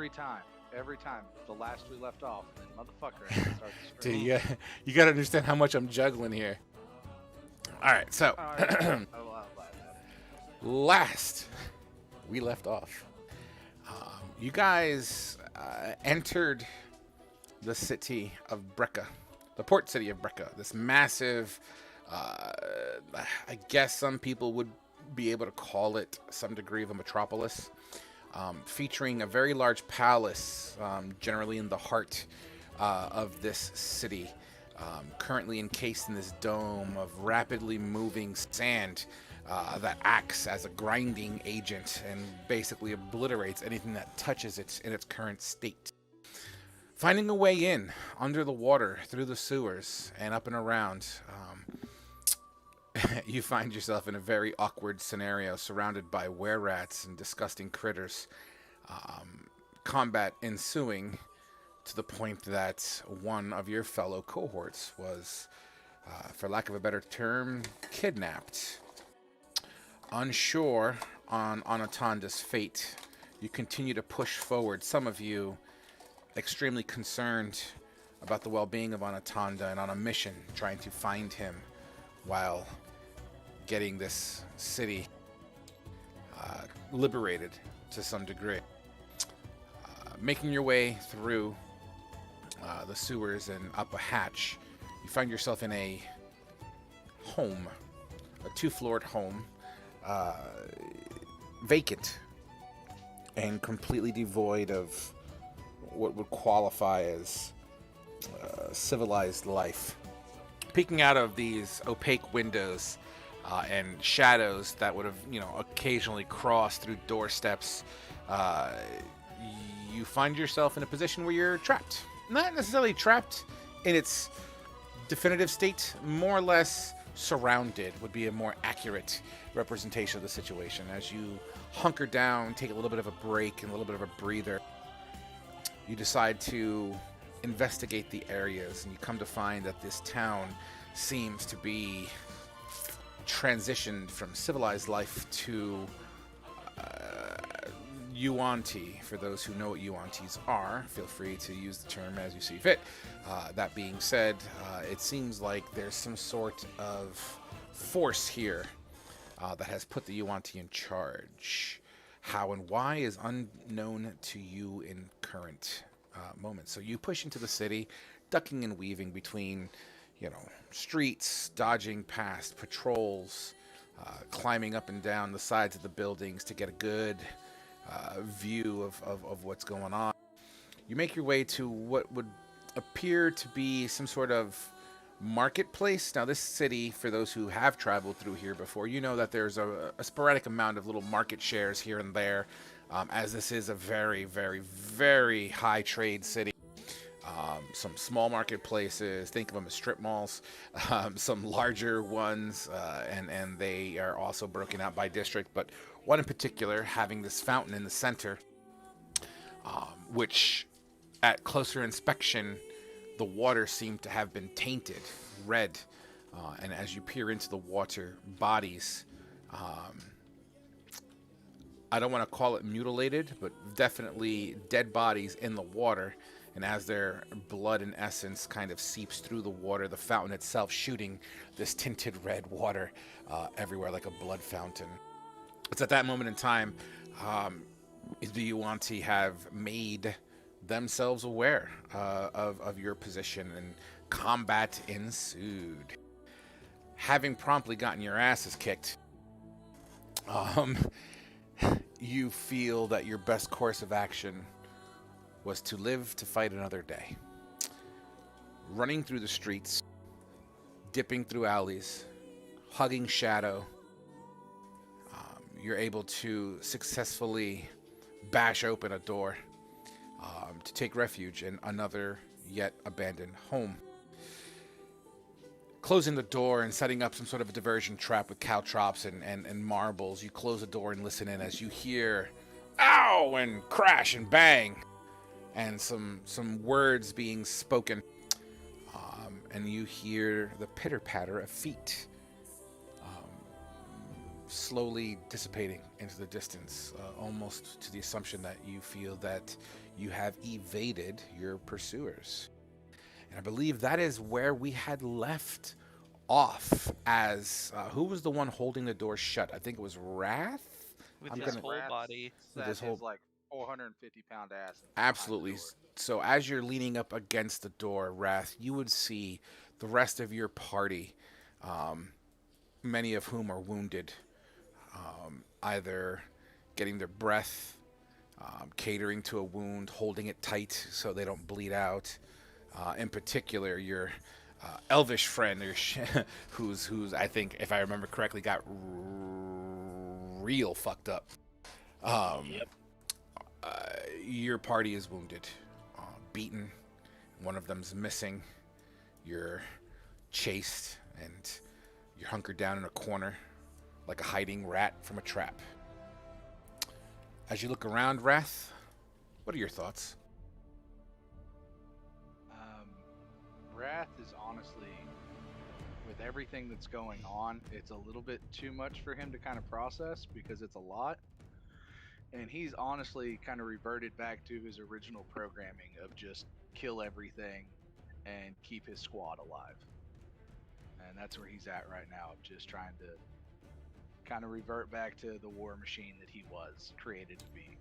every time. Every time. The last we left off, motherfucker has to start the Dude, stream. you gotta understand how much I'm juggling here. All right, so All right. I'll laugh at last we left off, you guys entered the city of Brecca, the port city of Brecca, this massive, uh, I guess some people would be able to call it some degree of a metropolis, featuring a very large palace, generally in the heart of this city, currently encased in this dome of rapidly moving sand that acts as a grinding agent and basically obliterates anything that touches it in its current state. Finding a way in under the water, through the sewers, and up and around, you find yourself in a very awkward scenario surrounded by were-rats and disgusting critters. Combat ensuing to the point that one of your fellow cohorts was, for lack of a better term, kidnapped. Unsure on Anatonda's fate, you continue to push forward, some of you extremely concerned about the well-being of Anatonda and on a mission trying to find him while getting this city liberated to some degree. Making your way through the sewers and up a hatch, you find yourself in a home, a two-floored home, vacant and completely devoid of what would qualify as civilized life. Peeking out of these opaque windows and shadows that would have, occasionally crossed through doorsteps, you find yourself in a position where you're trapped. Not necessarily trapped in its definitive state, more or less surrounded would be a more accurate representation of the situation. As you hunker down, take a little bit of a break and a little bit of a breather, you decide to investigate the areas, and you come to find that this town seems to be transitioned from civilized life to Yuan-ti. For those who know what Yuan-tis are, feel free to use the term as you see fit. That being said, it seems like there's some sort of force here that has put the Yuan-ti in charge. How and why is unknown to you in current moments. So you push into the city, ducking and weaving between, streets, dodging past patrols, climbing up and down the sides of the buildings to get a good view of what's going on. You make your way to what would appear to be some sort of marketplace. Now, this city, for those who have traveled through here before, you know that there's a sporadic amount of little market shares here and there, as this is a very, very, very high trade city. Some small marketplaces, think of them as strip malls, some larger ones, and they are also broken out by district, but one in particular having this fountain in the center, which at closer inspection, the water seemed to have been tainted red, and as you peer into the water, bodies, I don't want to call it mutilated, but definitely dead bodies in the water. And as their blood and essence kind of seeps through the water, the fountain itself shooting this tinted red water everywhere like a blood fountain. It's at that moment in time the Yuan-ti have made themselves aware of your position, and combat ensued. Having promptly gotten your asses kicked, you feel that your best course of action was to live to fight another day. Running through the streets, dipping through alleys, hugging shadow, you're able to successfully bash open a door to take refuge in another yet abandoned home. Closing the door and setting up some sort of a diversion trap with caltrops and marbles, you close the door and listen in as you hear "ow" and crash and bang, and some words being spoken, and you hear the pitter-patter of feet slowly dissipating into the distance, almost to the assumption that you feel that you have evaded your pursuers. And I believe that is where we had left off as who was the one holding the door shut? I think it was Wrath. With I'm his gonna whole body. with Set this his whole like 450-pound ass behind the absolutely. door. So as you're leaning up against the door, Wrath, you would see the rest of your party, many of whom are wounded, either getting their breath, catering to a wound, holding it tight so they don't bleed out. In particular, your elvish friend, who's I think, if I remember correctly, got real fucked up. Yep. Your party is wounded, beaten. One of them's missing. You're chased, and you're hunkered down in a corner like a hiding rat from a trap. As you look around, Wrath, what are your thoughts? Wrath is honestly, with everything that's going on, it's a little bit too much for him to kind of process because it's a lot. And he's honestly kind of reverted back to his original programming of just kill everything and keep his squad alive. And that's where he's at right now, just trying to kind of revert back to the war machine that he was created to be.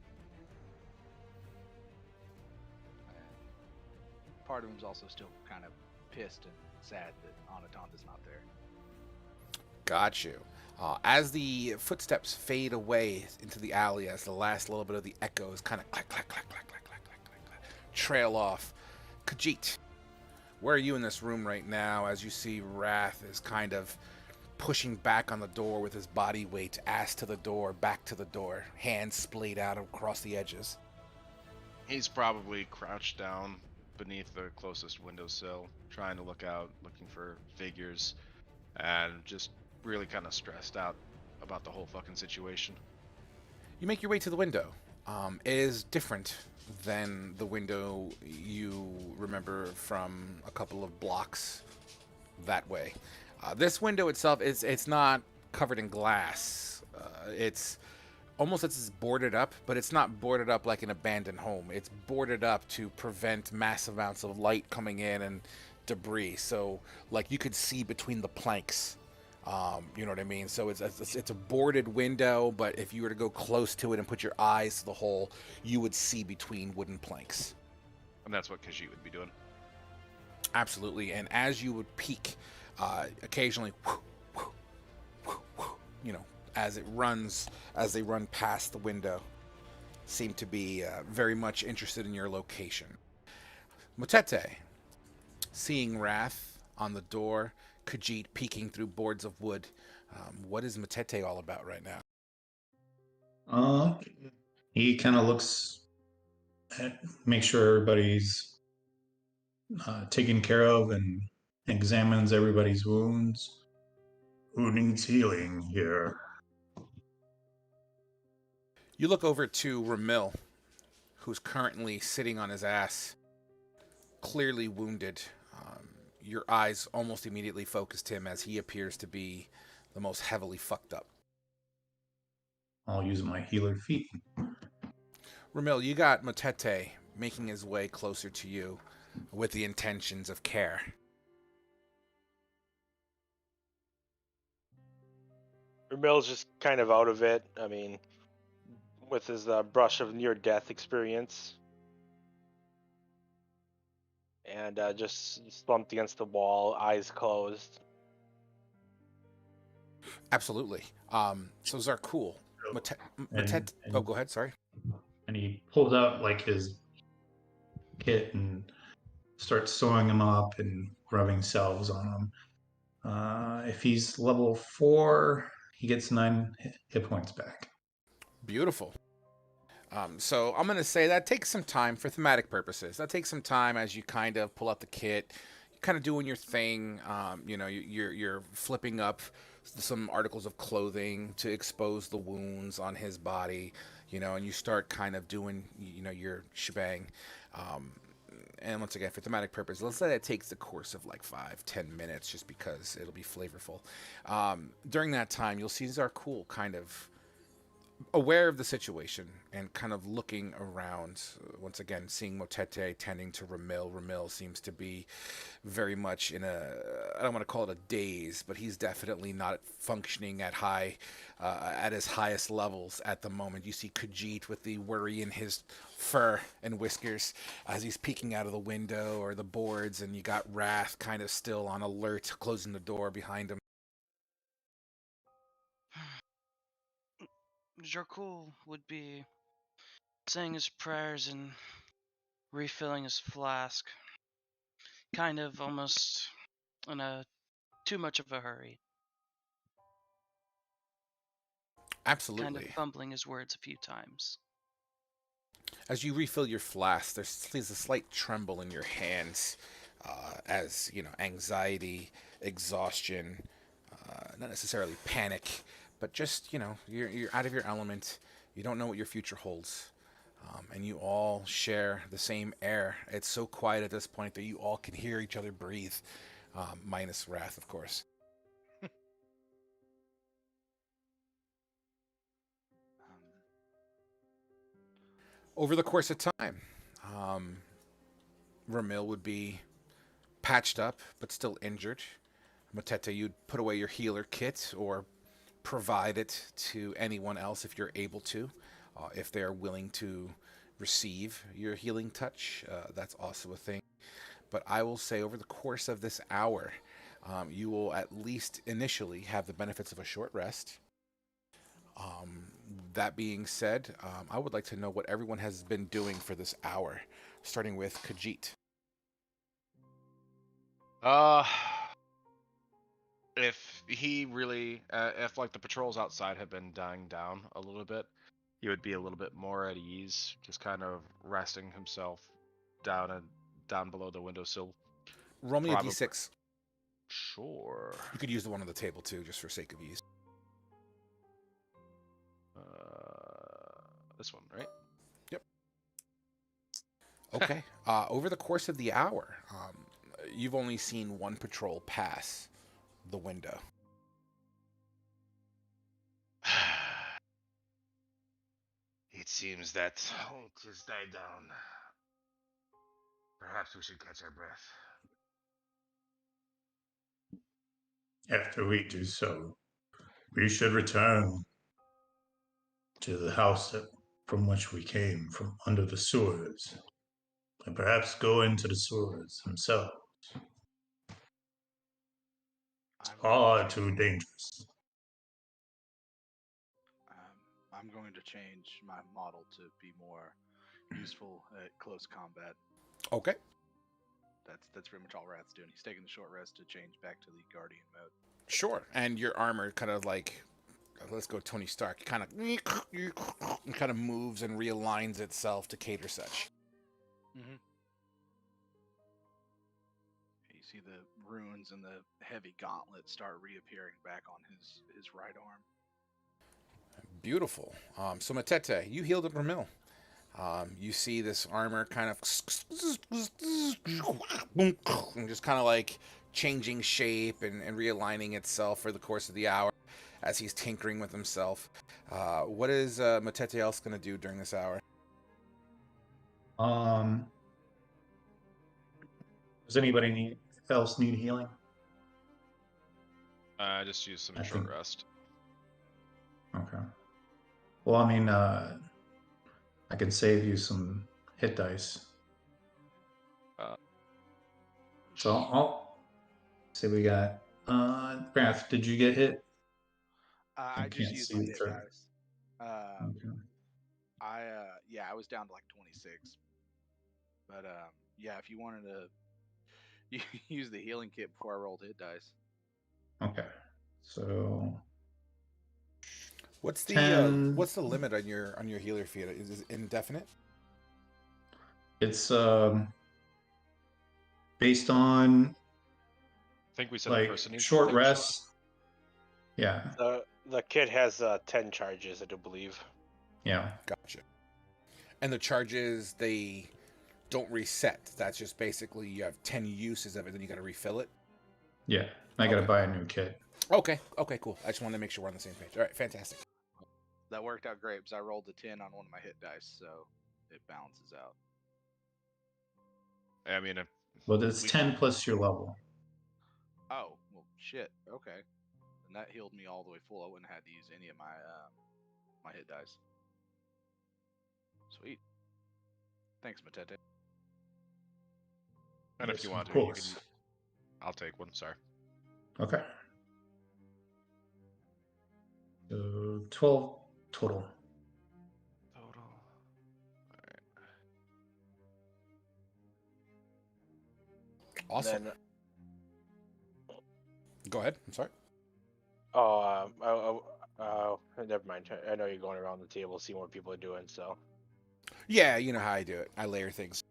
And part of him's also still kind of pissed and sad that Anatonda's not there. Got you. As the footsteps fade away into the alley, as the last little bit of the echoes kind of clack, clack, clack, clack, clack, clack, clack, clack, clack, trail off, Khajiit, where are you in this room right now as you see Wrath is kind of pushing back on the door with his body weight, ass to the door, back to the door, hands splayed out across the edges? He's probably crouched down beneath the closest windowsill, trying to look out, looking for figures, and just really kind of stressed out about the whole fucking situation. You make your way to the window. It is different than the window you remember from a couple of blocks that way. This window itself it's not covered in glass. It's almost it's boarded up, but it's not boarded up like an abandoned home. It's boarded up to prevent massive amounts of light coming in and debris. So like you could see between the planks. You know what I mean? So it's a boarded window, but if you were to go close to it and put your eyes to the hole, you would see between wooden planks. And that's what Khajiit would be doing. Absolutely. And as you would peek, occasionally, you know, as they run past the window, seem to be very much interested in your location. Motete, seeing Wrath on the door, Khajiit peeking through boards of wood. What is Motete all about right now? He kind of looks at, make sure everybody's taken care of and examines everybody's wounds. Who needs healing here? You look over to Ramil, who's currently sitting on his ass, clearly wounded. Your eyes almost immediately focused him as he appears to be the most heavily fucked up. I'll use my healer feet. Ramil, you got Motete making his way closer to you with the intentions of care. Ramil's just kind of out of it. I mean, with his brush of near-death experience. And just slumped against the wall, eyes closed. Absolutely. So Zarkul, Motete. Oh, go ahead. Sorry. And he pulls out like his kit and starts sewing him up and rubbing salves on him. If he's level 4, he gets 9 hit points back. Beautiful. So I'm going to say that takes some time for thematic purposes. That takes some time as you kind of pull out the kit, you're kind of doing your thing. You know, you're flipping up some articles of clothing to expose the wounds on his body, you know, and you start kind of doing, you know, your shebang. And once again, for thematic purposes, let's say that takes the course of like 5-10 minutes just because it'll be flavorful. During that time, you'll see Zarkul kind of aware of the situation and kind of looking around, once again, seeing Motete tending to Ramil. Ramil seems to be very much in a, I don't want to call it a daze, but he's definitely not functioning at his highest levels at the moment. You see Khajiit with the worry in his fur and whiskers as he's peeking out of the window or the boards, and you got Wrath kind of still on alert, closing the door behind him. Jarkul would be saying his prayers and refilling his flask. Kind of almost in a too much of a hurry. Absolutely. Kind of fumbling his words a few times. As you refill your flask, there's a slight tremble in your hands, as anxiety, exhaustion, not necessarily panic, but just you're out of your element. You don't know what your future holds, and you all share the same air. It's so quiet at this point that you all can hear each other breathe, minus Wrath, of course. Over the course of time, Ramil would be patched up but still injured. Motete, you'd put away your healer kit or provide it to anyone else if you're able to, if they're willing to receive your healing touch. That's also a thing. But I will say over the course of this hour, you will at least initially have the benefits of a short rest. That being said, I would like to know what everyone has been doing for this hour, starting with Khajiit. If he really, if like the patrols outside had been dying down a little bit, he would be a little bit more at ease, just kind of resting himself down below the windowsill. Roll me Probably. a d6. Sure. You could use the one on the table too, just for sake of ease. This one, right? Yep. Okay. Over the course of the hour, you've only seen one patrol pass the window. It seems that hope has died down. Perhaps we should catch our breath. After we do so, we should return to the house from which we came, from under the sewers, and perhaps go into the sewers themselves. Far too dangerous. I'm going to change my model to be more useful at close combat. Okay. That's pretty much all Wrath's doing. He's taking the short rest to change back to the Guardian mode. Sure. And your armor kind of like, let's go Tony Stark, kind of moves and realigns itself to cater such. Mm-hmm. You see the runes and the heavy gauntlet start reappearing back on his right arm. Beautiful. So Motete, you healed up Ramil. You see this armor kind of and just kind of like changing shape and realigning itself for the course of the hour as he's tinkering with himself. What is Motete else going to do during this hour? Does anybody else need healing? I just use some short rest. Okay. Well, I mean, I could save you some hit dice. So I'll see. We got Graf. Did you get hit? I just used my hit dice. Okay. I was down to like 26. But yeah, if you wanted to use the healing kit before I rolled hit dice. Okay. So what's the 10... what's the limit on your healer feat? Is it indefinite? It's based on I think we said like short rest. Yeah. The kit has 10 charges, I do believe. Yeah. Gotcha. And the charges, they don't reset. That's just basically you have 10 uses of it, then you got to refill it. Yeah. I got to buy a new kit. Okay, cool. I just wanted to make sure we're on the same page. All right, fantastic. that worked out great because I rolled a 10 on one of my hit dice, so it balances out. I mean, Well, it's We- 10 plus your level. Oh, well, shit. Okay. And that healed me all the way full. I wouldn't have had to use any of my my hit dice. Sweet. Thanks, Matete. and Yes, if you of want to, you course. can. I'll take one. Sorry. Okay. So 12 total. Total. Awesome. Then, Go ahead. I'm sorry. never mind. I know you're going around the table, seeing what people are doing. So, Yeah, you know how I do it. I layer things.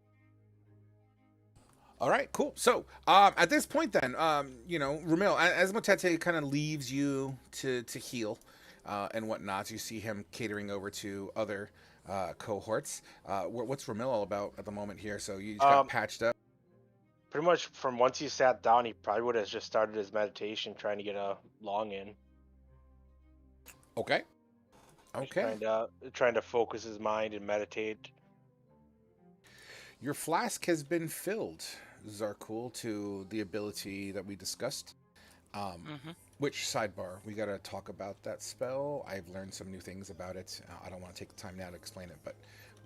All right, cool. So at this point, then, Ramil, as Motete kind of leaves you to heal and whatnot, you see him catering over to other cohorts. What's Ramil all about at the moment here? So you just got patched up. pretty much from once he sat down, he probably would have just started his meditation, trying to get a long in. Okay. Okay. Trying to focus his mind and meditate. Your flask has been filled, Zarkul, to the ability that we discussed. Which sidebar? We got to talk about that spell. I've learned some new things about it. I don't want to take the time now to explain it, but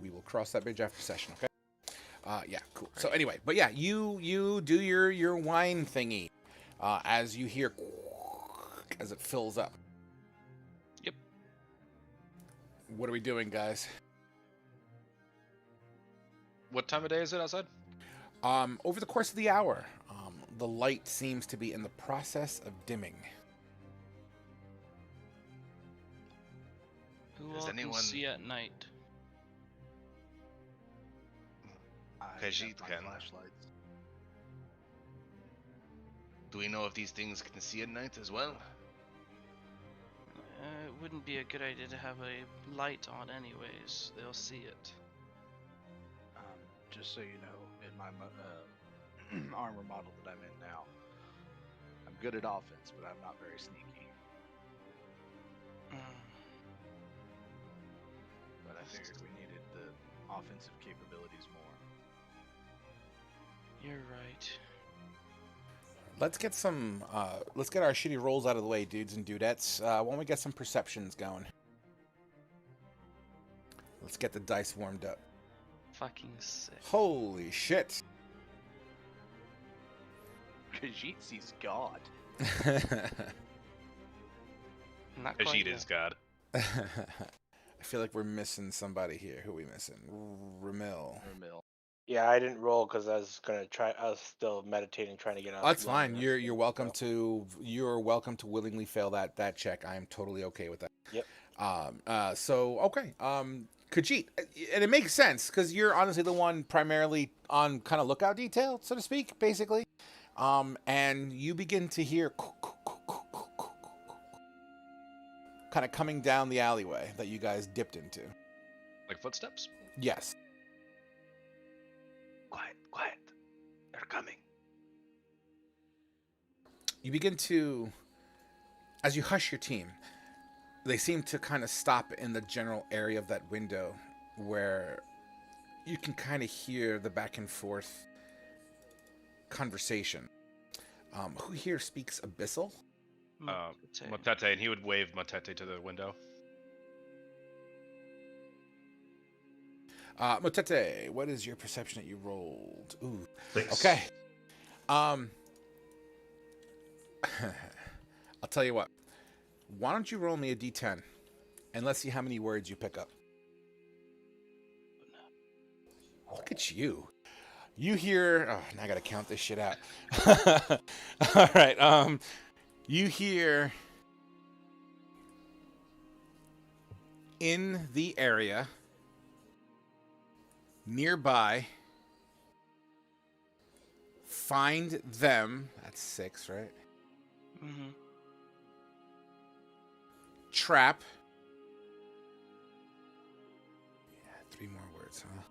we will cross that bridge after session, okay? Yeah, cool. So anyway, but yeah, you do your wine thingy as you hear as it fills up. Yep. What are we doing, guys? What time of day is it outside? Over the course of the hour, the light seems to be in the process of dimming. Who Does all can anyone- see at night? I Khajiit have my can. flashlights. Do we know if these things can see at night as well? It wouldn't be a good idea to have a light on anyways. They'll see it. Just so you know, in my armor model that I'm in now, I'm good at offense, but I'm not very sneaky. But I figured we needed the offensive capabilities more. You're right. Let's get our shitty rolls out of the way, dudes and dudettes. Why don't we get some perceptions going? Let's get the dice warmed up. Fucking sick. Holy shit. Khajiit sees God. Not quite Khajiit yet. is God. I feel like we're missing somebody here. Who are we missing? Ramil. Ramil. Yeah, I didn't roll because I was gonna try. I was still meditating, trying to get out. That's fine. You're welcome to willingly fail that check. I am totally okay with that. Yep. So okay. Khajiit, and it makes sense because you're honestly the one primarily on kind of lookout detail, so to speak, basically. And you begin to hear kind of coming down the alleyway that you guys dipped into. Like footsteps? Yes. Quiet. They're coming. You begin to, as you hush your team, they seem to kind of stop in the general area of that window where you can kind of hear the back and forth conversation. Who here speaks Abyssal? Motete. Matete, and he would wave Matete to the window. Motete, what is your perception that you rolled? Ooh. 6. Okay. I'll tell you what. Why don't you roll me a d10 and let's see how many words you pick up. Look at you. You hear... Oh, now I gotta count this shit out. All right. You hear... In the area... Nearby... Find them... That's 6, right? Mm-hmm. Trap. Yeah, 3 more words, huh?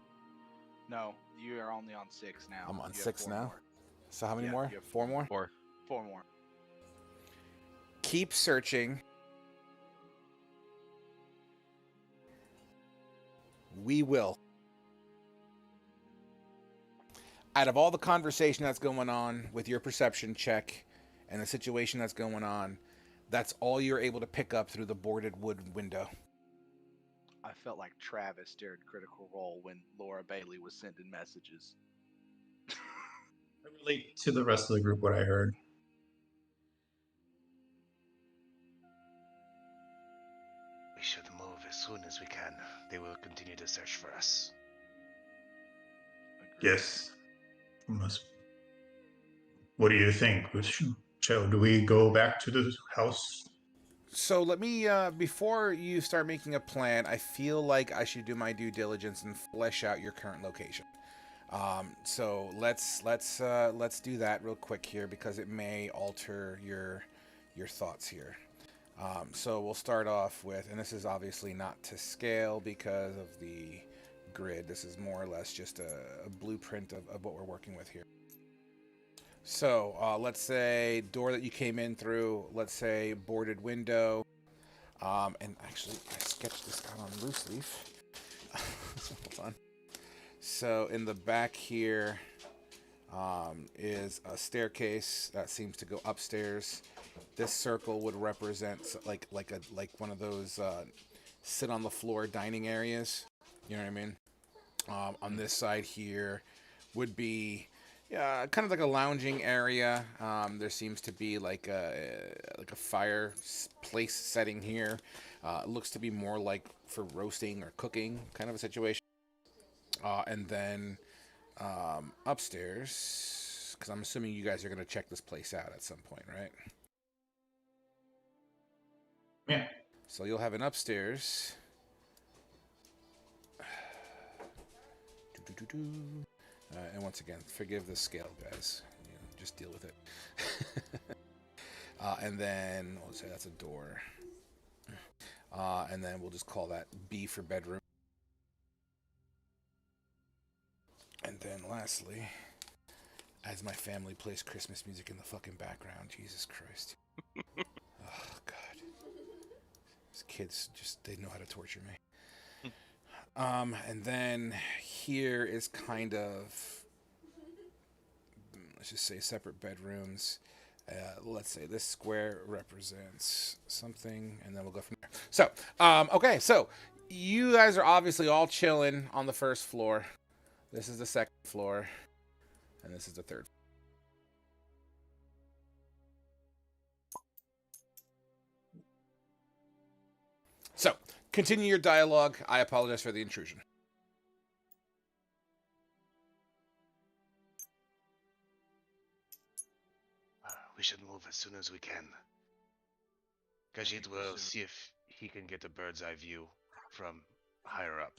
No, you are only on 6 now. I'm on You have 6 4 now. more. So how many Yeah, more? you have 4 more? Or 4 more. Keep searching. We will. Out of all the conversation that's going on with your perception check and the situation that's going on, that's all you're able to pick up through the boarded wood window. I felt like Travis during Critical Role when Laura Bailey was sending messages. I relate to the rest of the group what I heard. We should move as soon as we can. They will continue to search for us. Yes. What do you think? Do we go back to the house? So let me, before you start making a plan, I feel like I should do my due diligence and flesh out your current location. So let's do that real quick here because it may alter your thoughts here. So we'll start off with, and this is obviously not to scale because of the grid. This is more or less just a blueprint of what we're working with here. So let's say door that you came in through, let's say boarded window. And actually, I sketched this out on loose leaf. Hold on. So in the back here is a staircase that seems to go upstairs. This circle would represent like one of those sit on the floor dining areas. You know what I mean? On this side here would be kind of like a lounging area. There seems to be like a fireplace setting here. It looks to be more like for roasting or cooking kind of a situation. And then upstairs, because I'm assuming you guys are going to check this place out at some point, right? Yeah. So you'll have an upstairs. And once again, forgive the scale, guys. You know, just deal with it. And then we'll say that's a door. And then we'll just call that B for bedroom. And then lastly, as my family plays Christmas music in the fucking background, Jesus Christ. Oh, God. These kids they know how to torture me. And then here is kind of, let's just say separate bedrooms. Let's say this square represents something, and then we'll go from there. So, okay, so you guys are obviously all chilling on the first floor. This is the second floor, and this is the third. So, continue your dialogue. I apologize for the intrusion. We should move as soon as we can. Khajiit will see if he can get a bird's eye view from higher up.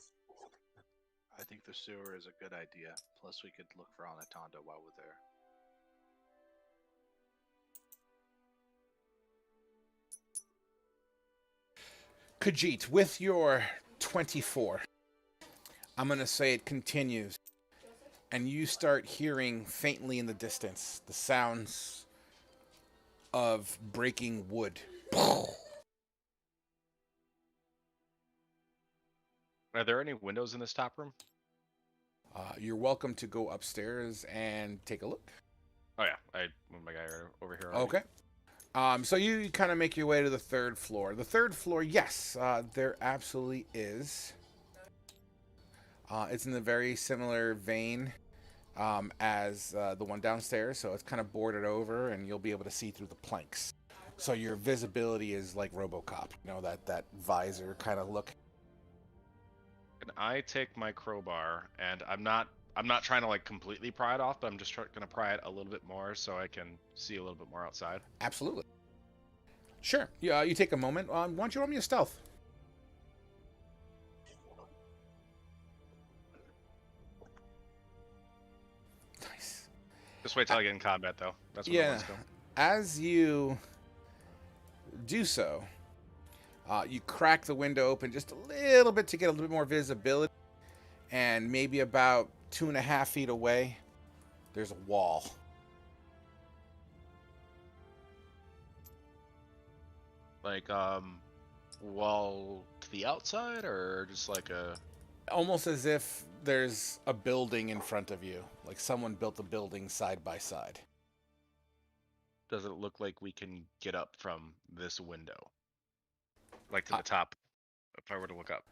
I think the sewer is a good idea. Plus, we could look for Anatondo while we're there. Khajiit, with your 24, I'm going to say it continues. And you start hearing faintly in the distance the sounds of breaking wood. Are there any windows in this top room? You're welcome to go upstairs and take a look. Oh yeah, I moved my guy over here already. Okay. So you kind of make your way to the third floor. The third floor, yes, there absolutely is. It's in a very similar vein as the one downstairs, so it's kind of boarded over, and you'll be able to see through the planks. So your visibility is like RoboCop, you know, that visor kind of look. Can I take my crowbar, and I'm not trying to like completely pry it off, but I'm just going to pry it a little bit more so I can see a little bit more outside. Absolutely. Sure. Yeah, you take a moment. Why don't you roll me a stealth? Nice. Just wait till I get in combat, though. That's when Yeah. let's go. As you do so, you crack the window open just a little bit to get a little bit more visibility, and maybe about 2.5 feet away, there's a wall. Like wall to the outside, or just like a almost as if there's a building in front of you, like someone built a building side by side. Does it look like we can get up from this window? Like to the top, if I were to look up.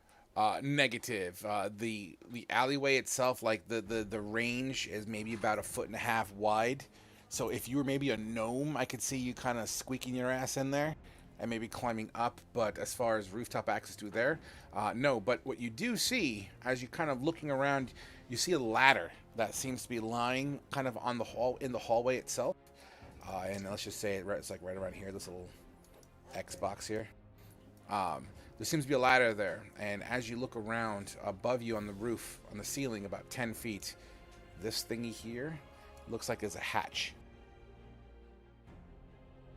Negative. The alleyway itself, like the range is maybe about 1.5 feet wide. So if you were maybe a gnome, I could see you kind of squeaking your ass in there and maybe climbing up. But as far as rooftop access to there, no. But what you do see, as you kind of looking around, you see a ladder that seems to be lying kind of on the hallway itself. And let's just say it's like right around here, this little X box here. There seems to be a ladder there, and as you look around above you on the roof, on the ceiling, about 10 feet, this thingy here looks like there's a hatch.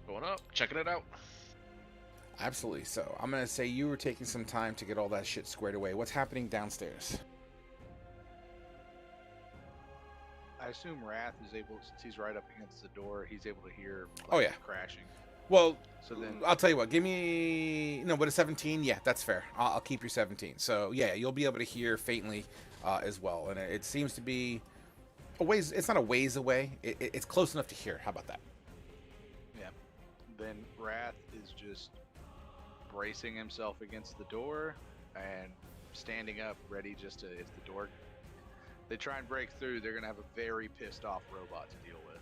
Going up, checking it out. Absolutely. So I'm gonna say you were taking some time to get all that shit squared away. What's happening downstairs? I assume Wrath is able, since he's right up against the door, he's able to hear Oh, yeah. crashing. Well, So then, I'll tell you what. Give me with a 17. Yeah, that's fair. I'll keep your 17. So yeah, you'll be able to hear faintly as well, and it seems to be a ways. It's not a ways away. It's close enough to hear. How about that? yeah, then Wrath is just bracing himself against the door and standing up, ready just to, if the door, they try and break through, they're gonna have a very pissed off robot to deal with.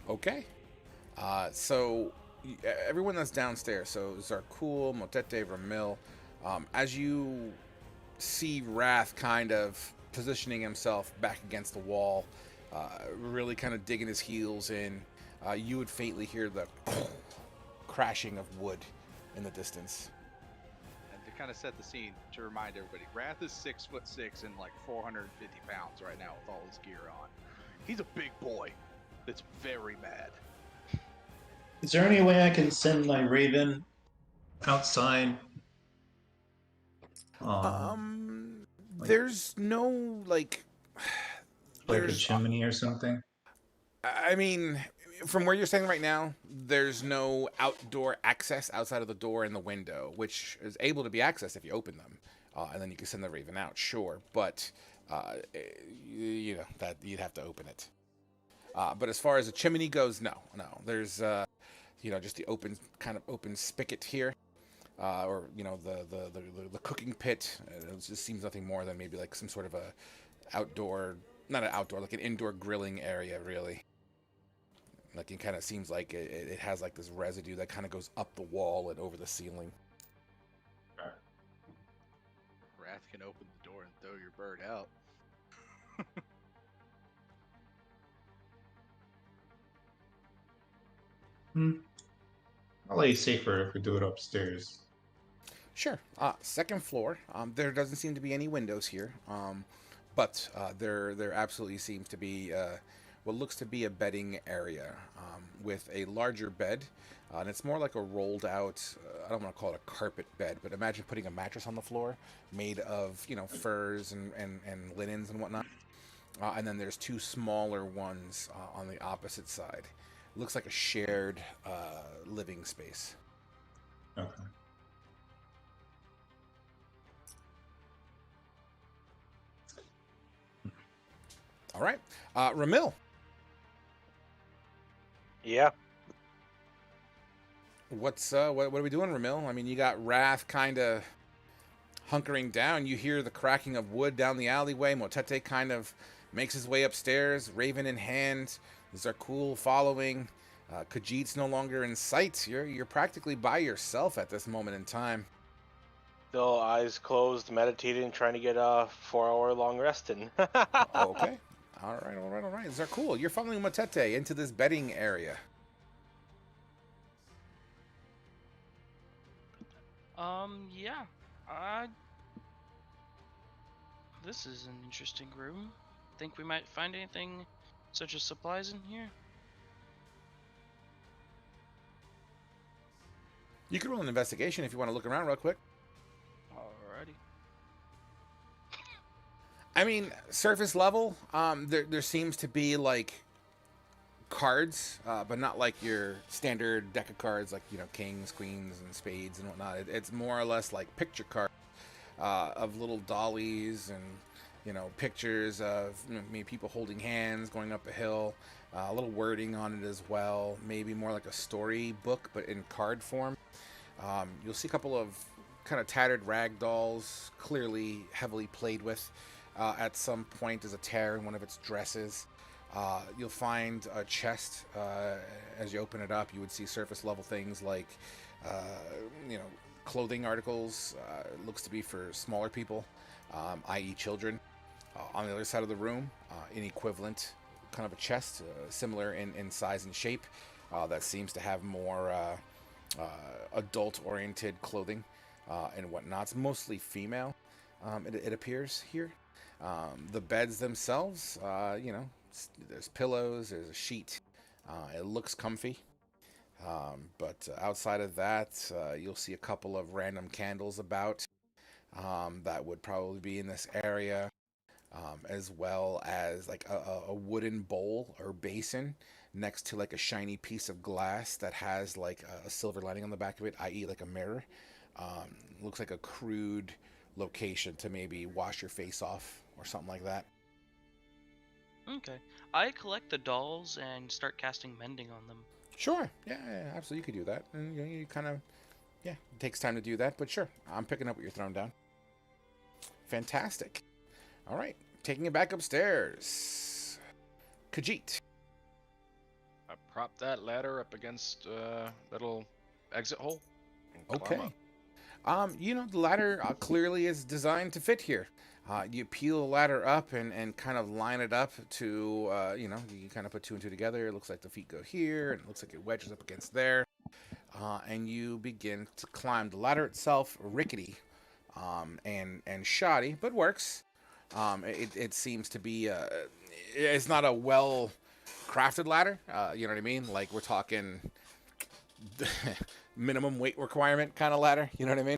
Okay. So everyone that's downstairs, so Zarkul, Motete, Ramil, as you see Wrath kind of positioning himself back against the wall, really kind of digging his heels in, you would faintly hear the crashing of wood in the distance. And to kind of set the scene, to remind everybody, Wrath is 6'6" and like 450 pounds right now with all his gear on. He's a big boy that's very mad. Is there any way I can send my raven outside? There's no like a chimney or something? I mean, from where you're standing right now, there's no outdoor access outside of the door and the window, which is able to be accessed if you open them, and then you can send the raven out. Sure, but you know that you'd have to open it. But as far as a chimney goes, no. There's just the open spigot here, or the cooking pit. It just seems nothing more than maybe like some sort of a outdoor, not an outdoor, like an indoor grilling area, really. Like it kind of seems like it has like this residue that kind of goes up the wall and over the ceiling. Wrath can open the door and throw your bird out. I'll lay it safer if we do it upstairs. Sure. Second floor. There doesn't seem to be any windows here, but there absolutely seems to be what looks to be a bedding area with a larger bed, and it's more like a rolled out. I don't want to call it a carpet bed, but imagine putting a mattress on the floor made of furs and linens and whatnot. And then there's two smaller ones on the opposite side. Looks like a shared living space. Okay. All right, Ramil. Yeah. What are we doing, Ramil? I mean, you got Wrath kind of hunkering down. You hear the cracking of wood down the alleyway. Motete kind of makes his way upstairs, raven in hand. Zarkul following. Khajiit's no longer in sight. You're practically by yourself at this moment in time. Still eyes closed, meditating, trying to get a 4-hour long rest in. Okay. All right. Zarkul, you're following Motete into this bedding area. Yeah. This is an interesting room. Think we might find anything such as supplies in here? You can roll an investigation if you want to look around real quick. Alrighty. I mean, surface level, there seems to be like cards, but not like your standard deck of cards, like kings, queens, and spades and whatnot. It's more or less like picture cards of little dollies and pictures of maybe people holding hands going up a hill. A little wording on it as well, maybe more like a story book, but in card form. You'll see a couple of kind of tattered rag dolls, clearly heavily played with. At some point, there's a tear in one of its dresses. You'll find a chest. As you open it up, you would see surface level things like, clothing articles. Looks to be for smaller people, i.e. children. On the other side of the room, an equivalent kind of a chest, similar in size and shape, that seems to have more adult-oriented clothing and whatnot. It's mostly female, it appears here. The beds themselves, there's pillows, there's a sheet. It looks comfy. But outside of that, you'll see a couple of random candles about that would probably be in this area. As well as like a wooden bowl or basin next to like a shiny piece of glass that has like a silver lining on the back of it, i.e. like a mirror. Looks like a crude location to maybe wash your face off or something like that. Okay. I collect the dolls and start casting mending on them. Sure, yeah, absolutely, you could do that. And you kind of, it takes time to do that, but sure, I'm picking up what you're throwing down. Fantastic. All right, taking it back upstairs. Khajiit. I prop that ladder up against that little exit hole. And climb Okay. up. The ladder clearly is designed to fit here. You peel the ladder up and kind of line it up to, you kind of put two and two together. It looks like the feet go here, and it looks like it wedges up against there. And you begin to climb. The ladder itself, rickety and shoddy, but works. It seems to be, it's not a well-crafted ladder. You know what I mean? Like, we're talking minimum weight requirement kind of ladder. You know what I mean?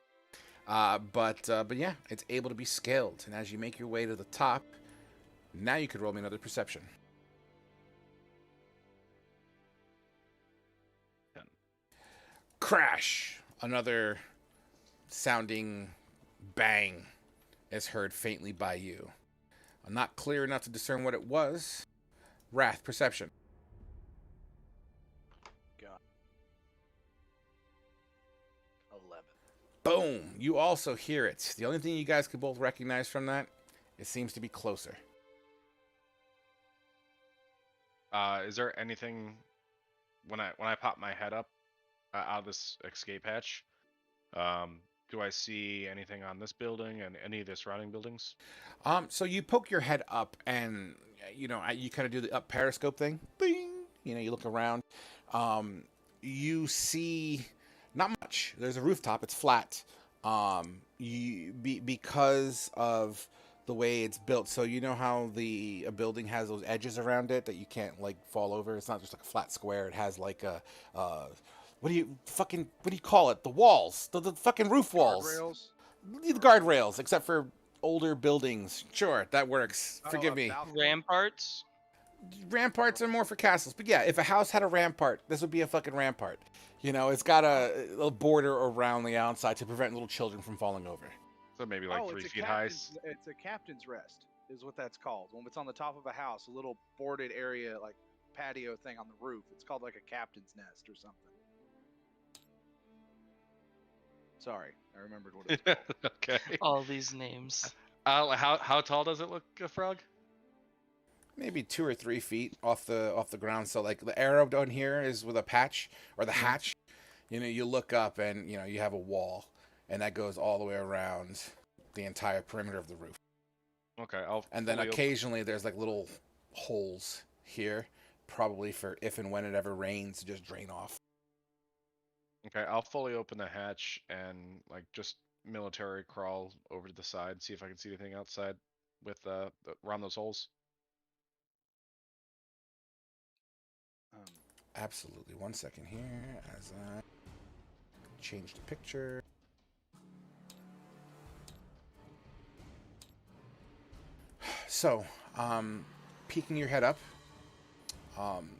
But yeah, it's able to be scaled. And as you make your way to the top, now you could roll me another perception. 10. Crash! Another sounding bang is heard faintly by you. Not clear enough to discern what it was. Wrath, perception. God. 11. Boom! You also hear it. The only thing you guys could both recognize from that, it seems to be closer. Is there anything when I pop my head up out of this escape hatch? Do I see anything on this building and any of the surrounding buildings? So you poke your head up, and you kind of do the up periscope thing. Bing! You look around. You see not much. There's a rooftop. It's flat. Because of the way it's built. So you know how a building has those edges around it that you can't like fall over. It's not just like a flat square. It has like a what do you call it? The walls, the fucking roof walls. Guardrails? The guardrails, except for older buildings. Sure, that works. Forgive me. Ramparts? Ramparts are more for castles. But yeah, if a house had a rampart, this would be a fucking rampart. It's got a border around the outside to prevent little children from falling over. So maybe like 3 feet high. It's a captain's rest, is what that's called. When it's on the top of a house, a little boarded area, like patio thing on the roof. It's called like a captain's nest or something. Sorry, I remembered what it's called. Okay. All these names. How tall does it look, Frog? Maybe 2 or 3 feet off the ground. So like the arrow down here is with a patch or the hatch. You look up and you have a wall, and that goes all the way around the entire perimeter of the roof. Okay, and then occasionally there's like little holes here, probably for if and when it ever rains to just drain off. Okay, I'll fully open the hatch and like just military crawl over to the side, see if I can see anything outside with around those holes. Absolutely. 1 second here as I change the picture. So, peeking your head up,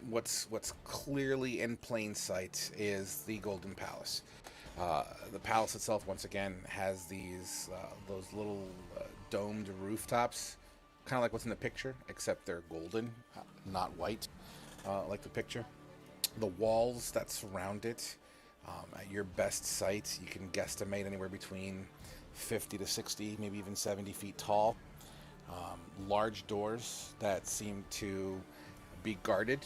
what's clearly in plain sight is the Golden Palace. The palace itself, once again, has those little domed rooftops, kind of like what's in the picture, except they're golden, not white, like the picture. The walls that surround it, at your best sight, you can guesstimate anywhere between 50 to 60, maybe even 70 feet tall. Large doors that seem to be guarded.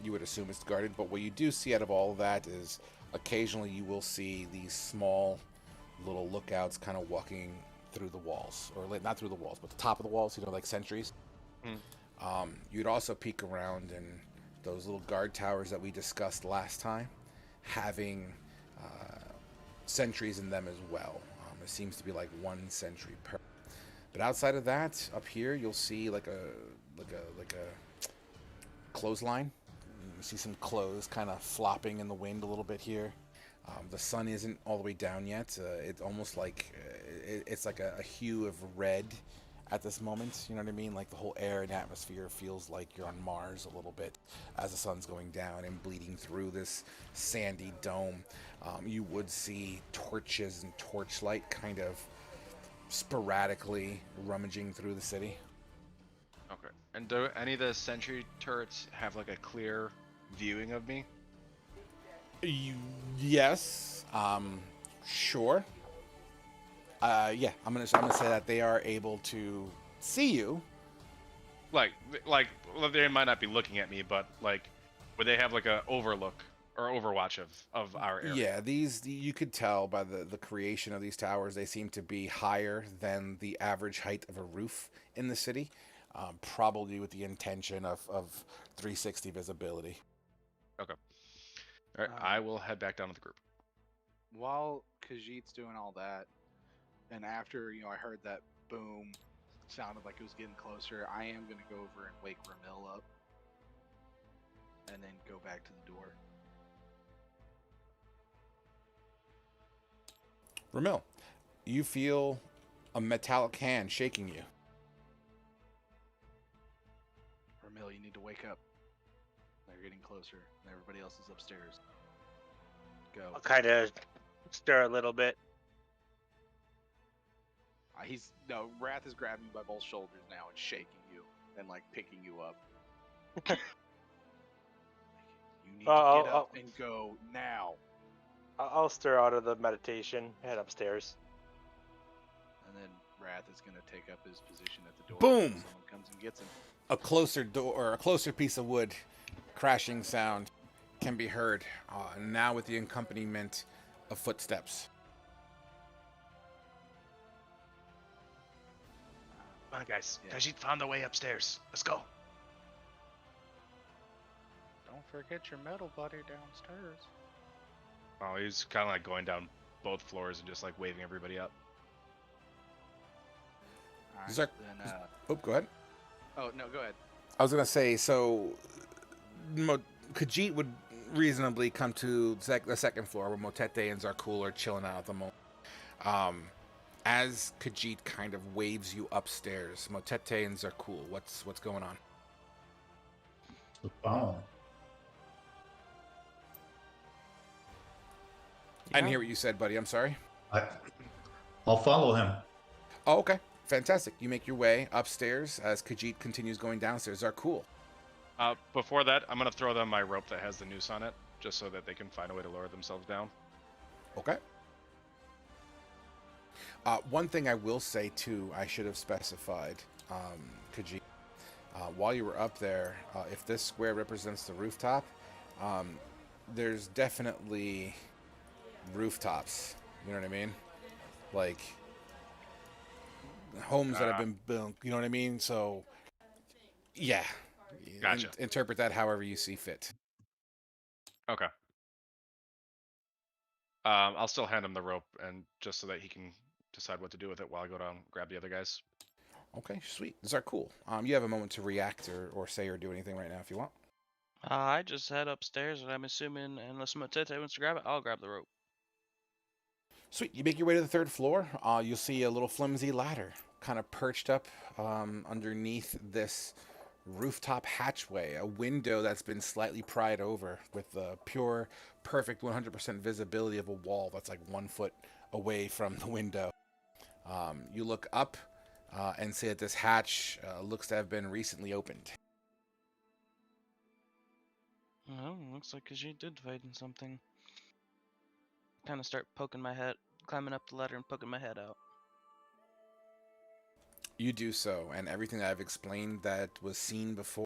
You would assume it's guarded, but what you do see out of all of that is occasionally you will see these small little lookouts kind of walking through the walls, or not through the walls, but the top of the walls, like sentries. You'd also peek around, and those little guard towers that we discussed last time, having sentries in them as well. It seems to be like one sentry per. But outside of that, up here you'll see like a clothesline. You see some clothes kind of flopping in the wind a little bit here. The sun isn't all the way down yet. It's almost like it's like a hue of red at this moment. You know what I mean? Like the whole air and atmosphere feels like you're on Mars a little bit as the sun's going down and bleeding through this sandy dome. You would see torches and torchlight kind of sporadically rummaging through the city. Okay. And do any of the sentry turrets have like a clear viewing of me? Yes. Sure. Yeah, I'm gonna say that they are able to see you. Like well, they might not be looking at me, but like, would they have like a overlook or overwatch of our area? Yeah, you could tell by the creation of these towers, they seem to be higher than the average height of a roof in the city, probably with the intention of 360 visibility. Okay. All right, I will head back down with the group. While Khajiit's doing all that, and after I heard that boom, sounded like it was getting closer, I am gonna go over and wake Ramil up, and then go back to the door. Ramil, you feel a metallic hand shaking you. Ramil, you need to wake up. They're getting closer, and everybody else is upstairs. Go. I'll kind of stir a little bit. Wrath is grabbing you by both shoulders now and shaking you and like picking you up. You need to get up and go now. I'll stir out of the meditation, head upstairs. And then Wrath is gonna take up his position at the door. Boom! Someone comes and gets him. A closer door, or a closer piece of wood, crashing sound can be heard, now with the accompaniment of footsteps. Come on, guys. Yeah. Khajiit found the way upstairs. Let's go. Don't forget your metal buddy downstairs. Oh, he's kind of like going down both floors and just like waving everybody up. All right, Zark- then, Oh, go ahead. oh no, go ahead. I was gonna say, so Khajiit would reasonably come to the second floor where Motete and Zarkul are chilling out at the moment. As Khajiit kind of waves you upstairs, Motete and Zarkul, what's going on? Wow. I didn't hear what you said, buddy. I'm sorry. I'll follow him. Oh, okay. Fantastic. You make your way upstairs as Khajiit continues going downstairs. Zarkul. Before that, I'm gonna throw them my rope that has the noose on it, just so that they can find a way to lower themselves down. Okay. One thing I will say, too, I should have specified, Khajiit, while you were up there, if this square represents the rooftop, there's definitely rooftops. You know what I mean? Like, homes that have been built, you know what I mean? So, yeah. Gotcha. Interpret that however you see fit. Okay. I'll still hand him the rope, and just so that he can decide what to do with it while I go down and grab the other guys. Okay, sweet. These are cool. You have a moment to react or say or do anything right now if you want. I just head upstairs, and I'm assuming unless Motete wants to grab it, I'll grab the rope. Sweet. You make your way to the third floor. You'll see a little flimsy ladder kind of perched up underneath this rooftop hatchway, a window that's been slightly pried over with the pure, perfect 100% visibility of a wall that's like 1 foot away from the window. You look up and see that this hatch looks to have been recently opened. Well, looks like Khajiit did fight in something. Kind of start poking my head, climbing up the ladder and poking my head out. You do so, and everything that I've explained that was seen before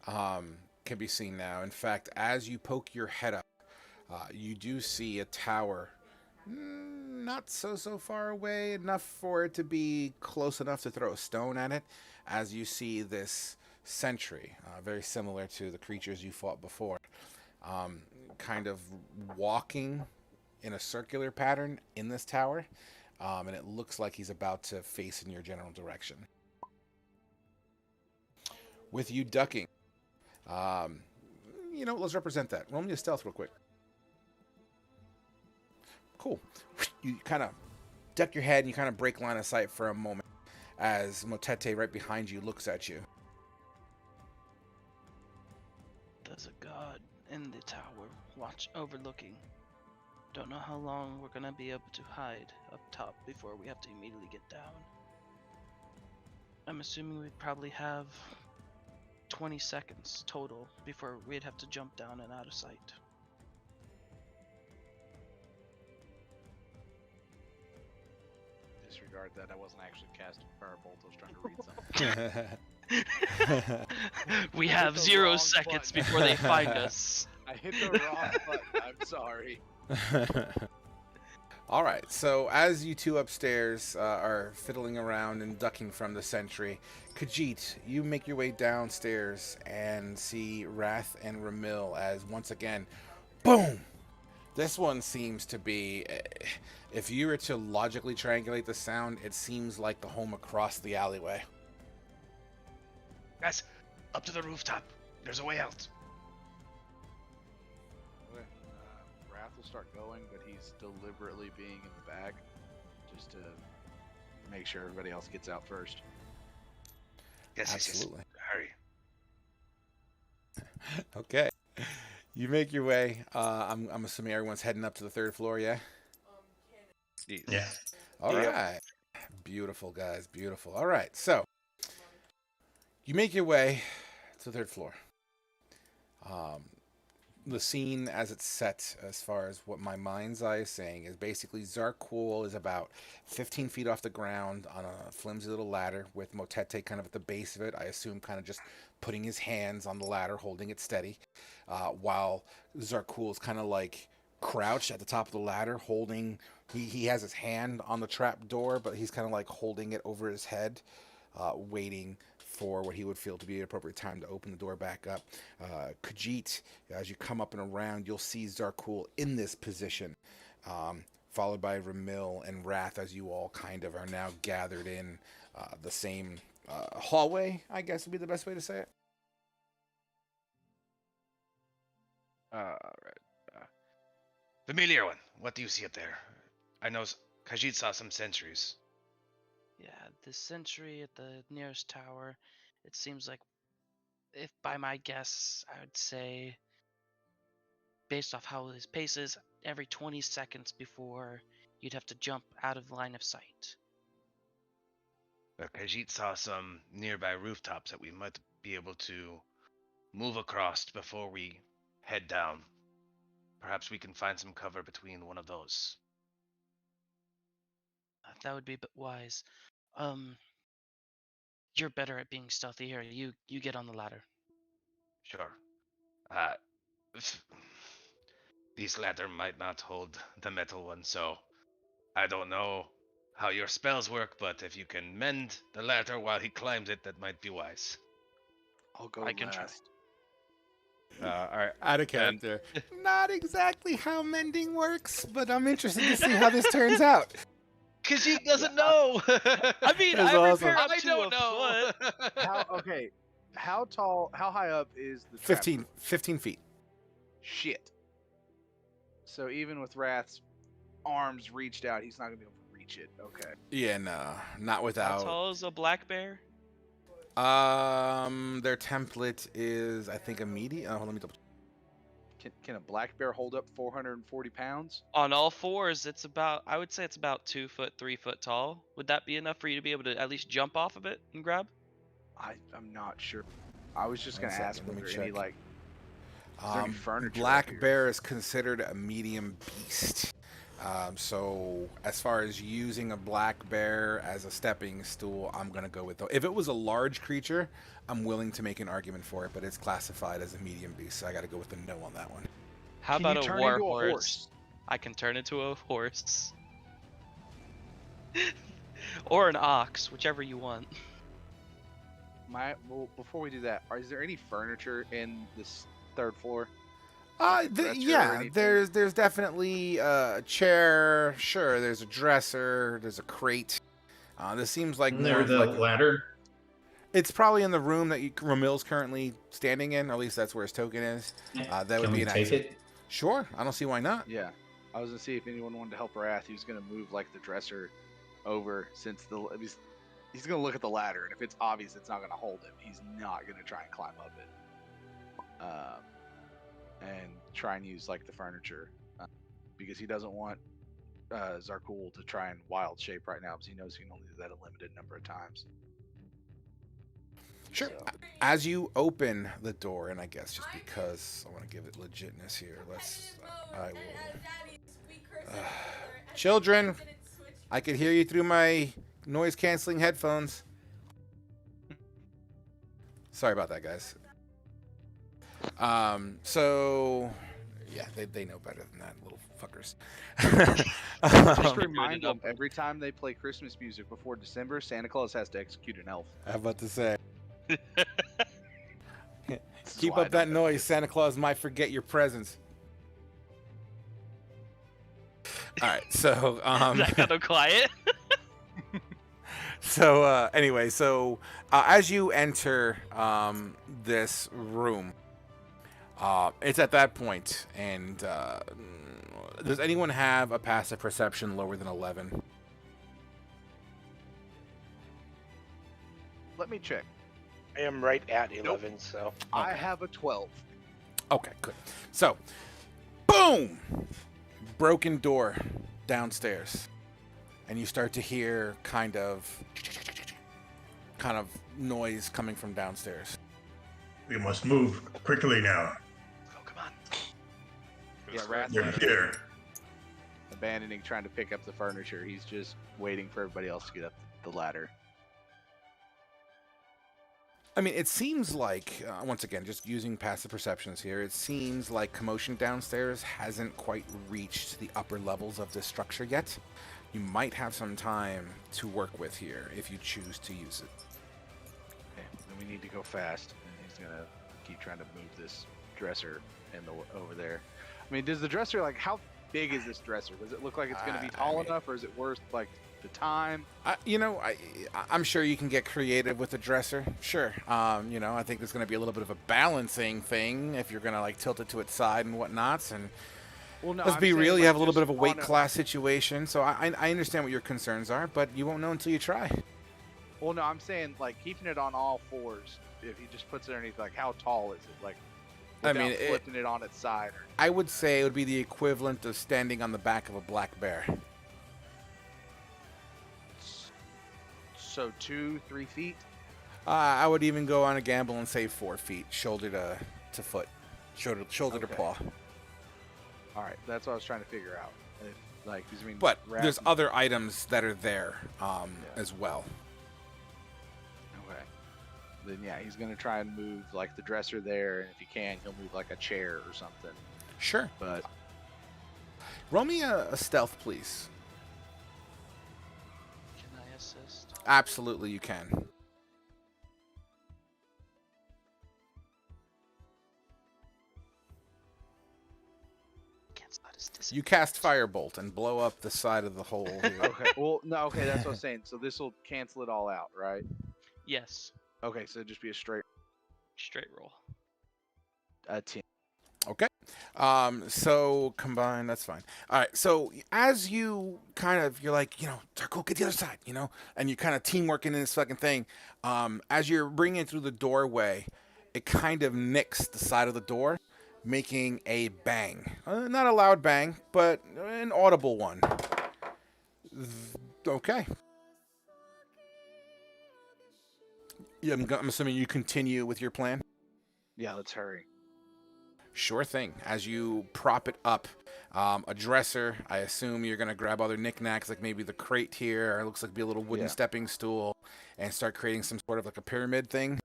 can be seen now. In fact, as you poke your head up, you do see a tower not so far away, enough for it to be close enough to throw a stone at it, as you see this sentry, very similar to the creatures you fought before, kind of walking in a circular pattern in this tower, and it looks like he's about to face in your general direction. With you ducking, let's represent that. Roll me a stealth real quick. Cool. You kind of duck your head and you kind of break line of sight for a moment as Motete right behind you looks at you. There's a god in the tower, overlooking. Don't know how long we're gonna be able to hide up top before we have to immediately get down. I'm assuming we probably have 20 seconds total before we'd have to jump down and out of sight. Disregard that. I wasn't actually casting Firebolt. I was trying to read something. We I have hit the 0 wrong seconds button. before they find us. I hit the wrong button. I'm sorry. All right, so as you two upstairs are fiddling around and ducking from the sentry, Khajiit, you make your way downstairs and see Wrath and Ramil as once again, boom! This one seems to be, if you were to logically triangulate the sound, it seems like the home across the alleyway. Guys, up to the rooftop. There's a way out. Okay. Wrath will start going, but he's deliberately being in the back just to make sure everybody else gets out first. Yes, Absolutely. Hurry. Okay. You make your way. I'm assuming everyone's heading up to the 3rd floor, yeah? Yeah. All right. Beautiful, guys. Beautiful. All right. So, you make your way to the 3rd floor. The scene as it's set, as far as what my mind's eye is saying, is basically Zarkul is about 15 feet off the ground on a flimsy little ladder with Motete kind of at the base of it. I assume kind of just putting his hands on the ladder, holding it steady, while Zarkul is kind of like crouched at the top of the ladder, holding. He has his hand on the trap door, but he's kind of like holding it over his head, waiting for what he would feel to be an appropriate time to open the door back up. Khajiit, as you come up and around, you'll see Zarkul in this position, followed by Ramil and Wrath as you all kind of are now gathered in the same hallway, I guess would be the best way to say it. Alright. Familiar one. What do you see up there? I know Khajiit saw some sentries. Yeah, the sentry at the nearest tower, it seems like, if by my guess, I would say, based off how his pace is, every 20 seconds before you'd have to jump out of line of sight. Khajiit saw some nearby rooftops that we might be able to move across before we head down. Perhaps we can find some cover between one of those. That would be a bit wise. You're better at being stealthy here. You get on the ladder. Sure. This ladder might not hold the metal one, so I don't know how your spells work, but if you can mend the ladder while he climbs it, that might be wise. I'll go I can try. last. Alright. Out of character. Not exactly how mending works, but I'm interested to see how this turns out. Khajiit doesn't know! I mean, That's I awesome. repair up I to don't a know! foot. How high up is the trap 15 door? 15 feet. Shit. So even with Wrath's arms reached out, he's not gonna be able to reach it. Okay. Yeah, no, not How without. tall is a black bear? Their template is, I think, a medium. Oh, let me double. Can a black bear hold up 440 pounds? On all fours, it's about, I would say it's about 2 foot, 3 foot tall. Would that be enough for you to be able to at least jump off of it and grab? I'm not sure. I was just One gonna ask second, let were me there any check. like is there any furniture up Black here? bear is considered a medium beast. So as far as using a black bear as a stepping stool, I'm gonna go with. If it was a large creature, I'm willing to make an argument for it, but it's classified as a medium beast, so I got to go with the no on that one. How Can about you a turn war into a horse? horse? I can turn into a horse. Or an ox, whichever you want. Well, before we do that, is there any furniture in this third floor? Like a dresser or Yeah, anything? there's definitely a chair. Sure, there's a dresser. There's a crate. This seems like Isn't more there of the like ladder? it's probably in the room that Ramil's currently standing in. Or at least that's where his token is. That would Can be we an take exit. it? Sure, I don't see why not. Yeah, I was gonna see if anyone wanted to help Wrath. He was gonna move like the dresser over since he's gonna look at the ladder, and if it's obvious it's not gonna hold him, he's not gonna try and climb up it, and try and use like the furniture, because he doesn't want Zarkul to try and wild shape right now, because he knows he can only do that a limited number of times. Sure. So, As you open the door, and I guess just because I want to give it legitness here, I will. Children, I could hear you through my noise-canceling headphones. Sorry about that, guys. So, yeah, they know better than that, little fuckers. just remind them every time they play Christmas music before December, Santa Claus has to execute an elf. I was about to say. This is Keep why I up that don't noise. Santa Claus might forget your presents. All right, so That got no quiet. so anyway, as you enter this room, it's at that point, and does anyone have a passive perception lower than 11? Let me check. I am right at 11, so. I have a 12. Okay, good. So, boom! Broken door downstairs. And you start to hear kind of noise coming from downstairs. We must move quickly now. Oh, come on. Yeah, Wrath They're here. abandoning trying to pick up the furniture. He's just waiting for everybody else to get up the ladder. I mean, it seems like, once again, just using passive perceptions here, it seems like commotion downstairs hasn't quite reached the upper levels of this structure yet. You might have some time to work with here if you choose to use it. Okay, then we need to go fast. And he's gonna keep trying to move this dresser over there. I mean, does the dresser, like, how big is this dresser? Does it look like it's gonna be tall enough, or is it worth like the time? I'm sure you can get creative with the dresser. Sure. I think there's going to be a little bit of a balancing thing if you're going to like tilt it to its side and whatnots. And Well, no, let's I'm be saying, real, you like, have a little just bit of a weight on class situation. So I understand what your concerns are, but you won't know until you try. Well, no, I'm saying like keeping it on all fours. If he just puts it underneath, like, how tall is it? Like, I without mean, flipping it on its side. I would say it would be the equivalent of standing on the back of a black bear. So 2-3 feet. I would even go on a gamble and say 4 feet, shoulder to foot, shoulder to Okay. paw. All right, that's what I was trying to figure out. If, like, 'cause, I mean, But Wrath- there's other items that are there as well. Okay. Then yeah, he's gonna try and move like the dresser there, and if he can, he'll move like a chair or something. Sure. But Roll me a stealth, please. Can I assist? Absolutely, you can. Can't spot his distance. You cast Firebolt and blow up the side of the hole here. okay, well, no, okay, that's what I was saying. So this will cancel it all out, right? Yes. Okay, so it'd just be a straight Straight roll. 10. Okay. So combine, that's fine. All right. So as you kind of, you're like, Zarko, get the other side, and you kind of teamwork in this fucking thing. As you're bringing it through the doorway, it kind of nicks the side of the door, making a bang. Not a loud bang, but an audible one. Okay. Yeah, I'm assuming you continue with your plan. Yeah, let's hurry. Sure thing. As you prop it up, a dresser. I assume you're gonna grab other knickknacks, like maybe the crate here. Or it looks like be a little wooden Yeah. stepping stool, and start creating some sort of like a pyramid thing.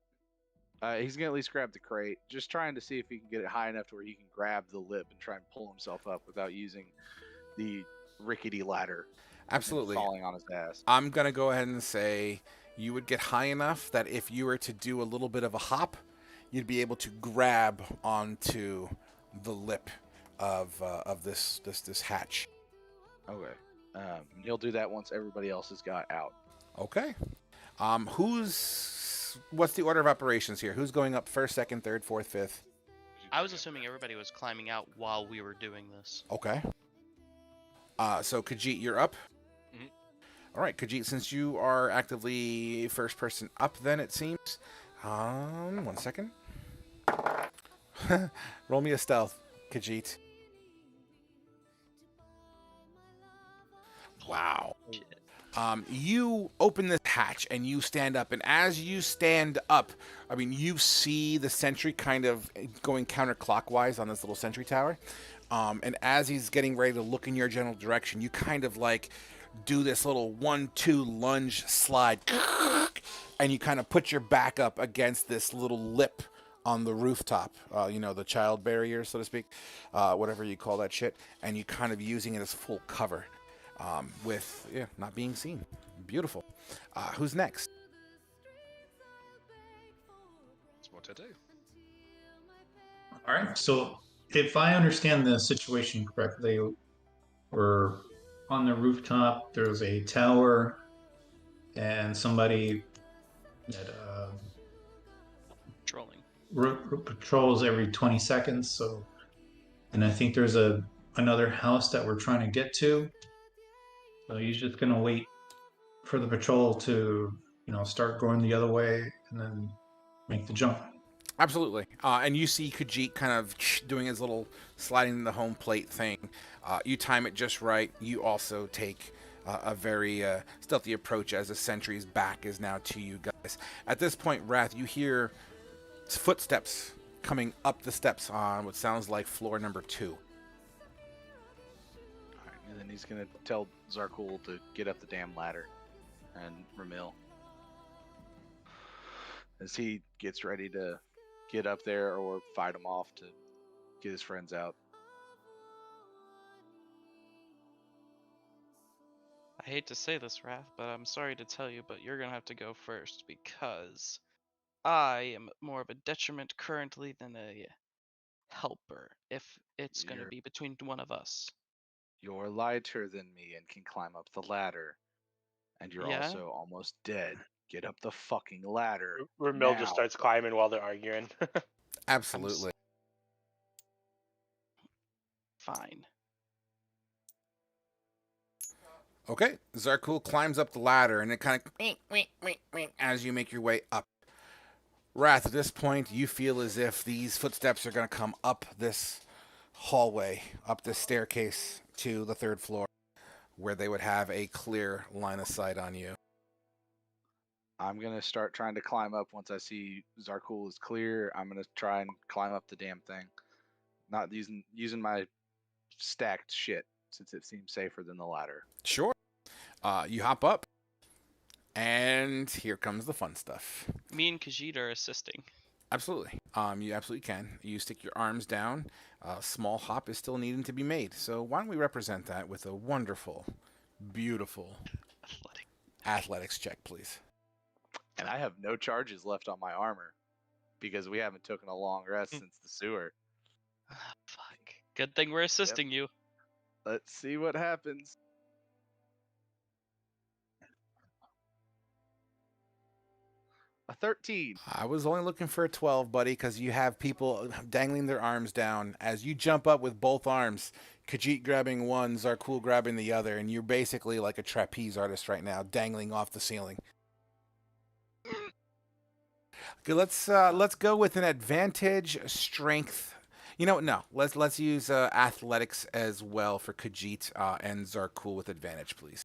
He's gonna at least grab the crate, just trying to see if he can get it high enough to where he can grab the lip and try and pull himself up without using the rickety ladder and Absolutely. falling on his ass. I'm gonna go ahead and say you would get high enough that if you were to do a little bit of a hop, you'd be able to grab onto the lip of this hatch. Okay. He'll do that once everybody else has got out. Okay. What's the order of operations here? Who's going up first, second, third, fourth, fifth? I was assuming everybody was climbing out while we were doing this. Okay. So Khajiit, you're up. Mhm. All right, Khajiit, since you are actively first person up, then it seems. 1 second. Roll me a stealth, Khajiit. Wow. Shit. You open this hatch and you stand up, and as you stand up, I mean, you see the sentry kind of going counterclockwise on this little sentry tower. And as he's getting ready to look in your general direction, you kind of like do this little 1-2 lunge slide, and you kind of put your back up against this little lip on the rooftop, the child barrier, so to speak, whatever you call that shit, and you kind of using it as full cover. With not being seen. Beautiful. Who's next? That's what I do. All right. So if I understand the situation correctly, we're on the rooftop. There's a tower, and somebody that Trolling. patrols every 20 seconds. So, and I think there's another house that we're trying to get to. So he's just gonna wait for the patrol to, start going the other way, and then make the jump. Absolutely. And you see Khajiit kind of doing his little sliding the home plate thing. You time it just right. You also take a very stealthy approach as the sentry's back is now to you guys. At this point, Wrath, you hear footsteps coming up the steps on what sounds like floor number 2. All right, and then he's gonna tell Zarkul to get up the damn ladder, and Ramil, as he gets ready to get up there or fight him off to get his friends out. I hate to say this, Wrath, but I'm sorry to tell you, but you're gonna have to go first because I am more of a detriment currently than a helper if it's gonna You're- be between one of us. You're lighter than me and can climb up the ladder, and you're Yeah? also almost dead. Get up the fucking ladder. Ramil now. just starts climbing while they're arguing. Absolutely. Fine. Okay, Zarkul climbs up the ladder, and it kind of as you make your way up. Wrath, at this point, you feel as if these footsteps are going to come up this hallway, up this staircase to the 3rd floor, where they would have a clear line of sight on you. I'm gonna start trying to climb up once I see Zarkul is clear. I'm gonna try and climb up the damn thing, not using my stacked shit since it seems safer than the ladder. Sure. You hop up, and here comes the fun stuff. Me and Khajiit are assisting. Absolutely. You absolutely can. You stick your arms down. A small hop is still needing to be made. So why don't we represent that with a wonderful, beautiful athletics check, please. And I have no charges left on my armor because we haven't taken a long rest since the sewer. Fuck. Good thing we're assisting you. Let's see what happens. A 13. I was only looking for a 12, buddy, because you have people dangling their arms down. As you jump up with both arms, Khajiit grabbing one, Zarkul grabbing the other, and you're basically like a trapeze artist right now, dangling off the ceiling. Okay, let's go with an advantage strength. You know what? No, let's use athletics as well for Khajiit and Zarkul with advantage, please.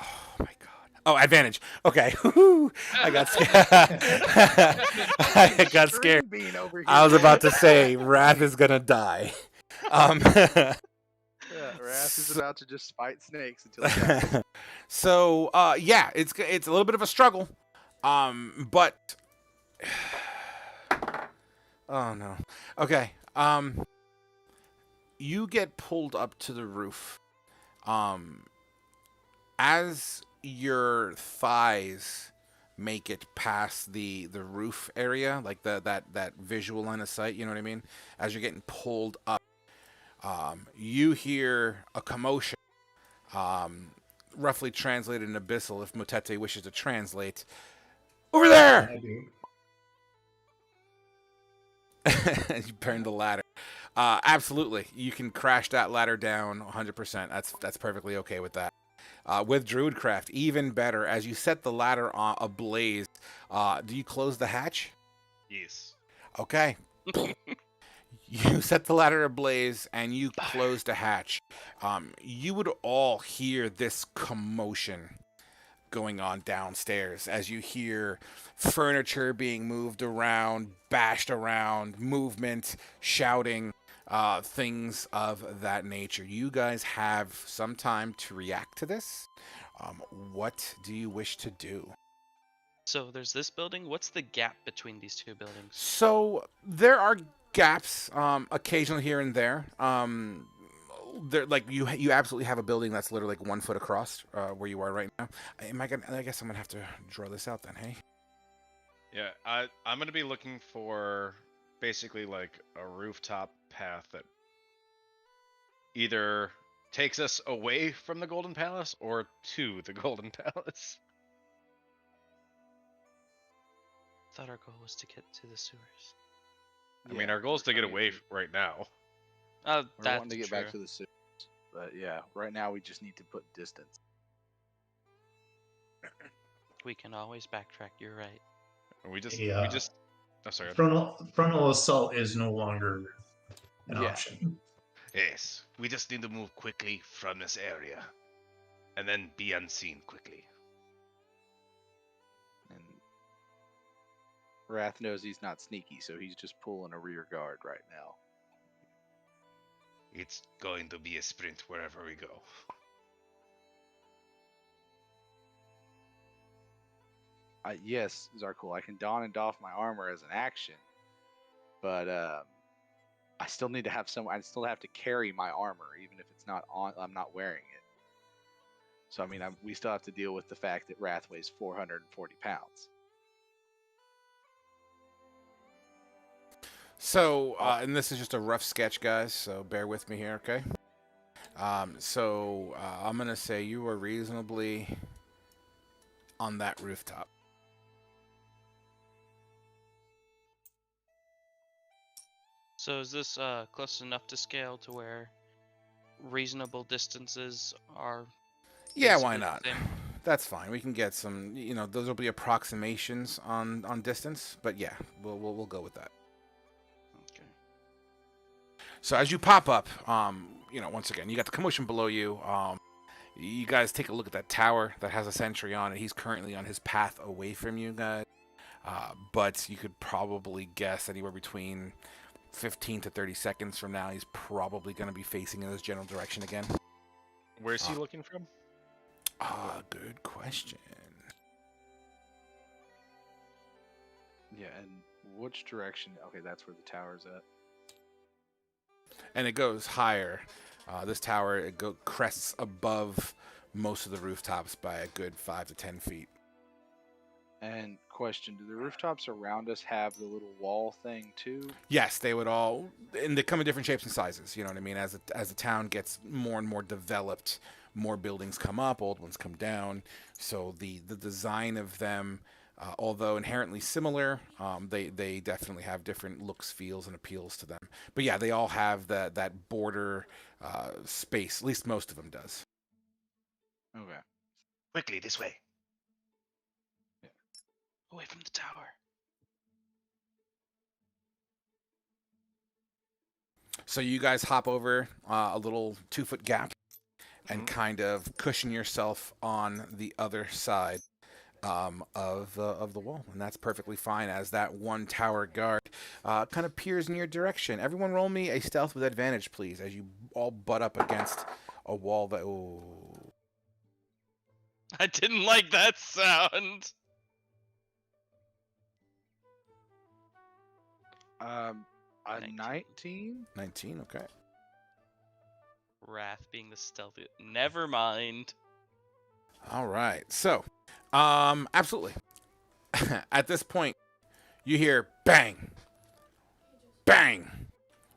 Oh my god! Oh, advantage. Okay, I got scared. I got scared. String bean over here, I was man. about to say Wrath is gonna die. Yeah, Wrath is about to just fight snakes until he dies. So yeah, it's a little bit of a struggle, but oh no. Okay, you get pulled up to the roof. As your thighs make it past the roof area, like that visual line of sight, you know what I mean? As you're getting pulled up, you hear a commotion. Roughly translated in Abyssal, if Motete wishes to translate. Over there! I do. You burn the ladder. Absolutely, you can crash that ladder down 100%. That's perfectly okay with that. With Druidcraft, even better. As you set the ladder ablaze, do you close the hatch? Yes. Okay. You set the ladder ablaze and you close the hatch. You would all hear this commotion going on downstairs as you hear furniture being moved around, bashed around, movement, shouting, things of that nature. You guys have some time to react to this. What do you wish to do? So there's this building. What's the gap between these two buildings? So there are gaps occasionally here and there. There, like you absolutely have a building that's literally like 1 foot across where you are right now. I guess I'm gonna have to draw this out then. Hey. Yeah, I'm gonna be looking for basically like a rooftop path that either takes us away from the Golden Palace or to the Golden Palace. Thought our goal was to get to the sewers. I mean, our goal is to get away right now. We're That's wanting to get true. back to the sewers. But yeah, right now we just need to put distance. We can always backtrack. You're right. We just. Oh, sorry. Frontal assault is no longer an Yeah. option. Yes, we just need to move quickly from this area, and then be unseen quickly. And Wrath knows he's not sneaky, so he's just pulling a rear guard right now. It's going to be a sprint wherever we go. Yes, Zarkul, I can don and doff my armor as an action, but I still need to have I still have to carry my armor, even if it's not on. I'm not wearing it. So I mean, we still have to deal with the fact that Wrath weighs 440 pounds. So, and this is just a rough sketch, guys, so bear with me here, okay? I'm going to say you are reasonably on that rooftop. So is this close enough to scale to where reasonable distances are? Yeah, why basically not? the same? That's fine. We can get some, those will be approximations on distance, but yeah, we'll go with that. Okay. So as you pop up, once again, you got the commotion below you. You guys take a look at that tower that has a sentry on it. He's currently on his path away from you guys, but you could probably guess anywhere between 15 to 30 seconds from now, he's probably going to be facing in this general direction again. Where's he looking from? Good question. Yeah, and which direction? Okay, that's where the tower's at. And it goes higher. This tower, crests above most of the rooftops by a good 5 to 10 feet. And Question: do the rooftops around us have the little wall thing too? Yes, they would all, and they come in different shapes and sizes. You know what I mean? As the town gets more and more developed, more buildings come up, old ones come down. So the design of them, although inherently similar, they definitely have different looks, feels, and appeals to them. But yeah, they all have that border space. At least most of them does. Okay. Quickly, this way. Away from the tower. So you guys hop over a little 2-foot gap and Mhm. kind of cushion yourself on the other side of the wall, and that's perfectly fine. As that one tower guard kind of peers in your direction. Everyone, roll me a stealth with advantage, please, as you all butt up against a wall that. Ooh. I didn't like that sound. A 19. 19? 19. Okay. Wrath being the stealthy. Never mind. All right. So, absolutely. At this point, you hear bang, bang,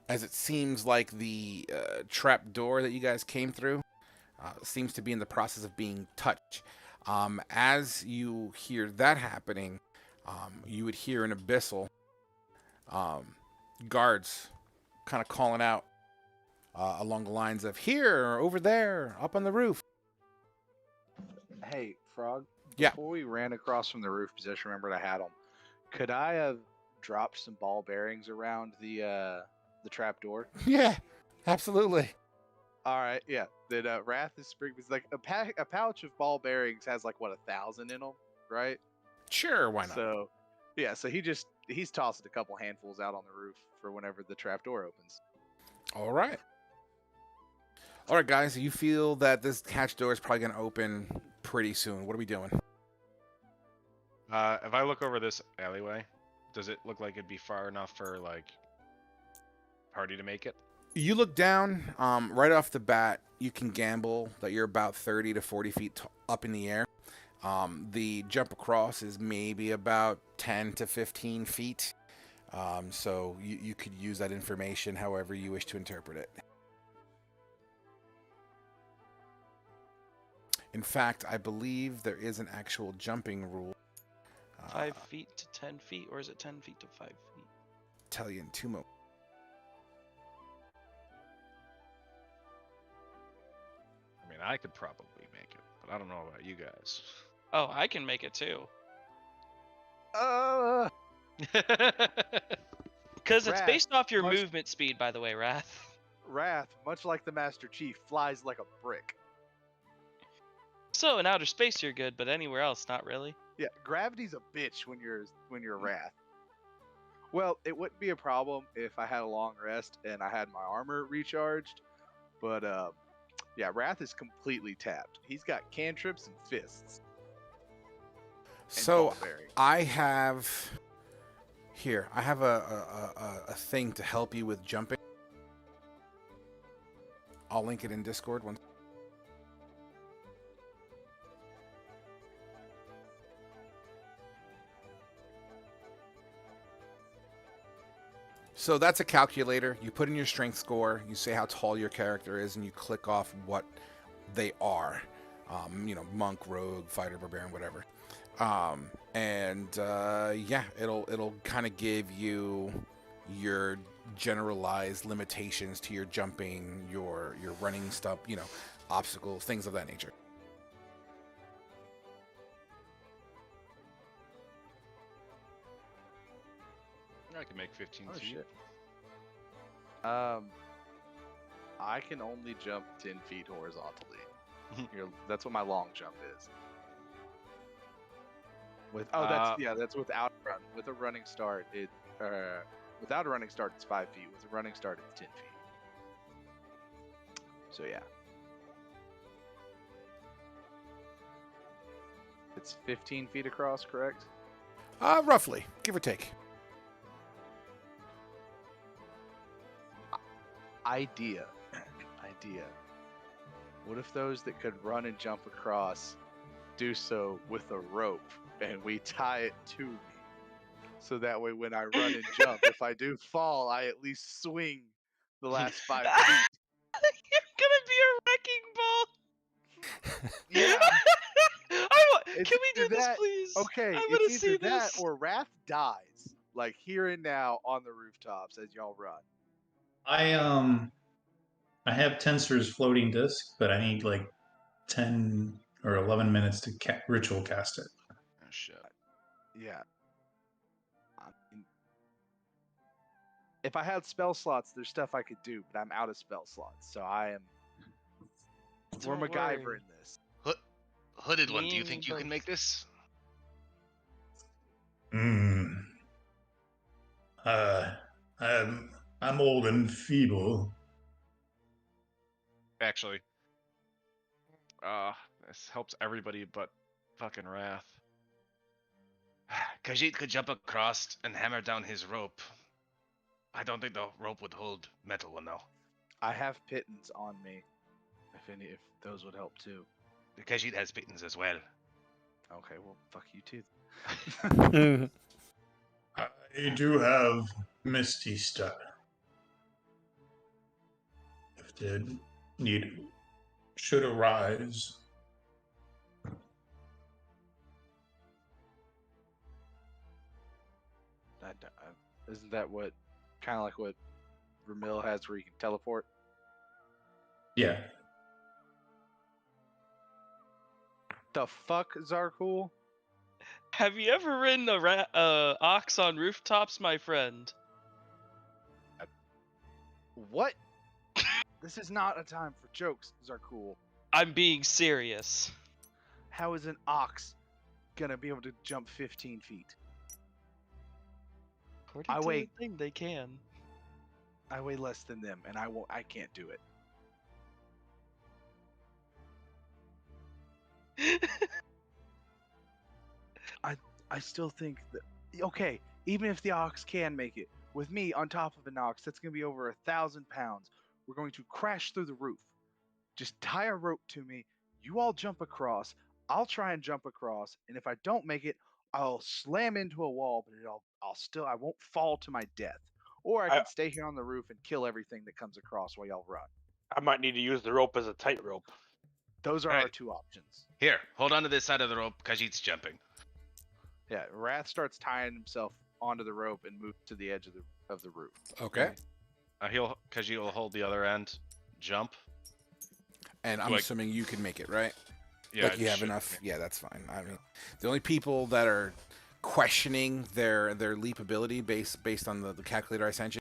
as it seems like the trap door that you guys came through seems to be in the process of being touched. As you hear that happening, you would hear an abyssal guards kind of calling out along the lines of here, over there, up on the roof. Hey, Frog. Yeah. Before we ran across from the roof, because I just remembered I had them. Could I have dropped some ball bearings around the trap door? Yeah, absolutely. All right, yeah. Then Wrath is spring. It's like a pouch of ball bearings has like what 1,000 in them, right? Sure, why not? So, yeah. So he's tossing a couple handfuls out on the roof for whenever the trap door opens. All right. All right, guys. You feel that this hatch door is probably going to open pretty soon. What are we doing? If I look over this alleyway, does it look like it'd be far enough for like party to make it? You look down, right off the bat, you can gamble that you're about 30 to 40 feet up in the air. The jump across is maybe about 10 to 15 feet. So you could use that information however you wish to interpret it. In fact, I believe there is an actual jumping rule. 5 feet to 10 feet, or is it 10 feet to 5 feet? Tell you in 2 moments. I mean, I could probably make it, but I don't know about you guys. Oh, I can make it too. Because it's Wrath, based off your much- movement speed, by the way, Wrath. Wrath, much like the Master Chief, flies like a brick. So in outer space you're good, but anywhere else, not really. Yeah, gravity's a bitch when you're Wrath. Well, it wouldn't be a problem if I had a long rest and I had my armor recharged, but yeah, Wrath is completely tapped. He's got cantrips and fists. And So ball bearings. I have here. I have a thing to help you with jumping. I'll link it in Discord once. So that's a calculator. You put in your strength score, you say how tall your character is, and you click off what they are. Monk, rogue, fighter, barbarian, whatever. Yeah, it'll kind of give you your generalized limitations to your jumping, your running stuff, obstacles, things of that nature. I can make 15 Oh feet. shit. I can only jump 10 feet horizontally. That's what my long jump is. That's without a run. With a running start, without a running start it's 5 feet. With a running start it's 10 feet. So yeah. It's 15 feet across, correct? Roughly, give or take. Idea. What if those that could run and jump across do so with a rope and we tie it to me. So that way, when I run and jump, if I do fall, I at least swing the last 5 feet. You're gonna be a wrecking ball. Yeah. Can we do this, that, please? Okay, I it's want to either see that this. or Wrath dies, like here and now on the rooftops as y'all run. I have Tensor's floating disc, but I need like 10 or 11 minutes to ritual cast it. Oh, shit. Yeah. I mean, if I had spell slots, there's stuff I could do, but I'm out of spell slots, so I am. We're Don't MacGyver worry. in this. Hooded one, do you Me think you can both. make this? Uh, I'm old and feeble. Actually, this helps everybody but fucking Wrath. Khajiit could jump across and hammer down his rope. I don't think the rope would hold metal one though. I have pittance on me. If those would help too. The Khajiit has pittance as well. Okay, well, fuck you too. I do have Misty Step. If the need should arise. Isn't that what, kind of like what Ramil has, where you can teleport? Yeah. The fuck, Zarkul? Have you ever ridden a ox on rooftops, my friend? What? This is not a time for jokes, Zarkul. I'm being serious. How is an ox gonna be able to jump 15 feet? According I to weigh- the thing, they can. I weigh less than them, and I can't do it. I still think that, okay, even if the ox can make it, with me on top of an ox, that's gonna be over 1,000 pounds. We're going to crash through the roof. Just tie a rope to me. You all jump across. I'll try and jump across, and if I don't make it, I'll slam into a wall, but I won't fall to my death. Or I can stay here on the roof and kill everything that comes across while y'all run. I might need to use the rope as a tightrope. Those are Right. our two options. Here, hold on to this side of the rope. Khajiit's jumping. Yeah, Wrath starts tying himself onto the rope and moves to the edge of the roof. Okay. Khajiit will hold the other end. Jump. And I'm Like- assuming you can make it, right? Yeah, Like you it have should enough. be. Yeah, that's fine. I mean, the only people that are questioning their leap ability based on the calculator I sent you,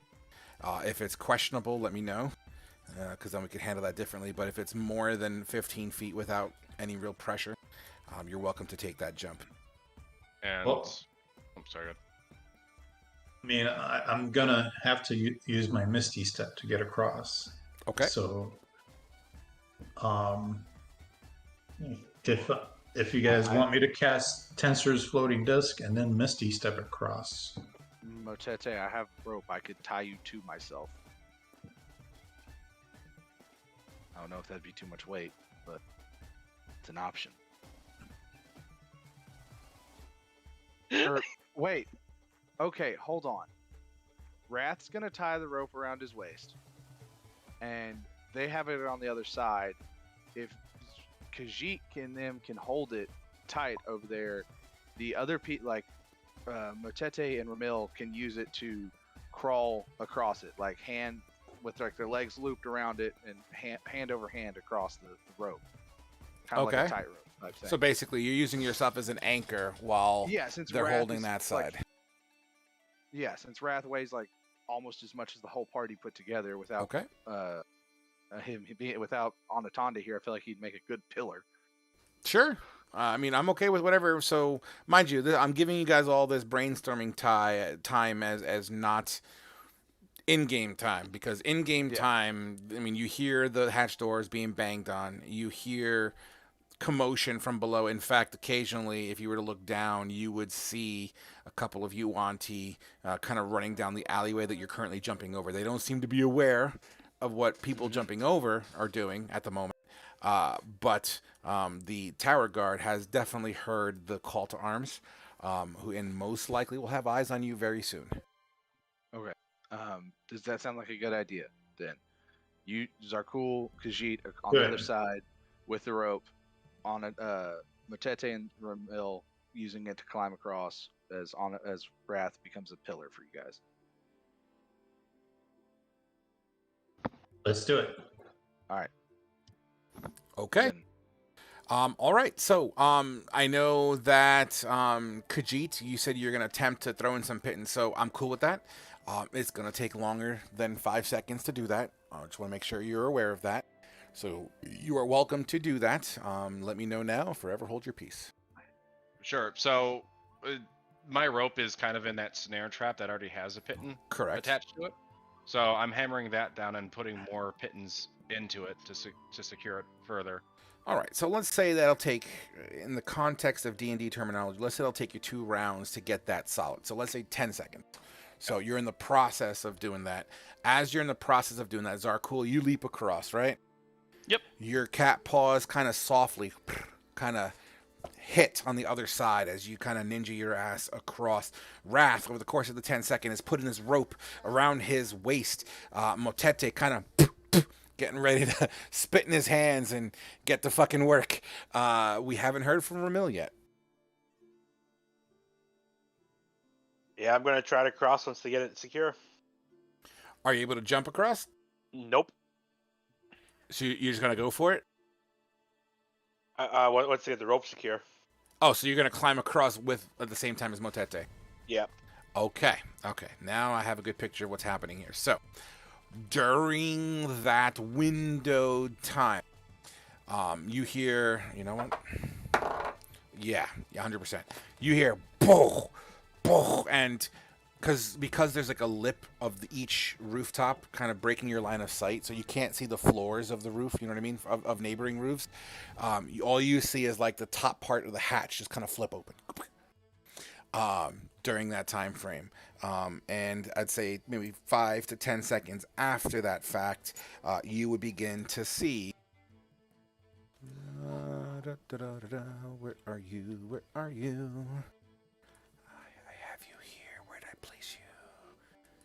if it's questionable, let me know, because then we can handle that differently. But if it's more than 15 feet without any real pressure, you're welcome to take that jump. And Well- I'm sorry. Go ahead. I mean, I'm gonna have to use my Misty Step to get across. Okay. So, if you guys want me to cast Tensor's floating disc and then Misty Step across, Mochete, I have rope. I could tie you to myself. I don't know if that'd be too much weight, but it's an option. Wait. Okay, hold on. Wrath's gonna tie the rope around his waist, and they have it on the other side. If Khajiit and them can hold it tight over there, the other Motete and Ramil can use it to crawl across it, like with their legs looped around it and hand over hand across the rope, kind of like Okay. a tightrope type thing. So basically, you're using yourself as an anchor while since they're Wrath holding is, that side. Since Wrath weighs like almost as much as the whole party put together, without Okay. him being without Anatonda here, I feel like he'd make a good pillar. Sure. I mean, I'm okay with whatever. So, mind you, I'm giving you guys all this brainstorming time as not in-game time, because in-game time, I mean, you hear the hatch doors being banged on, you hear commotion from below. In fact, occasionally, if you were to look down, you would see a couple of Yuan-Ti kind of running down the alleyway that you're currently jumping over. They don't seem to be aware of what people jumping over are doing at the moment. But the tower guard has definitely heard the call to arms, and most likely will have eyes on you very soon. Okay. Does that sound like a good idea then? You, Zarkul, Khajiit are on the other Good. side with the rope on it. Matete and Ramil using it to climb across as Wrath becomes a pillar for you guys. Let's do it. All right. Okay. Then, All right. So, I know that Khajiit, you said you're gonna attempt to throw in some pittance, so I'm cool with that. It's gonna take longer than 5 seconds to do that. I just want to make sure you're aware of that. So you are welcome to do that. Let me know now. Forever hold your peace. Sure. So my rope is kind of in that snare trap that already has a piton Correct. attached to it. So I'm hammering that down and putting more pitons into it to secure it further. All right. So let's say that'll take, in the context of D&D terminology, let's say it'll take you 2 rounds to get that solid. So let's say 10 seconds. So you're in the process of doing that. As you're in the process of doing that, Zarkul, you leap across, right? Yep. Your cat paws kind of softly kind of hit on the other side as you kind of ninja your ass across. Wrath, over the course of the 10 seconds, is putting his rope around his waist. Motete kind of getting ready to spit in his hands and get to fucking work. We haven't heard from Ramil yet. Yeah, I'm gonna try to cross once they get it secure. Are you able to jump across? Nope. So you're just going to go for it? Once they get the rope secure. Oh, so you're going to climb across with at the same time as Motete? Yeah. Okay. Now I have a good picture of what's happening here. So, during that windowed time, you hear, you know what? Yeah, 100%. You hear, boom, boom, and because there's like a lip of each rooftop kind of breaking your line of sight, so you can't see the floors of the roof, you know what I mean, of neighboring roofs. All you see is like the top part of the hatch just kind of flip open during that time frame. And I'd say maybe 5 to 10 seconds after that fact, you would begin to see. Where are you? Where are you? I have you here. Where did I place you?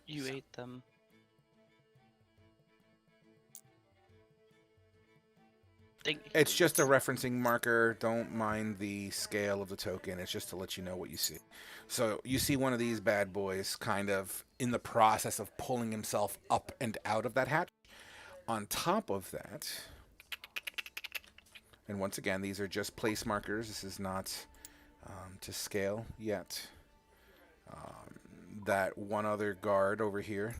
You ate them. It's just a referencing marker. Don't mind the scale of the token. It's just to let you know what you see. So you see one of these bad boys kind of in the process of pulling himself up and out of that hatch. On top of that, and once again, these are just place markers. This is not to scale yet. That one other guard over here.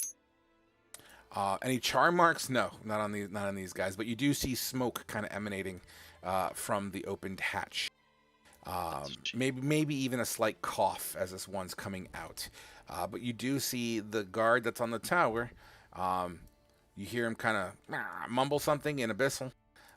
Any charm marks? No, not on these guys. But you do see smoke kind of emanating from the opened hatch. Maybe even a slight cough as this one's coming out. But you do see the guard that's on the tower. You hear him kind of mumble something in Abyssal.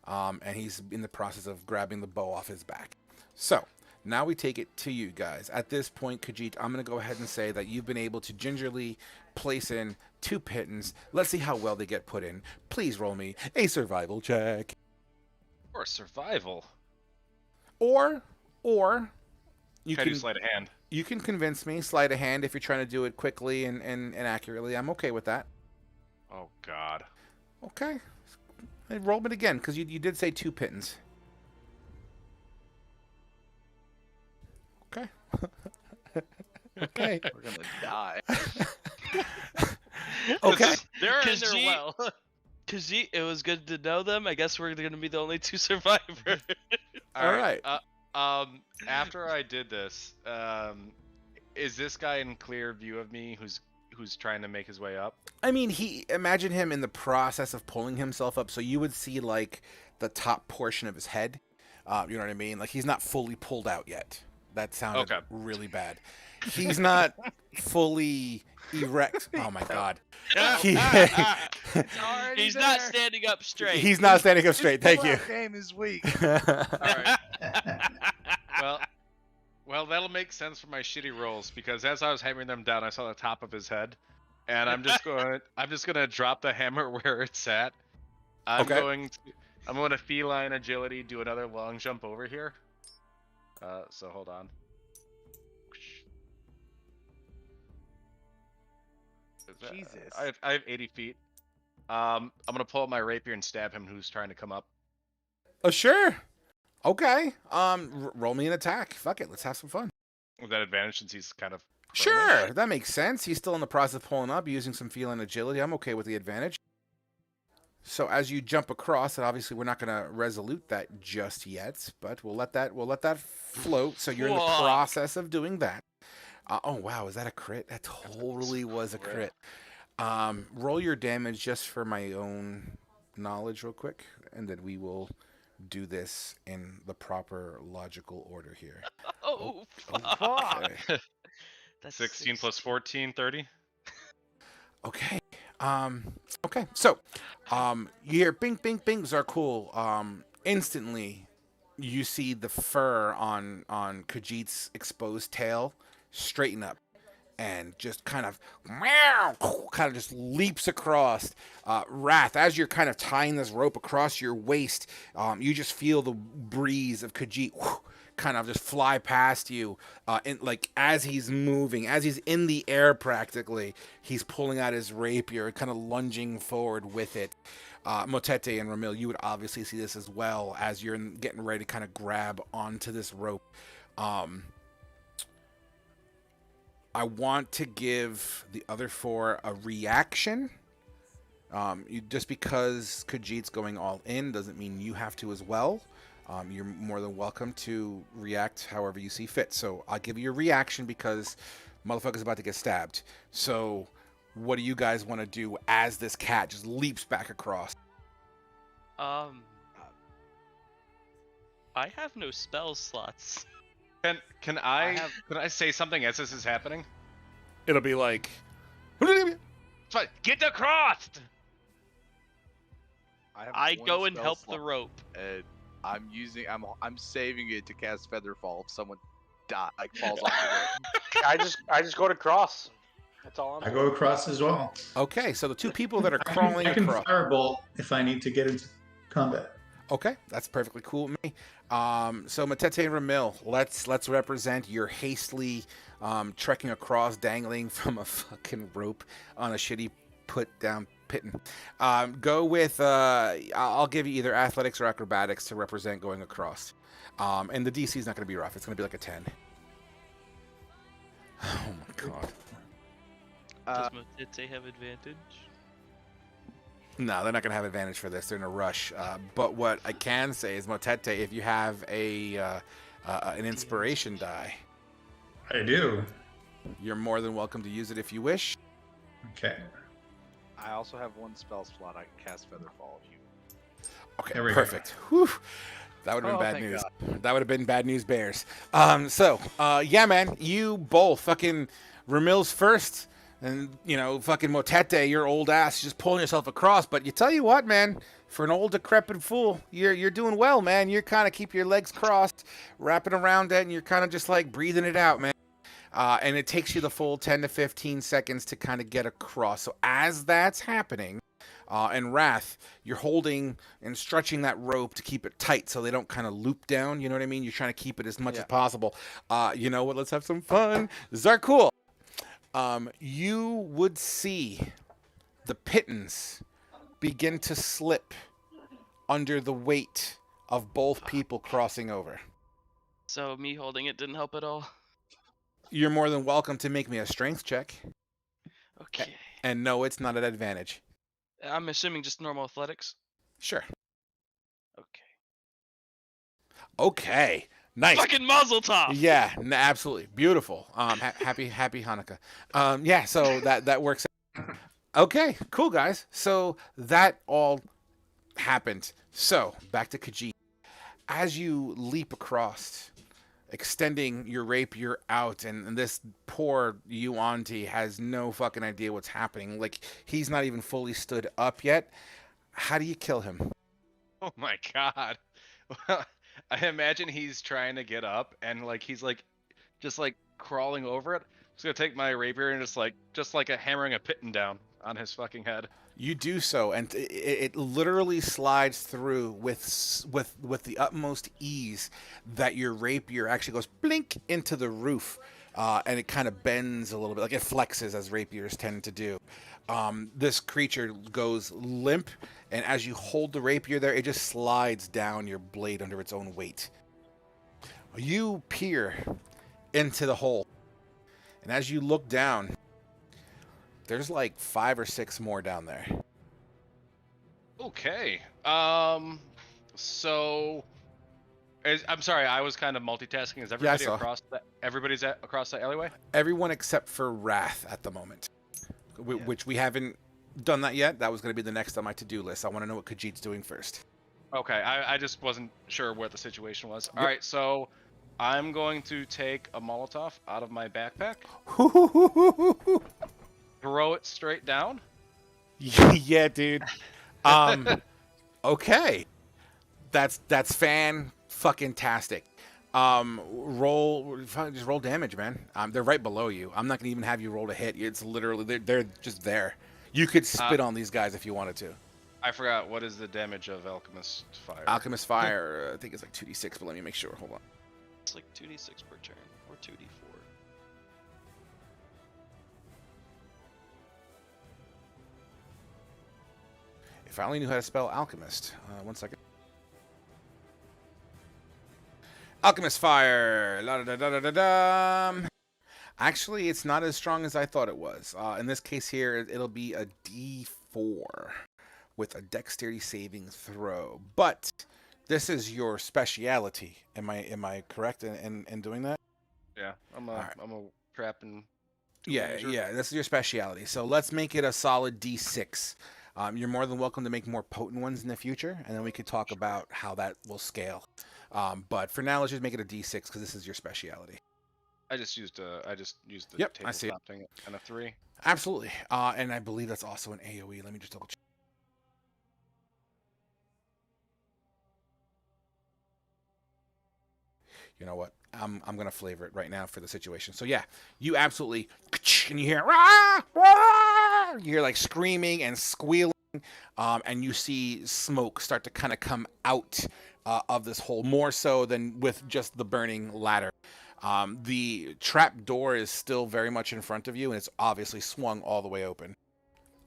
And he's in the process of grabbing the bow off his back. So, now we take it to you guys. At this point, Khajiit, I'm going to go ahead and say that you've been able to gingerly place in 2 pitons. Let's see how well they get put in. Please roll me a survival check. Or survival. Or you Can I can do sleight of hand? You can convince me, sleight of hand, if you're trying to do it quickly and accurately. I'm okay with that. Oh God. Okay. Hey, roll it again, because you did say 2 pitons. Okay. Okay. we're gonna die. Okay. They're in Cause their well. Khajiit, it was good to know them. I guess we're gonna be the only 2 survivors. All right. After I did this, is this guy in clear view of me? Who's trying to make his way up? I mean, imagine him in the process of pulling himself up, so you would see like the top portion of his head. You know what I mean? Like he's not fully pulled out yet. That sounded really bad. He's not fully erect. Oh my God. He's not standing up straight. He's not standing up straight. Thank you. Game is weak. All right. Well, that'll make sense for my shitty rolls because as I was hammering them down, I saw the top of his head, and I'm just gonna drop the hammer where it's at. I'm Okay. going I'm going to feline agility, do another long jump over here. So hold on. Jesus. I have 80 feet. I'm gonna pull out my rapier and stab him who's trying to come up. Oh, sure. Okay. Roll me an attack. Fuck it. Let's have some fun. With that advantage since he's kind of prone-ish. Sure. That makes sense. He's still in the process of pulling up, using some feline agility. I'm okay with the advantage. So as you jump across, and obviously we're not going to resolute that just yet, but we'll let that float. So you're in the process of doing that. Oh wow, is that a crit? That totally was a crit. Roll your damage just for my own knowledge real quick, and then we will do this in the proper logical order here. Oh, fuck. Okay. That's 16 plus 14, 30. Okay. Okay. So, you hear bing, bing, bing, Zarkul. Instantly, you see the fur on Khajiit's exposed tail straighten up and just kind of just leaps across. Wrath, as you're kind of tying this rope across your waist, you just feel the breeze of Khajiit kind of just fly past you, as he's moving, as he's in the air practically, he's pulling out his rapier, kind of lunging forward with it. Motete and Ramil, you would obviously see this as well as you're getting ready to kind of grab onto this rope. I want to give the other four a reaction. Just because Khajiit's going all in doesn't mean you have to as well. You're more than welcome to react however you see fit. So I'll give you a reaction because motherfucker's about to get stabbed. So what do you guys want to do as this cat just leaps back across? I have no spell slots. Can I say something as this is happening? It'll be like, It's fine. Get across. I go and help the rope. And I'm saving it to cast Featherfall if someone falls off the rope. I just go to cross. That's all I go across as well. okay, so the two people that are crawling I can across. firebolt if I need to get into combat. Okay, that's perfectly cool with me. So Matete and Ramil, let's represent your hastily trekking across, dangling from a fucking rope on a shitty put down pitten. Go with I'll give you either athletics or acrobatics to represent going across. And the DC is not going to be rough. It's going to be like a 10. Oh my god. Does Motete have advantage? No, they're not going to have advantage for this. They're in a rush. But what I can say is, Motete, if you have an inspiration die, I do. you're more than welcome to use it if you wish. Okay. I also have one spell slot. I can cast Featherfall if you. Okay, There we go. perfect. Whew. That would have been bad thank news. God. That would have been bad news bears. Yeah, man, you both fucking Ramil's first. And, fucking Motete, your old ass, just pulling yourself across. But you tell you what, man, for an old decrepit fool, you're doing well, man. You're kind of keep your legs crossed, wrapping around it, and you're kind of just like breathing it out, man. And it takes you the full 10 to 15 seconds to kind of get across. So as that's happening, and Wrath, you're holding and stretching that rope to keep it tight so they don't kind of loop down. You know what I mean? You're trying to keep it as much as possible. You know what? Let's have some fun. Zarkul. You would see the pittance begin to slip under the weight of both people crossing over. So me holding it didn't help at all? You're more than welcome to make me a strength check. Okay. And no, it's not an advantage. I'm assuming just normal athletics? Sure. Okay. Okay. Nice. Fucking Mazel Tov! Yeah, absolutely. Beautiful. Happy Hanukkah. Yeah, so that works out. Okay, cool, guys. So that all happened. So back to Khajiit. As you leap across, extending your rapier out, and this poor Yuan-Ti has no fucking idea what's happening. Like, he's not even fully stood up yet. How do you kill him? Oh my god. I imagine he's trying to get up and he's just crawling over it. I'm just gonna take my rapier and just like hammering a pitten down. on his fucking head. You do so, and it literally slides through with the utmost ease that your rapier actually goes blink into the roof, and it kind of bends a little bit, like it flexes as rapiers tend to do. This creature goes limp, and as you hold the rapier there, it just slides down your blade under its own weight. You peer into the hole, and as you look down, there's like 5 or 6 more down there. Okay. So, I'm sorry, I was kind of multitasking. Is everybody saw. Everybody's across the alleyway? Everyone except for Wrath at the moment, which we haven't done that yet. That was going to be the next on my to-do list. I want to know what Khajiit's doing first. Okay, I just wasn't sure what the situation was. Yep. All right, so I'm going to take a Molotov out of my backpack, throw it straight down. Yeah, dude. Okay. That's fan-fucking-tastic. Just roll damage, man. They're right below you. I'm not gonna even have you roll a hit. It's literally they're just there. You could spit on these guys if you wanted to. I forgot, what is the damage of Alchemist Fire? Alchemist Fire, I think it's like 2d6, but let me make sure. Hold on. It's like 2d6 per turn, or 2d4. If I only knew how to spell Alchemist. 1 second. Alchemist Fire. La da da da da da. Actually, it's not as strong as I thought it was. In this case here, it'll be a D4 with a dexterity saving throw. But this is your speciality. Am I correct in doing that? Yeah, I'm a trap and... Yeah, this is your speciality. So let's make it a solid D6. You're more than welcome to make more potent ones in the future, and then we could talk about how that will scale. But for now, let's just make it a D6 because this is your speciality. I just used the Yep, I see it. tabletop thing and a 3. Absolutely. And I believe that's also an AoE. Let me just double check. You know what? I'm gonna flavor it right now for the situation. So yeah, you absolutely, and you hear rah, rah! You hear like screaming and squealing, and you see smoke start to kind of come out of this hole, more so than with just the burning ladder. The trap door is still very much in front of you, and it's obviously swung all the way open.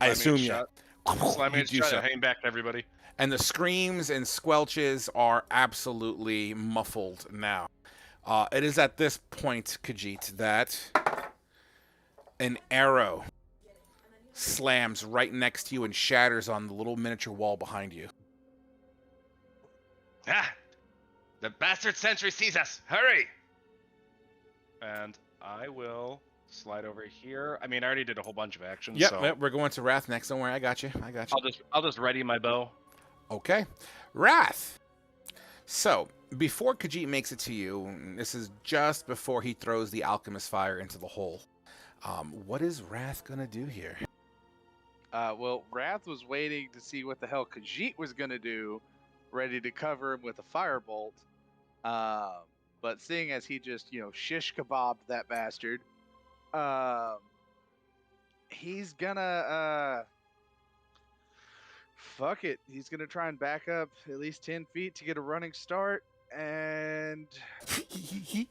I assume Slime you Age do shot, so. hang back, everybody. And the screams and squelches are absolutely muffled now. It is at this point, Khajiit, that an arrow slams right next to you and shatters on the little miniature wall behind you. Ah! The bastard sentry sees us! Hurry! And I will slide over here. I mean, I already did a whole bunch of actions. Yep, so we're going to Wrath next. Don't worry, I got you. I'll just ready my bow. Okay. Wrath. So, before Khajiit makes it to you, this is just before he throws the Alchemist Fire into the hole. What is Wrath going to do here? Well, Wrath was waiting to see what the hell Khajiit was going to do, ready to cover him with a firebolt. But seeing as he just, shish kebabbed that bastard, he's gonna, fuck it. He's gonna try and back up at least 10 feet to get a running start, and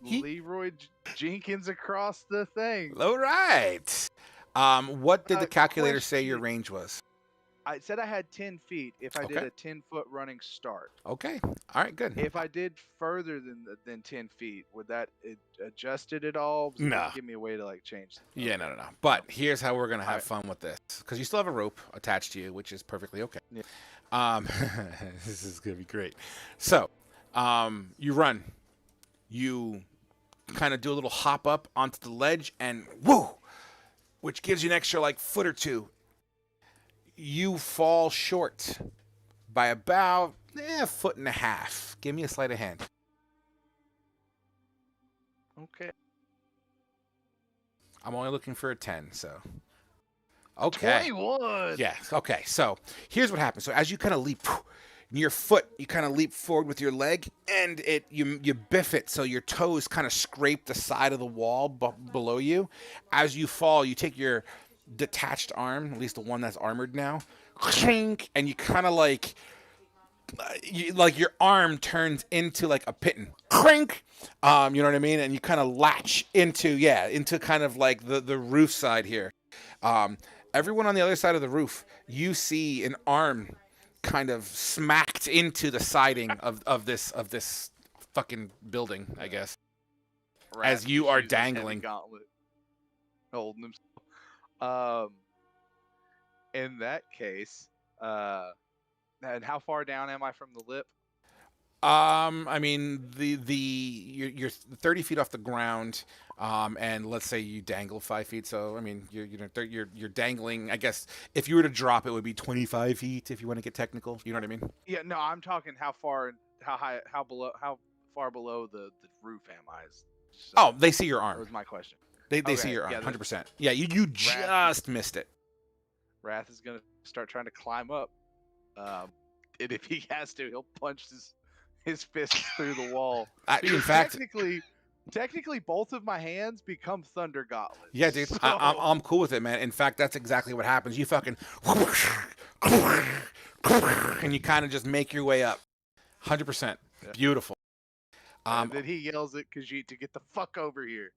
Leroy Jenkins across the thing. All right. What did the calculator say your question. range was? I said I had 10 feet if I did Okay. a 10-foot running start. Okay. All right, good. If I did further than 10 feet, would that adjust it at all? Does it No. give me a way to change. Yeah, no. But here's how we're gonna have Alright. fun with this, because you still have a rope attached to you, which is perfectly okay. Yeah. This is gonna be great. So, you run, you kind of do a little hop up onto the ledge, and woo, which gives you an extra foot or two. You fall short by about a foot and a half. Give me a sleight of hand. Okay. I'm only looking for a 10, so. Okay. 21. Yeah, okay. So here's what happens. So as you kind of leap, your foot, you kind of leap forward with your leg, and you biff it so your toes kind of scrape the side of the wall below you. As you fall, you take your detached arm, at least the one that's armored now, and you kind of like your arm turns into like a pitten, crank. You know what I mean? And you kind of latch into kind of like the roof side here. Everyone on the other side of the roof, you see an arm kind of smacked into the siding of this fucking building, I guess. As you are dangling. Gauntlet, holding himself. In that case, and how far down am I from the lip? I mean, you're 30 feet off the ground, and let's say you dangle 5 feet. So I mean, you're dangling. I guess if you were to drop, it would be 25 feet if you want to get technical. You know what I mean? Yeah, no, I'm talking how far, how high, how far below the roof am I? So, Oh, they see your that arm. was my question. They Okay, see your arm, yeah, 100%. Yeah, you just missed it. Wrath is gonna start trying to climb up, and if he has to, he'll punch his fists through the wall. In fact, technically, both of my hands become thunder gauntlets. yeah, dude, So, I'm cool with it, man. In fact, that's exactly what happens. You fucking and you kind of just make your way up. 100%. Yeah. Beautiful. and then he yells at Khajiit to get the fuck over here.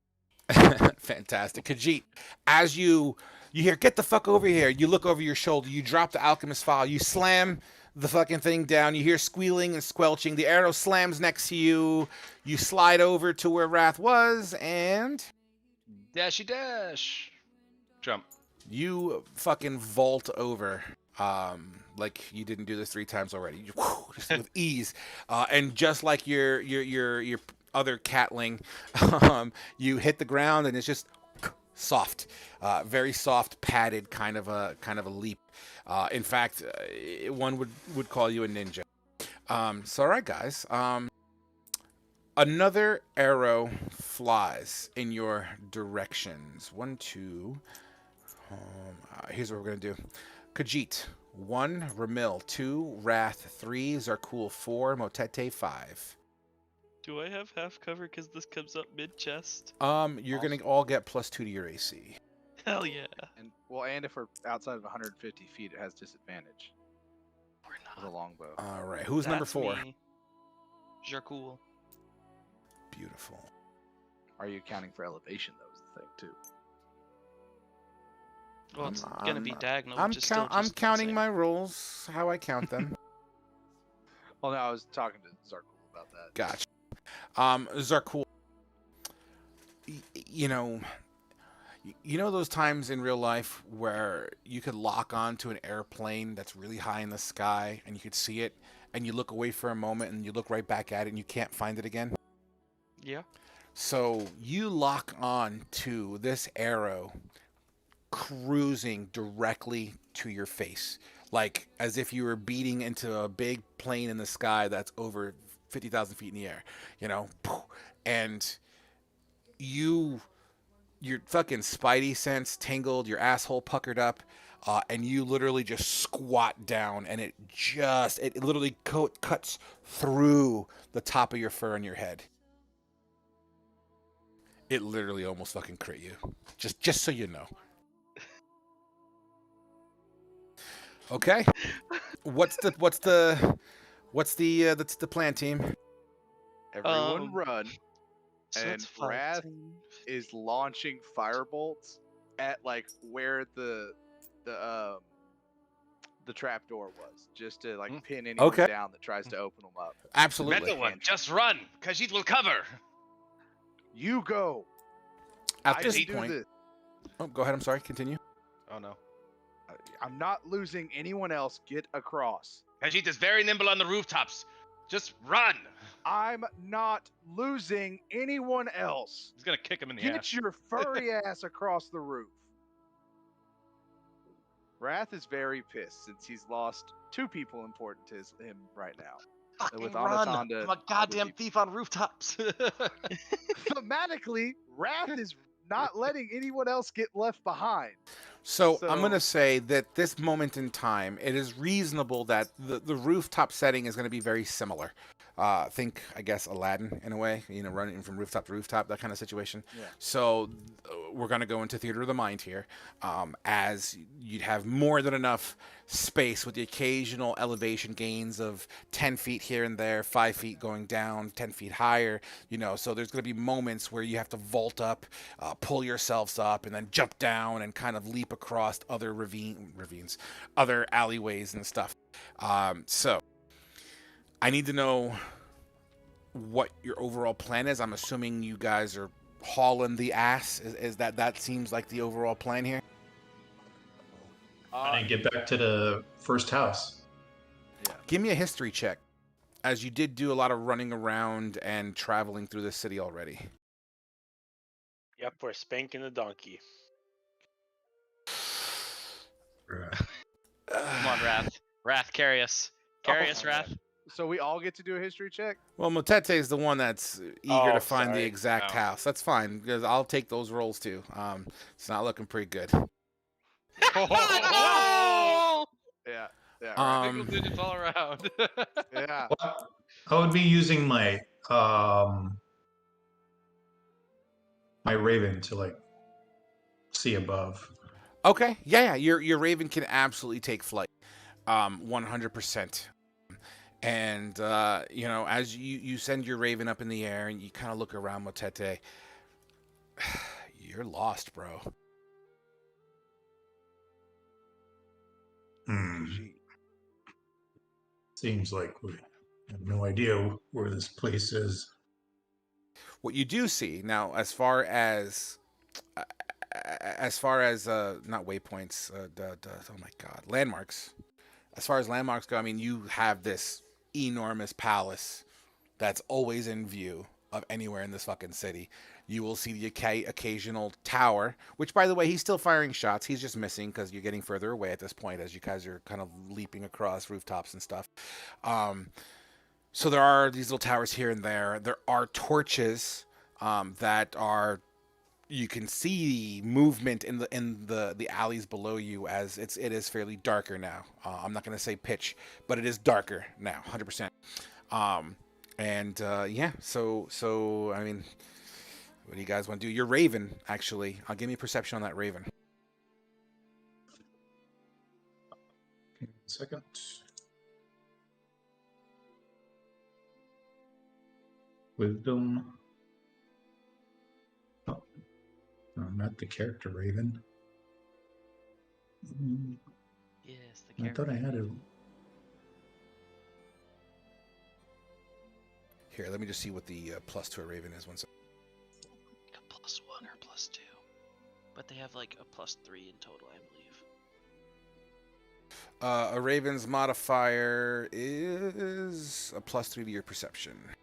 Fantastic. Khajiit, as you hear, get the fuck over here, you look over your shoulder, you drop the alchemist file, you slam the fucking thing down, you hear squealing and squelching, the arrow slams next to you, you slide over to where Wrath was, and Dashy dash. Jump. you fucking vault over. Like you didn't do this 3 times already. Just with ease. And just like your other catling, you hit the ground and it's just soft, very soft, padded kind of a leap. In fact, one would call you a ninja. So all right, guys. Another arrow flies in your directions. 1, 2. Here's what we're gonna do. Khajiit, 1, Ramil, 2, Wrath, 3, Zarkul, 4, Motete, 5. Do I have half cover because this comes up mid-chest? You're gonna all get +2 to your AC. Hell yeah. And if we're outside of 150 feet, it has disadvantage. We're With a not. longbow. All right, who's number 4? Jarkul. Beautiful. Are you accounting for elevation? That was the thing too. Well, it's gonna be diagonal. I'm which is still I'm just the counting same. my rolls, how I count them. Well, no, I was talking to Zarkul about that. Gotcha. Zarkul, you know those times in real life where you could lock on to an airplane that's really high in the sky and you could see it and you look away for a moment and you look right back at it and you can't find it again? Yeah. So you lock on to this arrow cruising directly to your face, like as if you were beating into a big plane in the sky that's over 50,000 feet in the air, and your fucking spidey sense tingled, your asshole puckered up, and you literally just squat down, and it literally cuts through the top of your fur on your head. It literally almost fucking crit you. Just so you know. Okay. What's the plan, team? Everyone run, So and that's Wrath 15. is launching firebolts at like where the trapdoor was, just to like pin anyone Okay. down that tries to open them up. Absolutely. Mental one, just run. Khajiit will cover. You go. At I this can do point, this. oh, go ahead. I'm sorry. Continue. Oh no. I'm not losing anyone else. Get across. Khajiit is very nimble on the rooftops. Just run. I'm not losing anyone else. He's gonna kick him in the Get ass. your furry ass across the roof. Wrath is very pissed since he's lost 2 people important to him right now. Fucking with run. Anaconda, I'm a goddamn thief on rooftops. Thematically, Wrath is not letting anyone else get left behind. So I'm So- going to say that this moment in time, it is reasonable that the rooftop setting is going to be very similar. Think, I guess, Aladdin in a way, running from rooftop to rooftop, that kind of situation. Yeah. So we're going to go into theater of the mind here, as you'd have more than enough space with the occasional elevation gains of 10 feet here and there, 5 feet going down, 10 feet higher, so there's going to be moments where you have to vault up, pull yourselves up, and then jump down and kind of leap across other ravines, other alleyways and stuff. So I need to know what your overall plan is. I'm assuming you guys are hauling the ass. Is that seems like the overall plan here? And get back to the first house. Yeah. Give me a history check, as you did do a lot of running around and traveling through the city already. Yep, we're spanking the donkey. Come on, Wrath. Wrath, carry us. Carry us, Wrath. So we all get to do a history check? Well, Motete is the one that's eager to find the sorry. exact Oh. house. That's fine, because I'll take those rolls too. It's not looking pretty good. Oh! Yeah. Yeah. Um, Single digits all around. Yeah. Well, I would be using my my raven to like see above. Okay, yeah. Your Raven can absolutely take flight, 100%. And as you send your Raven up in the air and you kind of look around, Motete, you're lost, bro. Seems like we have no idea where this place is. What you do see now, as far as not waypoints, oh my god, landmarks. As far as landmarks go, I mean, you have this enormous palace that's always in view of anywhere in this fucking city. You will see the occasional tower, which, by the way, he's still firing shots. He's just missing because you're getting further away at this point as you guys are kind of leaping across rooftops and stuff. So there are these little towers here and there. There are torches that are. You can see movement in the alleys below you, as it is fairly darker now. I'm not going to say pitch, but it is darker now, 100%. So I mean, what do you guys want to do? Your Raven, actually. I'll give me perception on that Raven. Second. Wisdom. Oh, no, not the character Raven. Yes, the I character. thought I had it. Here, let me just see what the plus to a Raven is. One second. Like a +1 or +2. But they have like a +3 in total, I believe. A Raven's modifier is a +3 to your perception.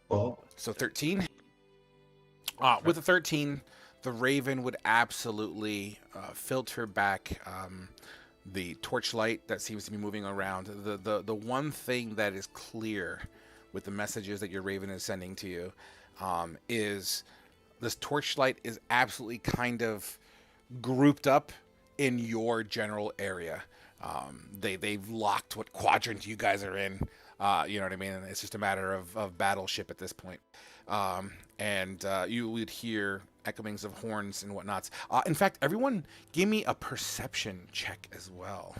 Well, So 13. With a 13, the Raven would absolutely filter back the torchlight that seems to be moving around. The one thing that is clear with the messages that your Raven is sending to you is this torchlight is absolutely kind of grouped up in your general area. They've locked what quadrant you guys are in. You know what I mean? And it's just a matter of battleship at this point. You would hear echoings of horns and whatnots. In fact, everyone, give me a perception check as well.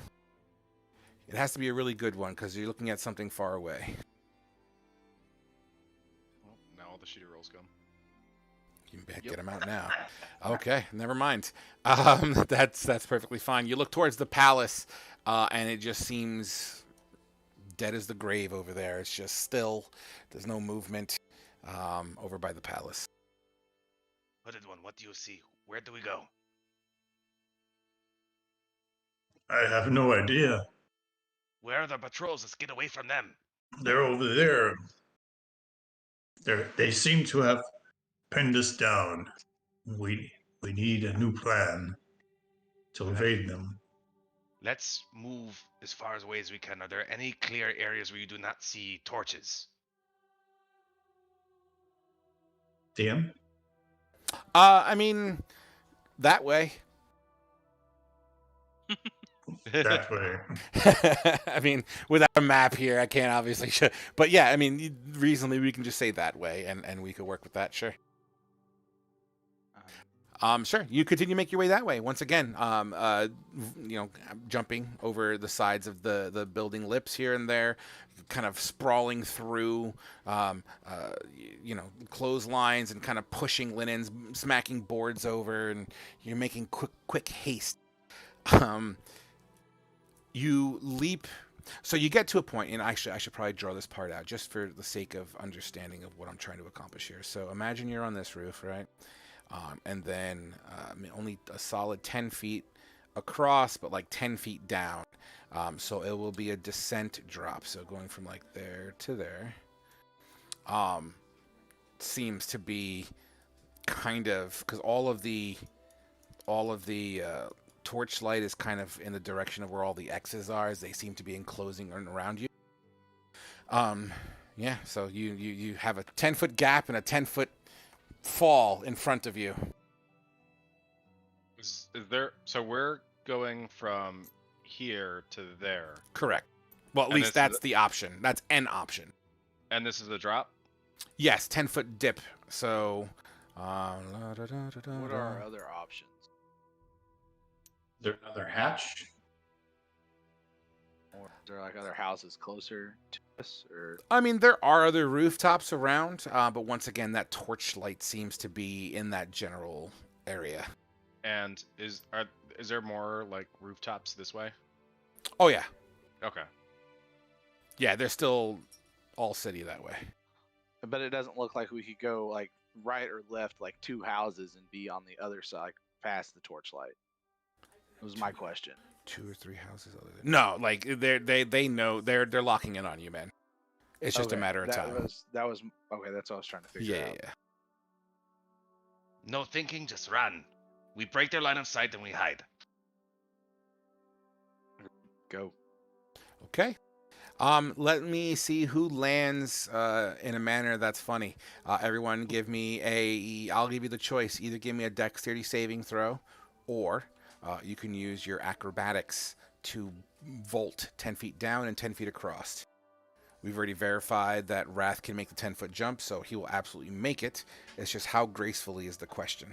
It has to be a really good one because you're looking at something far away. Well, now all the shooter rolls come. You can get them out now. Okay, never mind. That's perfectly fine. You look towards the palace, and it just seems dead as the grave over there. It's just still. There's no movement over by the palace. Hooded one, what do you see? Where do we go? I have no idea. Where are the patrols? Let's get away from them. They're over there. They seem to have pinned us down. We need a new plan to evade them. Let's move as far away as we can. Are there any clear areas where you do not see torches? DM? I mean, that way. That's where. I mean, without a map here, I can't obviously show. But yeah, I mean, reasonably, we can just say that way, and we could work with that, sure. Sure. You continue to make your way that way. Once again, jumping over the sides of the building lips here and there, kind of sprawling through, clotheslines and kind of pushing linens, smacking boards over, and you're making quick haste. You leap. So you get to a point, and actually, I should probably draw this part out just for the sake of understanding of what I'm trying to accomplish here. So imagine you're on this roof, right? And then only a solid 10 feet across, but like 10 feet down. So it will be a descent drop. So going from like there to there seems to be kind of, because all of the torchlight is kind of in the direction of where all the X's are, as they seem to be enclosing around you. Yeah, so you have a 10-foot gap and a 10-foot fall in front of you. Is there? So we're going from here to there. Correct. Well, at And least this is that's the option. That's an option. And this is the drop? Yes, 10-foot dip. So, What are our other options? Is there another hatch? Or is there like other houses closer to us? Or I mean, there are other rooftops around, but once again, that torchlight seems to be in that general area. And is there more like rooftops this way? Oh yeah, Okay. yeah, they're still all city that way. but it doesn't look like we could go like right or left like 2 houses and be on the other side past the torchlight. Was my question. 2 or 3 houses other than... No, like they know they're locking in on you, man. It's just a matter of time. That was okay. That's what I was trying to figure out. Yeah. No thinking, just run. We break their line of sight and we hide. Go. Okay. Let me see who lands in a manner that's funny. Everyone give me I'll give you the choice. Either give me a dexterity saving throw, or you can use your acrobatics to vault 10 feet down and 10 feet across. We've already verified that Wrath can make the 10-foot jump, so he will absolutely make it. It's just how gracefully is the question.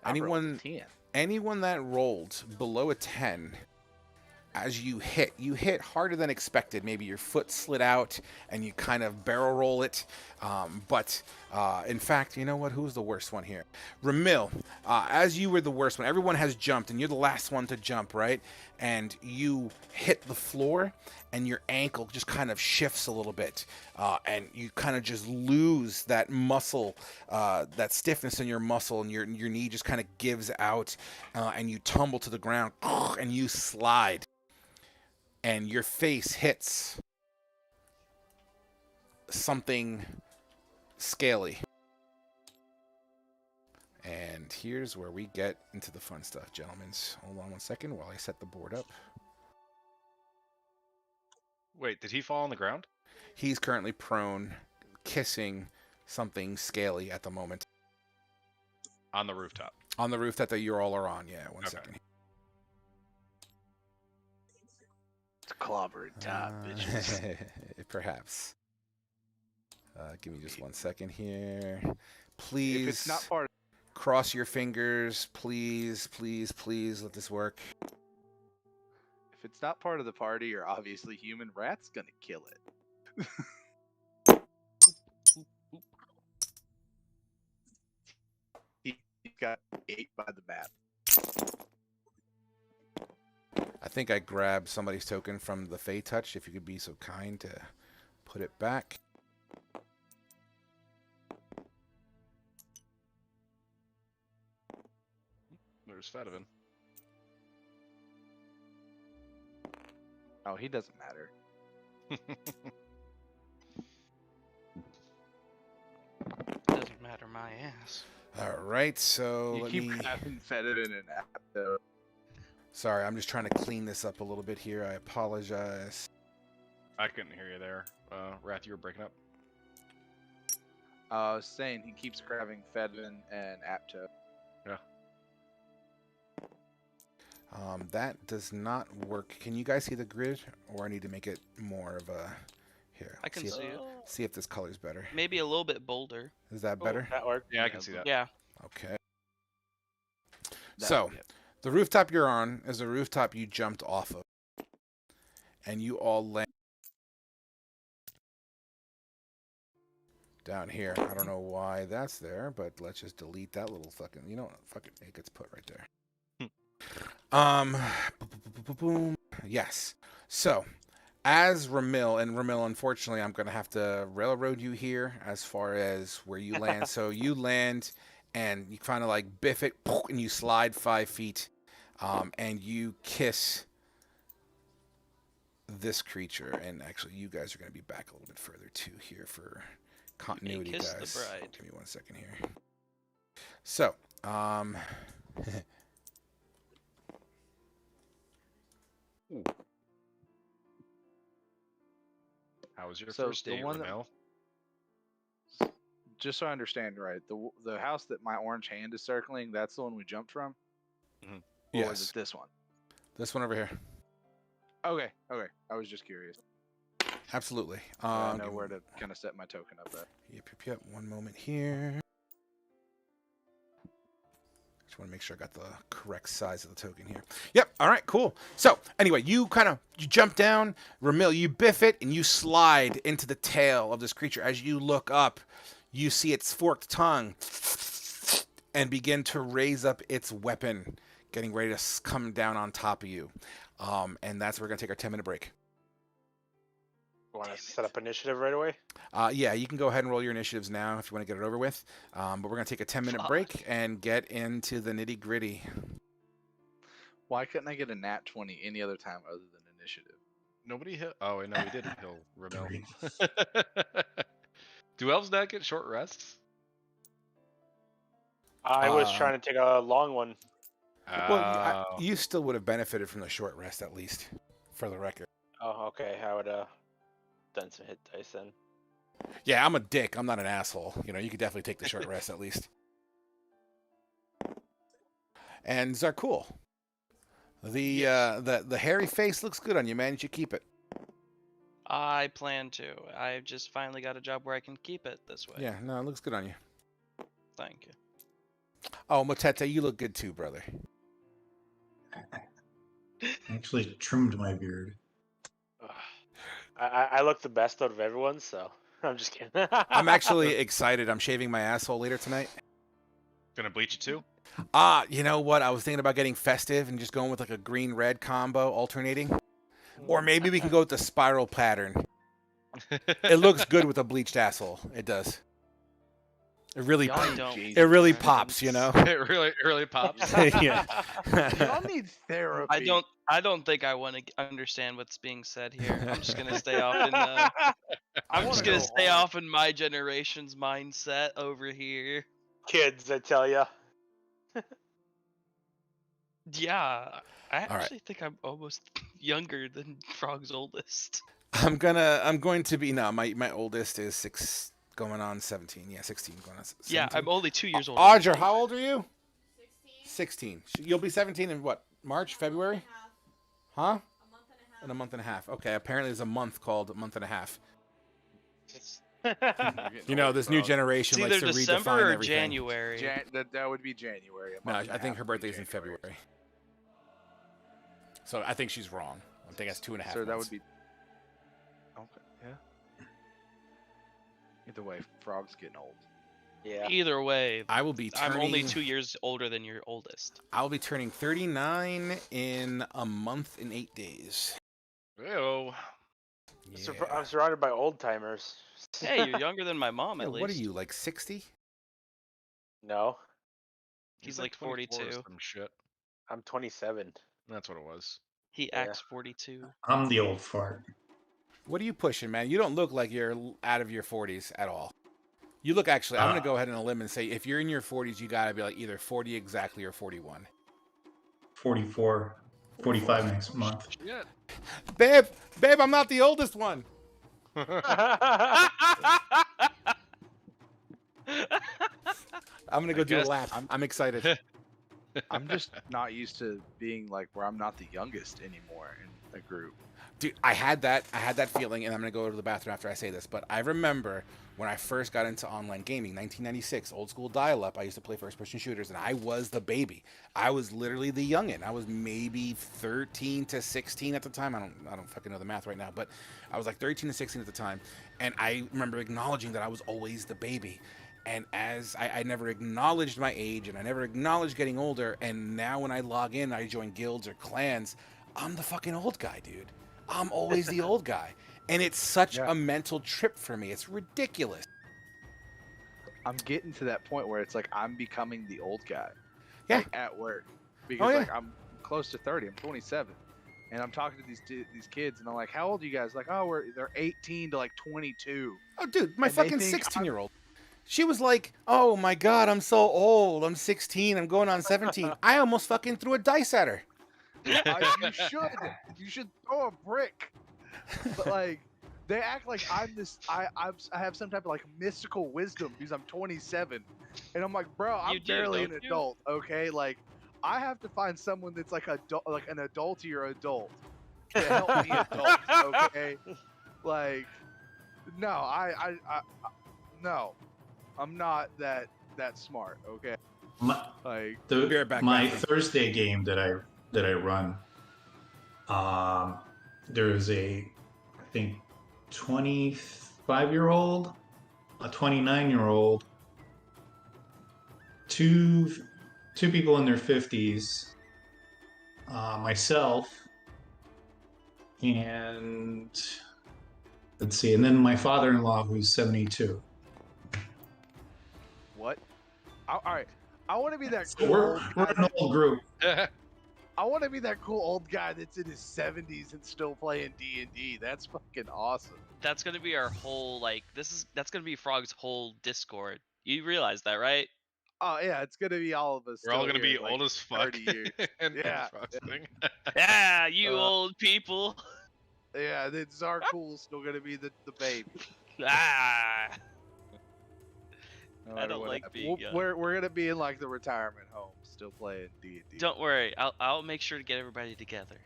Anyone that rolled below a 10, as you hit harder than expected. Maybe your foot slid out and you kind of barrel roll it. But in fact, you know what? Who's the worst one here? Ramil, as you were the worst one, everyone has jumped and you're the last one to jump, right? And you hit the floor and your ankle just kind of shifts a little bit. And you kind of just lose that muscle, that stiffness in your muscle, and your knee just kind of gives out, and you tumble to the ground and you slide. And your face hits something scaly. And here's where we get into the fun stuff, gentlemen. Hold on one second while I set the board up. Wait, did he fall on the ground? He's currently prone, kissing something scaly at the moment. On the rooftop. On the roof that you all are on, yeah. One second. It's a clobbering top, bitches. Perhaps. Give me just 1 second here. Please. If it's not part of... Cross your fingers. Please, please, please let this work. If it's not part of the party, you're obviously human. Rat's gonna kill it. He got ate by the map. I think I grabbed somebody's token from the Fey Touch. If you could be so kind to put it back. There's Fedivin. Oh, he doesn't matter. Doesn't matter my ass. All right, so You keep having Fedivin and Apto. Sorry, I'm just trying to clean this up a little bit here. I apologize. I couldn't hear you there. Wrath, you were breaking up. I was saying he keeps grabbing Fedivin and Apto. Yeah. That does not work. Can you guys see the grid, or I need to make it more of a... Here, I can see if, see it. see if this color's better. Maybe a little bit bolder. Is that Oh, better? that worked. Yeah, I can see that. Yeah. Okay. That- So, yeah. the rooftop you're on is a rooftop you jumped off of. And you all land down here. I don't know why that's there, but let's just delete that little fucking... You know what? Fuck it. It gets put right there. Boom. Yes. So, as Ramil, and Ramil, unfortunately, I'm going to have to railroad you here as far as where you land. So you land, and you kind of like biff it, and you slide 5 feet, and you kiss this creature. And actually, you guys are going to be back a little bit further too here for continuity, kiss guys. the bride. Give me 1 second here. So, How was your So, first the day, one that- Ramel? Just so I understand right, the house that my orange hand is circling, that's the one we jumped from? Or was yes, it this one? this one over here. Okay. I was just curious. Absolutely. I know give where me- to kind of set my token up at. Yep. 1 moment here. Just want to make sure I got the correct size of the token here. Yep. All right. Cool. So anyway, you jump down, Ramil. You biff it and you slide into the tail of this creature. As you look up, you see its forked tongue and begin to raise up its weapon, getting ready to come down on top of you. And that's where we're gonna take our 10-minute break. Want to set up initiative right away? Yeah, you can go ahead and roll your initiatives now if you want to get it over with. But we're going to take a 10-minute Fuck. break and get into the nitty-gritty. Why couldn't I get a nat 20 any other time other than initiative? Nobody hit. Oh, wait, no, we didn't kill Ramel. Three. Do elves not get short rests? I was trying to take a long one. Well, you still would have benefited from the short rest, at least, for the record. Oh, okay. I would done some hit dice then. Yeah, I'm a dick. I'm not an asshole. You know, you could definitely take the short rest, at least. And Zarkul. The hairy face looks good on you, man. You should keep it. I plan to. I just finally got a job where I can keep it this way. Yeah, no, it looks good on you. Thank you. Oh, Motete, you look good too, brother. I actually trimmed my beard. Ugh. I look the best out of everyone, so I'm just kidding. I'm actually excited. I'm shaving my asshole later tonight. Gonna bleach it too? You know what? I was thinking about getting festive and just going with like a green-red combo, alternating. Or maybe we can go with the spiral pattern. It looks good with a bleached asshole. It does. It really, Y'all don't. it really pops, you know. It really pops. Yeah. Y'all need therapy. I don't think I want to understand what's being said here. I'm just gonna stay off in I'm just gonna stay off in my generation's mindset over here. Kids, I tell ya. Yeah, I right. actually think I'm almost younger than Frog's oldest. I'm going to be my oldest is 6 going on 17. Yeah, 16 going on 17. Yeah, I'm only 2 years old. Audra, how old are you? 16. You'll be 17 in what? March, February? Huh? In a month and a half. Okay, apparently there's a month called a month and a half. You know, this new generation It's likes either to December redefine or everything. January. That would be January. A No, month and I a think half her would be birthday's in January. February. So I think she's wrong. I think that's 2.5 So that months. would be. Okay. Yeah. Either way, Frog's getting old. Yeah. Either way, I will be turning. I'm only 2 years older than your oldest. I'll be turning 39 in a month and 8 days. Ew. Yeah. I'm surrounded by old timers. Hey, you're younger than my mom Yeah, at least. what are you, like 60? No, He's He's like 24 or 42. Some shit. I'm 27. That's what it was. He Yeah. acts 42. I'm the old fart. What are you pushing, man? You don't look like you're out of your 40s at all. You look actually, I'm going to go ahead and a limb and say if you're in your 40s, you got to be like either 40 exactly or 41. 44, 45 next month. Shit. Babe, I'm not the oldest one. I'm going to go do a guess lap. I'm excited. I'm just not used to being like where I'm not the youngest anymore in a group. Dude, I had that feeling, and I'm gonna go to the bathroom after I say this, but I remember when I first got into online gaming, 1996, old school dial-up. I used to play first-person shooters, and I was the baby. I was literally the youngin. I was maybe 13 to 16 at the time. I don't fucking know the math right now, but I was like 13 to 16 at the time, and I remember acknowledging that I was always the baby. And as I never acknowledged my age, and I never acknowledged getting older, and now when I log in, I join guilds or clans, I'm the fucking old guy, dude. I'm always the old guy. And it's such Yeah. a mental trip for me. It's ridiculous. I'm getting to that point where it's like I'm becoming the old guy. Yeah. Like at work. Because yeah. like I'm close to 30. I'm 27. And I'm talking to these kids and I'm like, "How old are you guys?" Like, "Oh, they're 18 to like 22." Oh, dude, my And they fucking think 16-year-old. She was like, "Oh my god, I'm so old. I'm 16. I'm going on 17." I almost fucking threw a dice at her. You should. You should throw a brick. But like they act like I'm this. I have some type of like mystical wisdom because I'm 27, and I'm like, bro, I'm You do, barely an don't you? adult. Okay, like I have to find someone that's like an adultier adult to help me adult. Okay, like no, no, I'm not that smart. Okay, like Be right back, my bathroom. Thursday game that I run, there's I think 25-year-old, a 29-year-old, two people in their 50s, myself, and let's see, and then my father-in-law who's 72. what? All right, I want to be that So cool we're old an guy. old group. I want to be that cool old guy that's in his 70s and still playing D&D. That's fucking awesome. That's gonna be our whole that's gonna be Frog's whole Discord. You realize that, right? Oh yeah, it's gonna be all of us. We're all still gonna here be in, like, old as fuck. 30 years. and Yeah, Frog's thing. Ah, you Uh, old people. yeah. Then Zarcool's still gonna be the baby. Ah. No I matter don't what like happens. being young. We're gonna be in like the retirement home, still playing D&D. Don't worry, I'll make sure to get everybody together.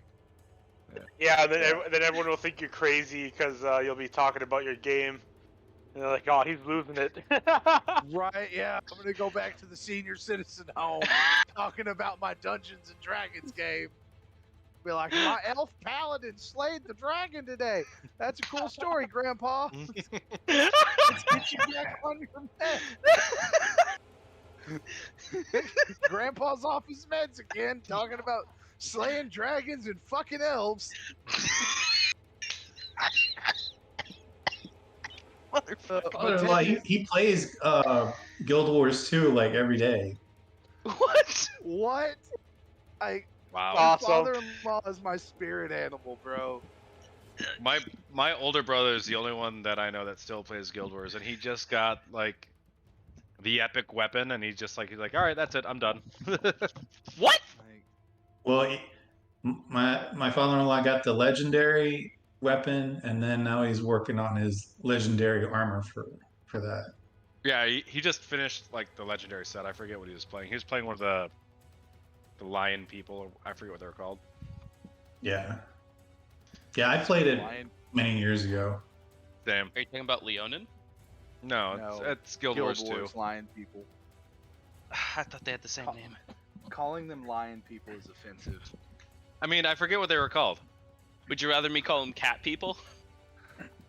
Yeah, and then, Yeah. then everyone will think you're crazy because you'll be talking about your game. And they're like, "Oh, he's losing it." Right? Yeah. I'm gonna go back to the senior citizen home, talking about my Dungeons and Dragons game. Be like, my elf paladin slayed the dragon today. That's a cool story, Grandpa. Let's get you back on your meds. Grandpa's off his meds again, talking about slaying dragons and fucking elves. Father-in-law, he plays Guild Wars 2 like every day. What? What? Wow. My Awesome. father-in-law is my spirit animal, bro. My older brother is the only one that I know that still plays Guild Wars, and he just got like the epic weapon, and he's like, all right, that's it, I'm done. What? Like, Well, my father-in-law got the legendary weapon, and then now he's working on his legendary armor for that. Yeah, he just finished like the legendary set. I forget what he was playing. He was playing one of the lion people, or I forget what they were called. Yeah, I played it lion, many years ago. Damn. Are you talking about Leonin? No, No, it's Guild Wars 2. lion people. I thought they had the same Oh. name. Calling them lion people is offensive. I mean, I forget what they were called. Would you rather me call them cat people?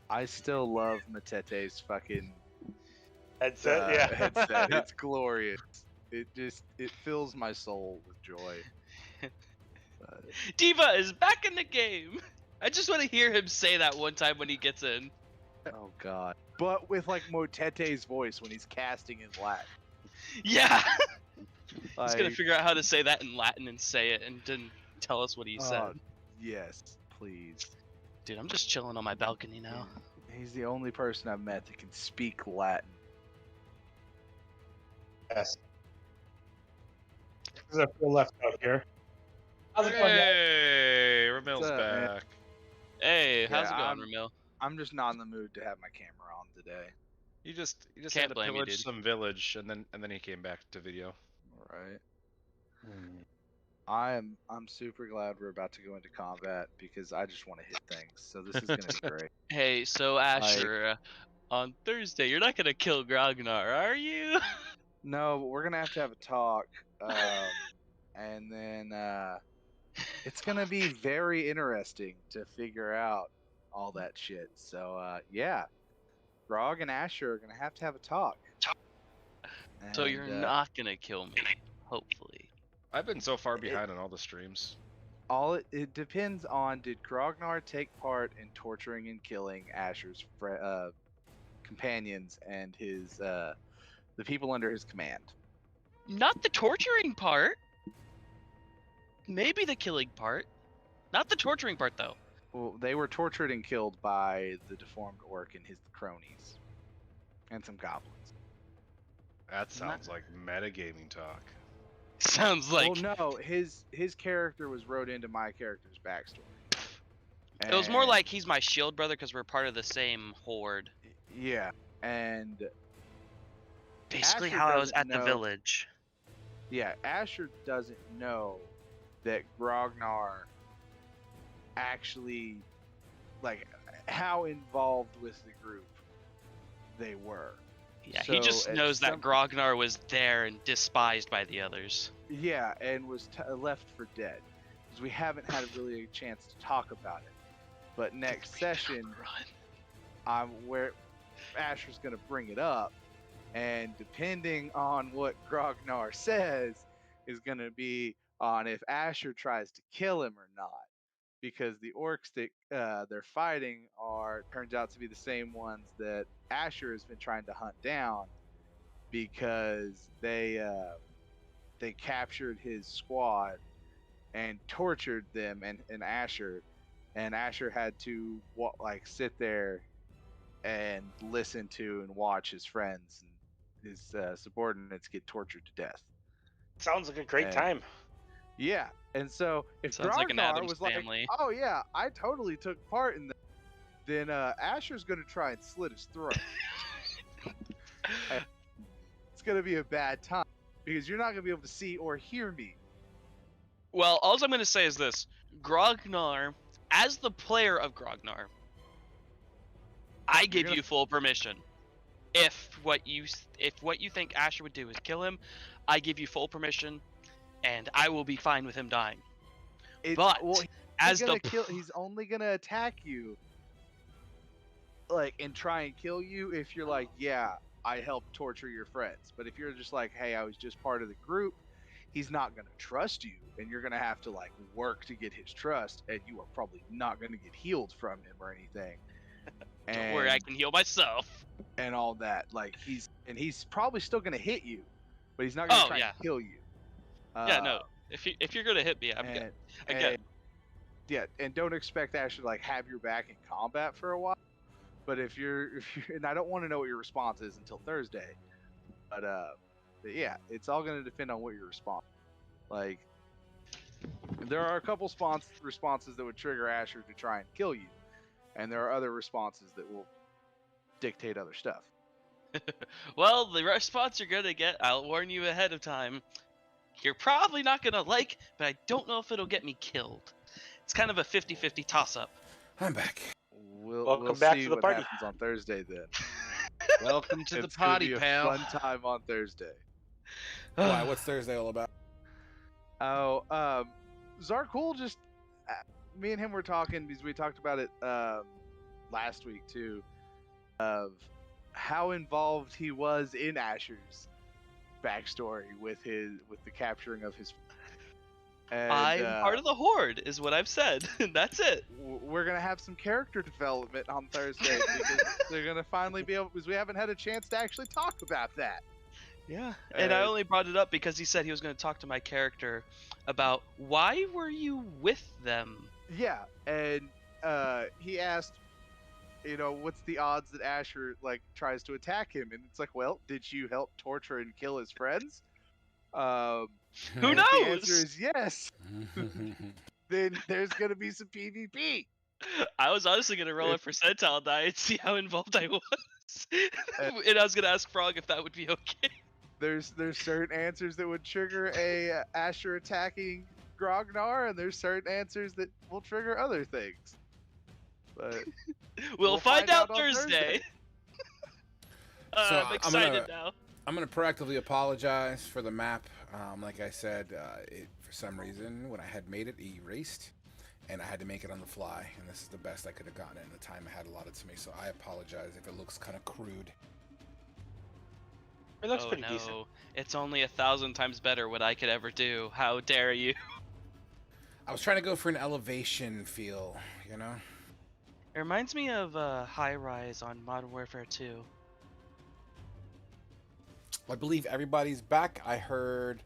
I still love Matete's fucking Headset, yeah. headset. It's glorious. It fills my soul with joy. Diva is back in the game. I just want to hear him say that one time when he gets in. Oh god. But with like Motete's voice when he's casting in Latin. Yeah. He's gonna Like, figure out how to say that in Latin and say it, and then tell us what he said. yes, please. Dude, I'm just chilling on my balcony now. He's the only person I've met that can speak Latin. Yes. Because I feel left out here. How's it going, guys? Hey, Ramil's What's up, man? back. Hey, how's it Yeah, going, Ramil? I'm just not in the mood to have my camera on today. You just Can't had to blame you, pillage dude. some village, and then he came back to video. Alright. I'm super glad we're about to go into combat because I just want to hit things. So this is gonna be great. Hey, so Asher, on Thursday, you're not gonna kill Grognar, are you? No, but we're gonna have a talk, and then it's gonna be very interesting to figure out all that shit. So yeah, Grog and Asher are gonna have a talk. So you're And, not gonna kill me, hopefully. I've been so far behind on all the streams. It depends on, did Grognar take part in torturing and killing Asher's companions and his the people under his command? Not the torturing part. Maybe the killing part. Not the torturing part, though. Well, they were tortured and killed by the deformed orc and his cronies, and some goblins. That sounds like metagaming talk. Sounds like. Well, no, his character was wrote into my character's backstory. It was more And- like he's my shield brother because we're part of the same horde. Yeah, and Basically, Asher how I was doesn't at the know- village. yeah, Asher doesn't know that Grognar actually, like, how involved with the group they were. Yeah, he just So, at knows that some- Grognar was there and despised by the others. Yeah, and was left for dead. Because we haven't had really a chance to talk about it. But next session, where Asher's going to bring it up, and depending on what Grognar says, is going to be on if Asher tries to kill him or not. Because the orcs that they're fighting turns out to be the same ones that Asher has been trying to hunt down, because they captured his squad and tortured them and Asher had to sit there and listen to and watch his friends and his subordinates get tortured to death. Sounds like a great And- time. Yeah, and so if Sounds like an Grognar Addams was Family. like, "Oh yeah, I totally took part in that," then Asher's gonna try and slit his throat. It's gonna be a bad time because you're not gonna be able to see or hear me. Well, all I'm going to say is this. Grognar, as the player of Grognar, I give gonna- you full permission. If what you think Asher would do is kill him, I give you full permission, and I will be fine with him dying. But as the he's only gonna attack you, and try and kill you if you're like, yeah, I helped torture your friends. But if you're just like, hey, I was just part of the group, he's not gonna trust you, and you're gonna have to work to get his trust, and you are probably not gonna get healed from him or anything. don't worry, I can heal myself. And all that. He's probably still gonna hit you, but he's not gonna try yeah. and kill you. Yeah, no. If you're gonna hit me, I'm good. Again, Yeah, and don't expect to actually have your back in combat for a while. But if you're, and I don't want to know what your response is until Thursday. But yeah, it's all going to depend on what your response. There are a couple responses that would trigger Asher to try and kill you, and there are other responses that will dictate other stuff. well, the response you're gonna get, I'll warn you ahead of time. You're probably not gonna like, but I don't know if it'll get me killed. It's kind of a 50-50 toss-up. I'm back. Welcome We'll back see to the what party. happens on Thursday then. Welcome to the It's gonna potty, be a pal. fun time on Thursday. Why? What's Thursday all about? Oh, Zarkul just me and him were talking because we talked about it last week too, of how involved he was in Asher's backstory with the capturing of his. And, I'm part of the horde, is what I've said. That's it. We're gonna have some character development on Thursday because they're gonna finally be able, because we haven't had a chance to actually talk about that. Yeah. And I only brought it up because he said he was going to talk to my character about why were you with them? Yeah, and he asked, what's the odds that Asher tries to attack him? And it's like, well, did you help torture and kill his friends? Who If knows? the answer is yes. Then there's gonna be some PvP. I was honestly going to roll a percentile die and see how involved I was. And I was going to ask Frog if that would be okay. There's certain answers that would trigger a Asher attacking Grognar, and there's certain answers that will trigger other things. But We'll find out on Thursday. So I'm excited now. I'm gonna proactively apologize for the map. Like I said, for some reason, when I had made it, it erased, and I had to make it on the fly. And this is the best I could have gotten in the time I had allotted to me. So I apologize if it looks kind of crude. It looks Oh pretty no, decent. it's only 1,000 times better what I could ever do. How dare you? I was trying to go for an elevation feel, you know? It reminds me of High Rise on Modern Warfare 2. I believe everybody's back. I heard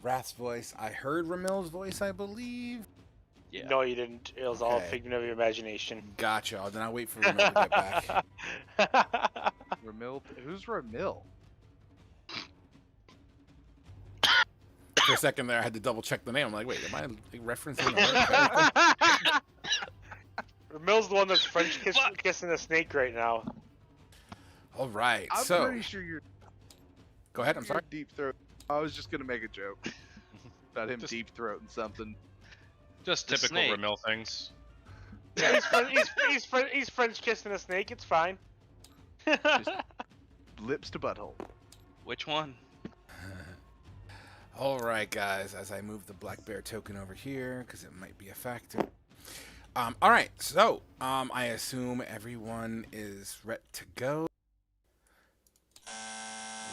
Wrath's voice. I heard Ramil's voice, I believe. Yeah. No, you didn't. It was all a Okay. figment of your imagination. Gotcha. Then I'll wait for Ramil to get back. Ramil, who's Ramil? For a second there, I had to double check the name. I'm like, wait, am I referencing the right character? Mills the one that's French kissing a snake right now. All right, I'm so pretty sure you're. go ahead. I'm sorry. Deep throat. I was just gonna make a joke about him Just- deep throating something. Just The typical snake. Ramil things. Yeah, he's French kissing a snake. It's fine. Lips to butthole. Which one? All right, guys. As I move the black bear token over here, because it might be a factor. All right, so I assume everyone is ready to go.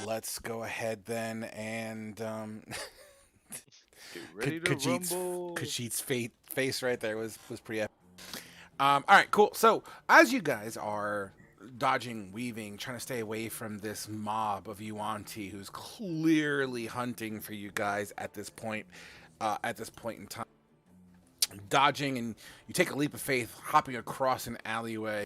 Let's go ahead then and Get ready to rumble. Khajiit's face right there was pretty epic. All right, cool. So as you guys are dodging, weaving, trying to stay away from this mob of Yuan-Ti who's clearly hunting for you guys at this point in time, dodging, and you take a leap of faith, hopping across an alleyway.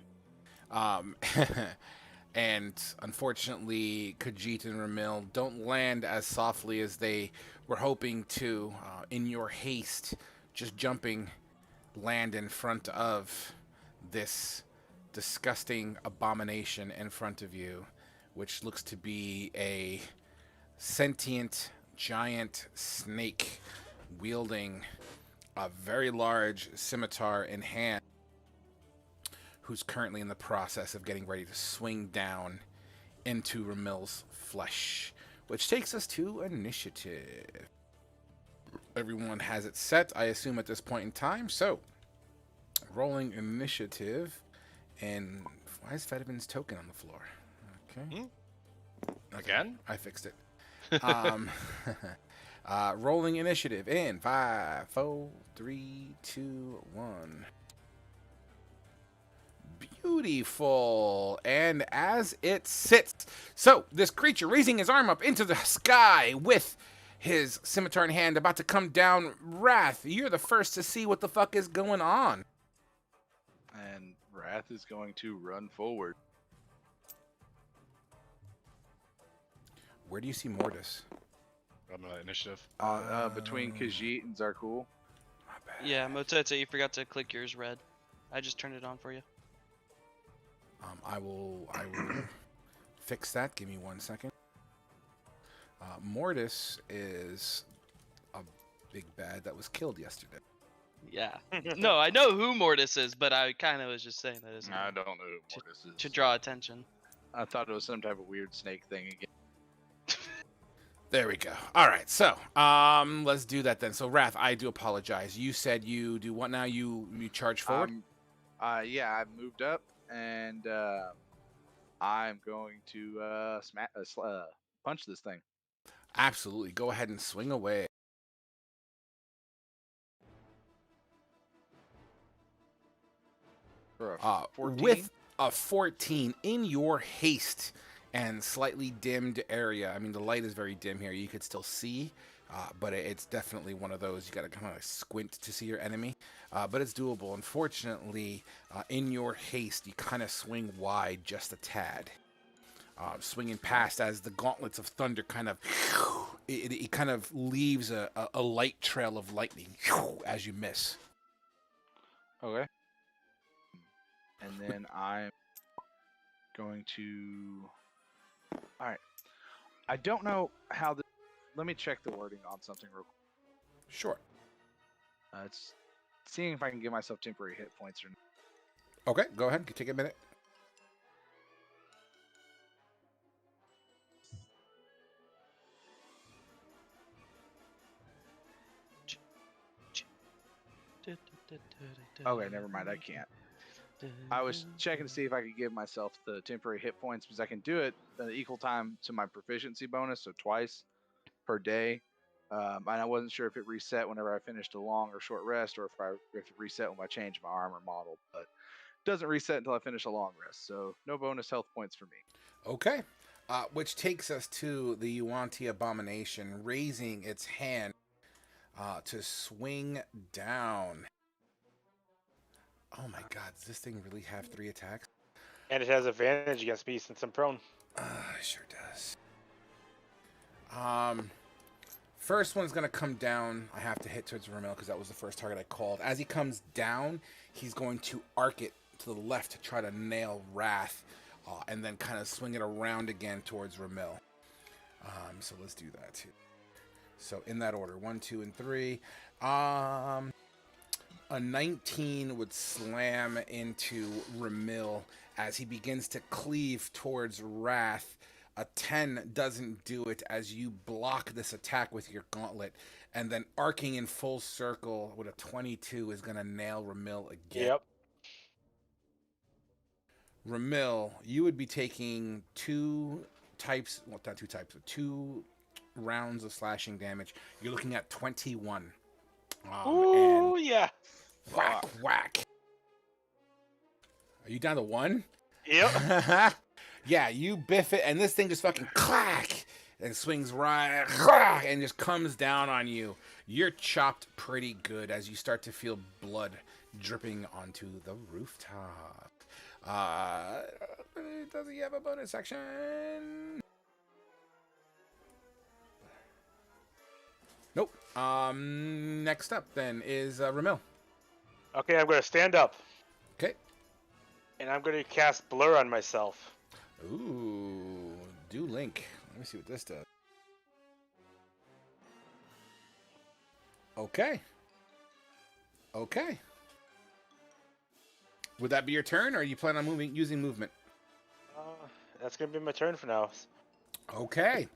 And unfortunately, Khajiit and Ramil don't land as softly as they were hoping to. In your haste, just jumping, land in front of this disgusting abomination in front of you, which looks to be a sentient giant snake wielding a very large scimitar in hand, who's currently in the process of getting ready to swing down into Ramil's flesh, which takes us to initiative. Everyone has it set, I assume, at this point in time. So, rolling initiative, and why is Fedivin's token on the floor? Okay. Again? I fixed it. Rolling initiative in 5, 4, 3, 2, 1. Beautiful. And as it sits, so this creature raising his arm up into the sky with his scimitar in hand, about to come down. Wrath, you're the first to see what the fuck is going on. And Wrath is going to run forward. Where do you see Mortis? Initiative. Between Khajiit and Zarkul. My bad. Yeah, Motete, you forgot to click yours red. I just turned it on for you. I will fix that. Give me 1 second. Mortis is a big bad that was killed yesterday. Yeah. No, I know who Mortis is, but I kind of was just saying that as I don't know who Mortis is. to draw attention. I thought it was some type of weird snake thing again. There we go. All right, so let's do that then. So Wrath, I do apologize. You said you do what now? You charge forward? Yeah, I've moved up, and I'm going to punch this thing. Absolutely. Go ahead and swing away. For a 14? With a 14 in your haste and slightly dimmed area. I mean, the light is very dim here. You could still see, but it's definitely one of those you got to kind of squint to see your enemy. But it's doable. Unfortunately, in your haste, you kind of swing wide just a tad. Swinging past as the gauntlets of thunder kind of, it kind of leaves a light trail of lightning as you miss. Okay. And then I'm going to... Alright. I don't know how the. Let me check the wording on something real quick. Sure. It's seeing if I can give myself temporary hit points or not. Okay, go ahead. Take a minute. Okay, never mind. I can't. I was checking to see if I could give myself the temporary hit points because I can do it equal time to my proficiency bonus, so twice per day. And I wasn't sure if it reset whenever I finished a long or short rest, or if it reset when I changed my armor model. But it doesn't reset until I finish a long rest, so no bonus health points for me. Okay. Which takes us to the Yuan-Ti Abomination raising its hand to swing down. Oh my god, does this thing really have 3 attacks? And it has advantage against me since I'm prone. It sure does. First one's going to come down. I have to hit towards Ramil because that was the first target I called. As he comes down, he's going to arc it to the left to try to nail Wrath, and then kind of swing it around again towards Ramil. So let's do that too. So in that order, 1, 2, and 3. A 19 would slam into Ramil as he begins to cleave towards Wrath. A 10 doesn't do it as you block this attack with your gauntlet. And then arcing in full circle with a 22 is going to nail Ramil again. Yep. Ramil, you would be taking 2 types, well, not 2 types, but 2 rounds of slashing damage. You're looking at 21. Ooh, yeah. Whack, whack. Are you down to 1? Yep. Yeah, you biff it, and this thing just fucking clack and swings right and just comes down on you. You're chopped pretty good as you start to feel blood dripping onto the rooftop. Does he have a bonus action? Nope. Next up then is Ramil. Okay, I'm going to stand up. Okay. And I'm going to cast Blur on myself. Ooh, do Link. Let me see what this does. Okay. Okay. Would that be your turn, or are you planning on using movement? That's going to be my turn for now. Okay.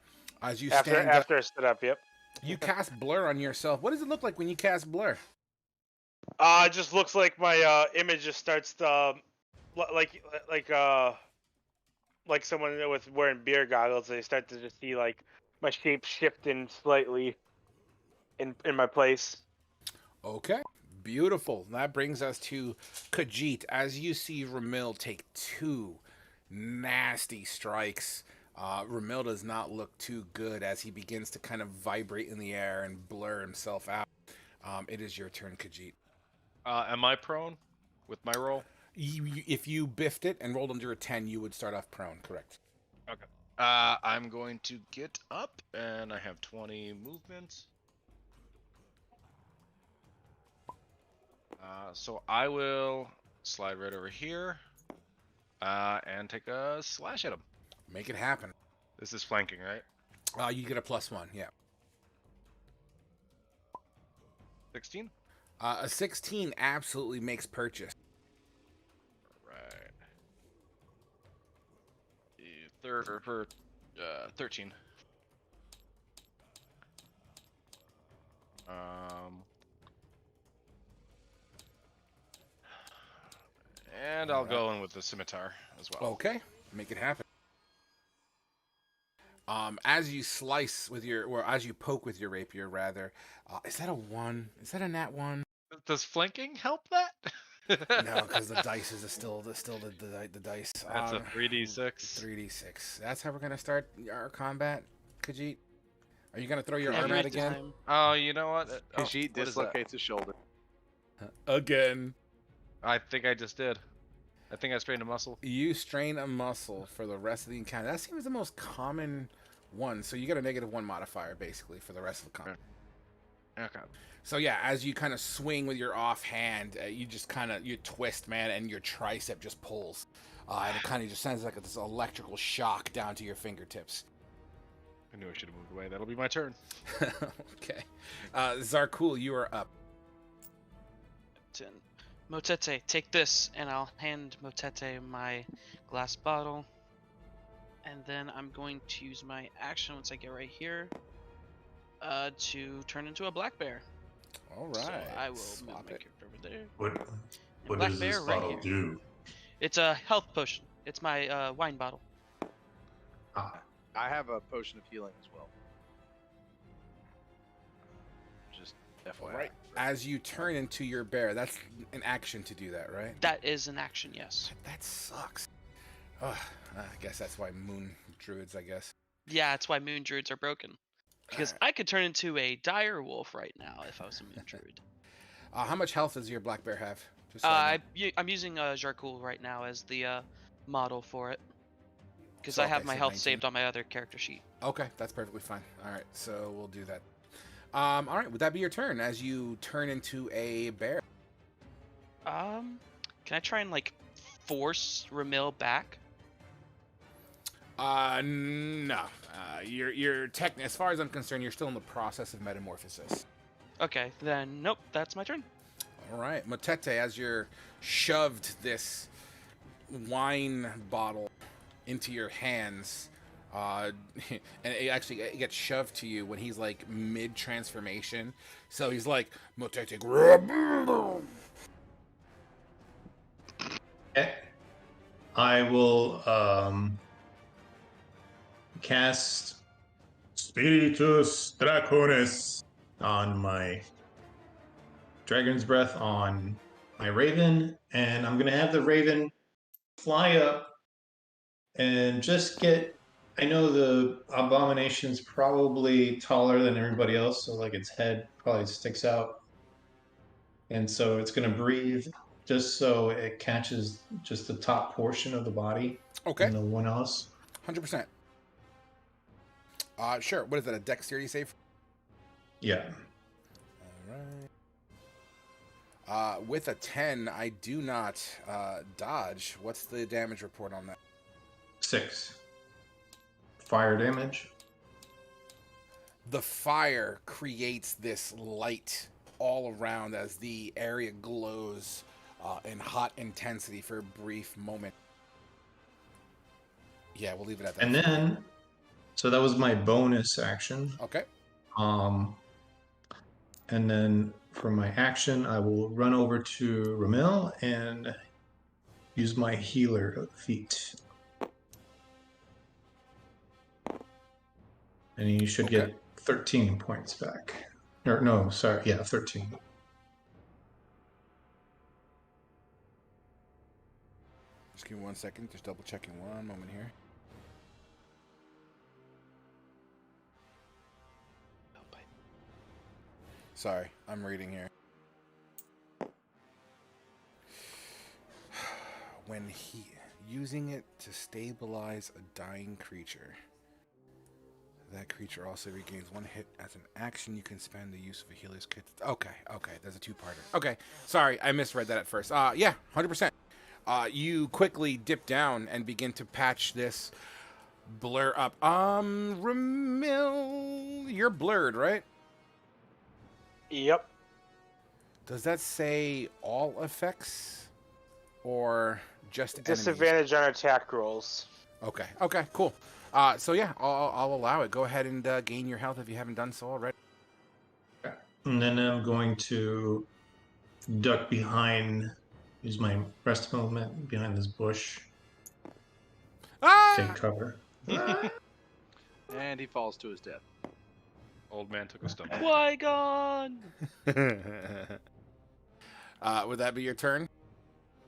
As you After I stood up, yep. You cast Blur on yourself. What does it look like when you cast Blur? It just looks like my image just starts to like someone with wearing beer goggles. They start to just see like my shape shifting slightly in my place. Okay. Beautiful. That brings us to Khajiit. As you see Ramil take 2 nasty strikes, Ramil does not look too good as he begins to kind of vibrate in the air and blur himself out. It is your turn, Khajiit. Am I prone with my roll? If you biffed it and rolled under a 10, you would start off prone, correct? Okay. I'm going to get up, and I have 20 movement. So I will slide right over here and take a slash at him. Make it happen. This is flanking, right? You get a +1, yeah. 16? A 16 absolutely makes purchase. Right. For 13. And I'll go in with the scimitar as well. Okay, make it happen. As you slice with your, or as you poke with your rapier, rather, is that a 1? Is that a nat 1? Does flanking help that? No, because the dice is still the dice. That's a 3d6. 3d6. That's how we're gonna start our combat, Khajiit. Are you gonna throw your arm Every out again? time. Oh, you know what? Khajiit dislocates his shoulder. Again. I think I just did. I think I strained a muscle. You strain a muscle for the rest of the encounter. That seems the most common one. So you get a -1 modifier basically for the rest of the combat. Okay. So yeah, as you kind of swing with your offhand, you just you twist, man, and your tricep just pulls, and it kind of just sends like this electrical shock down to your fingertips. I knew I should have moved away. That'll be my turn. Okay. Zarkul, you are up. 10. Motete, take this, and I'll hand Motete my glass bottle. And then I'm going to use my action once I get right here to turn into a black bear. All right. So I will move Swap my it. character over there. What Black does bear this right bottle here. do? It's a health potion. It's my wine bottle. Ah, I have a potion of healing as well. Just All FYI. right. As you turn into your bear, that's an action to do that, right? That is an action, yes. That sucks. Ugh, I guess that's why moon druids, I guess. Yeah, that's why moon druids are broken. Because I could turn into a dire wolf right now if I was a moon druid. How much health does your black bear have? Just so I know. I'm using Jarkul right now as the model for it. Because So, I have okay, my so health 19. saved on my other character sheet. Okay, that's perfectly fine. All right, so we'll do that. All right, would that be your turn as you turn into a bear? Can I try and like force Ramil back? No. You're as far as I'm concerned, you're still in the process of metamorphosis. Okay, then nope, that's my turn. All right, Motete, as you're shoved this wine bottle into your hands, and it gets shoved to you when he's like mid transformation. So he's like, Motete, grab. okay. I will cast Spiritus Draconis on my Dragon's Breath on my Raven, and I'm gonna have the Raven fly up and just get. I know the Abomination's probably taller than everybody else, so like its head probably sticks out, and so it's gonna breathe just so it catches just the top portion of the body Okay, and no one else. 100%. Sure. What is that? A dexterity save? Yeah. All right. With a 10, I do not dodge. What's the damage report on that? 6 fire damage. The fire creates this light all around as the area glows in hot intensity for a brief moment. Yeah, we'll leave it at that. And then, so that was my bonus action. Okay. And then for my action, I will run over to Ramil and use my healer feat. And you should get 13 points back. Or no, sorry, yeah, 13. Just give me 1 second. Just double checking one moment here. Sorry, I'm reading here. When using it to stabilize a dying creature, that creature also regains 1 hit as an action. You can spend the use of a healer's kit. Okay, there's a 2-parter. Okay, sorry, I misread that at first. Yeah, 100%. You quickly dip down and begin to patch this blur up. Ramil, you're blurred, right? Yep. Does that say all effects or just enemies? Disadvantage on attack rolls. Okay, cool. So yeah, I'll allow it. Go ahead and gain your health if you haven't done so already. And then I'm going to duck behind, use my rest movement behind this bush. Take cover. And he falls to his death. Old man took a stump. Qui-Gon! Would that be your turn?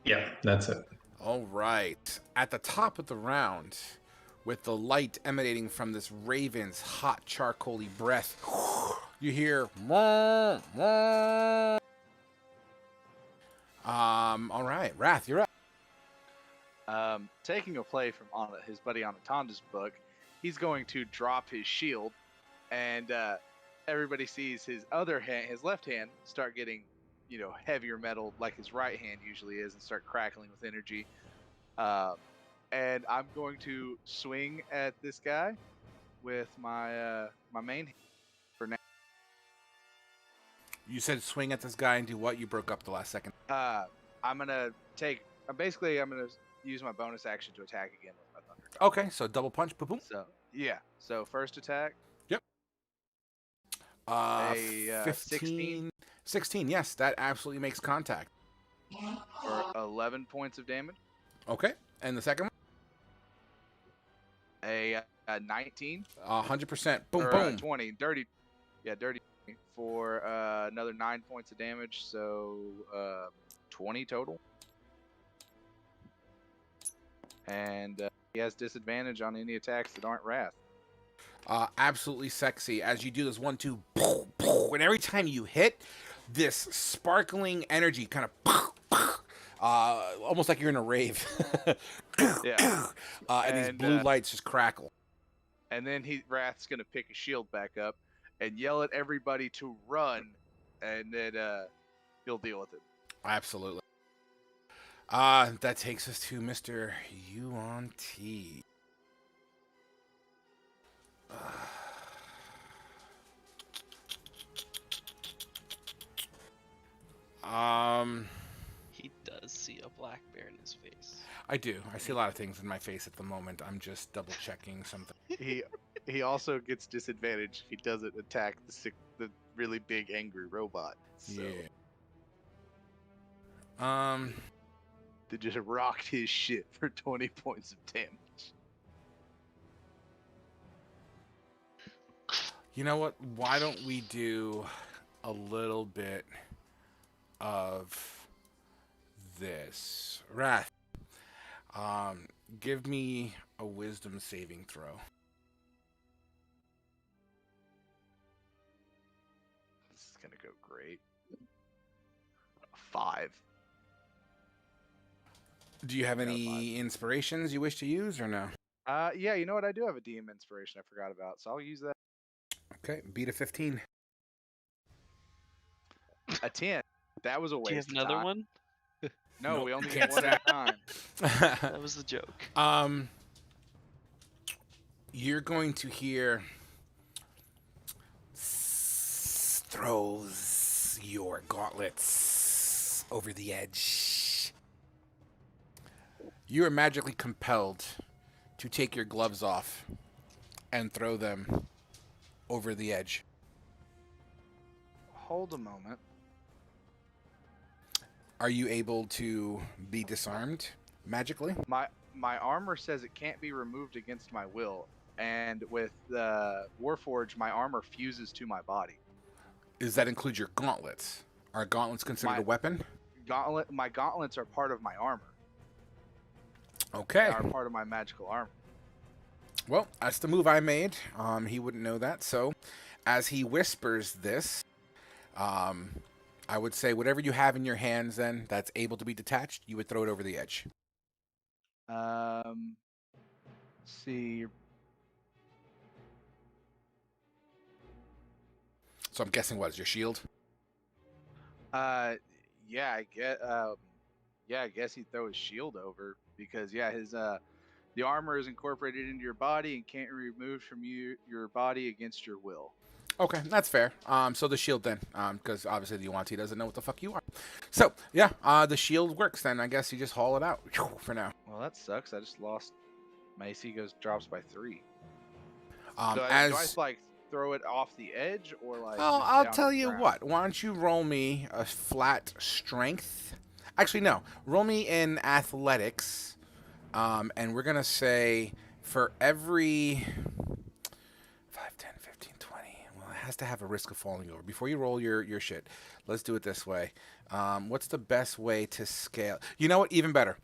Yeah, that's it. All right. At the top of the round, with the light emanating from this raven's hot charcoaly breath, you hear. All right, Wrath, you're up. Taking a play from his buddy Anatanda's book, he's going to drop his shield, and everybody sees his other hand, his left hand, start getting, heavier metal like his right hand usually is, and start crackling with energy. And I'm going to swing at this guy with my my main for now. You said swing at this guy and do what? You broke up the last second. I'm gonna take. Basically, I'm gonna use my bonus action to attack again with my thunder. Okay, so double punch, boom, boom. So yeah. So first attack. Yep. A 15, 16. Yes, that absolutely makes contact. For 11 points of damage. Okay, and the second one? A 19. 100%. Boom, Or, boom. 20. Dirty. Yeah, dirty. For another 9 points of damage. So 20 total. And he has disadvantage on any attacks that aren't wrath. Absolutely sexy. As you do this 1, 2, boom, boom, and every time you hit, this sparkling energy kind of almost like you're in a rave. Yeah. And these blue lights just crackle. And then Wrath's gonna pick his shield back up and yell at everybody to run, and then he'll deal with it. Absolutely. That takes us to Mr. Yuan-Ti. He does see a black bear in his face. I do. I see a lot of things in my face at the moment. I'm just double checking something. He also gets disadvantage if he doesn't attack the really big angry robot. So Yeah. They just rocked his shit for 20 points of damage. You know what? Why don't we do a little bit of this? Wrath. Give me a wisdom saving throw. This is gonna go great. 5. Do you have any inspirations you wish to use or no? Yeah, you know what? I do have a DM inspiration I forgot about, so I'll use that. Okay, beat a 15. A 10. That was a waste. Do you have of another time. one? No, Nope, we only you get can't one at a time. That was the joke. You're going to hear throws your gauntlets over the edge. You are magically compelled to take your gloves off and throw them over the edge. Hold a moment. Are you able to be disarmed magically? My armor says it can't be removed against my will, and with the Warforged, my armor fuses to my body. Does that include your gauntlets? Are gauntlets considered a weapon? My gauntlets are part of my armor. Okay. Are part of my magical armor. Well, that's the move I made. He wouldn't know that. So, as he whispers this, I would say whatever you have in your hands then that's able to be detached, you would throw it over the edge. See. So I'm guessing what is your shield? Yeah, I guess he'd throw his shield over because his the armor is incorporated into your body and can't be removed from your body against your will. Okay, that's fair. So the shield then, because obviously the Yuan-Ti doesn't know what the fuck you are. So yeah, the shield works then. I guess you just haul it out for now. Well, that sucks. I just lost. My AC drops by 3. Do As I like throw it off the edge or like? well, just I'll down tell to the you ground? what. Why don't you roll me a flat strength? Actually, no. Roll me in athletics, and we're gonna say for every 5, 10, 15, 20. Well, it has to have a risk of falling over. Before you roll your shit, let's do it this way. What's the best way to scale? You know what? Even better.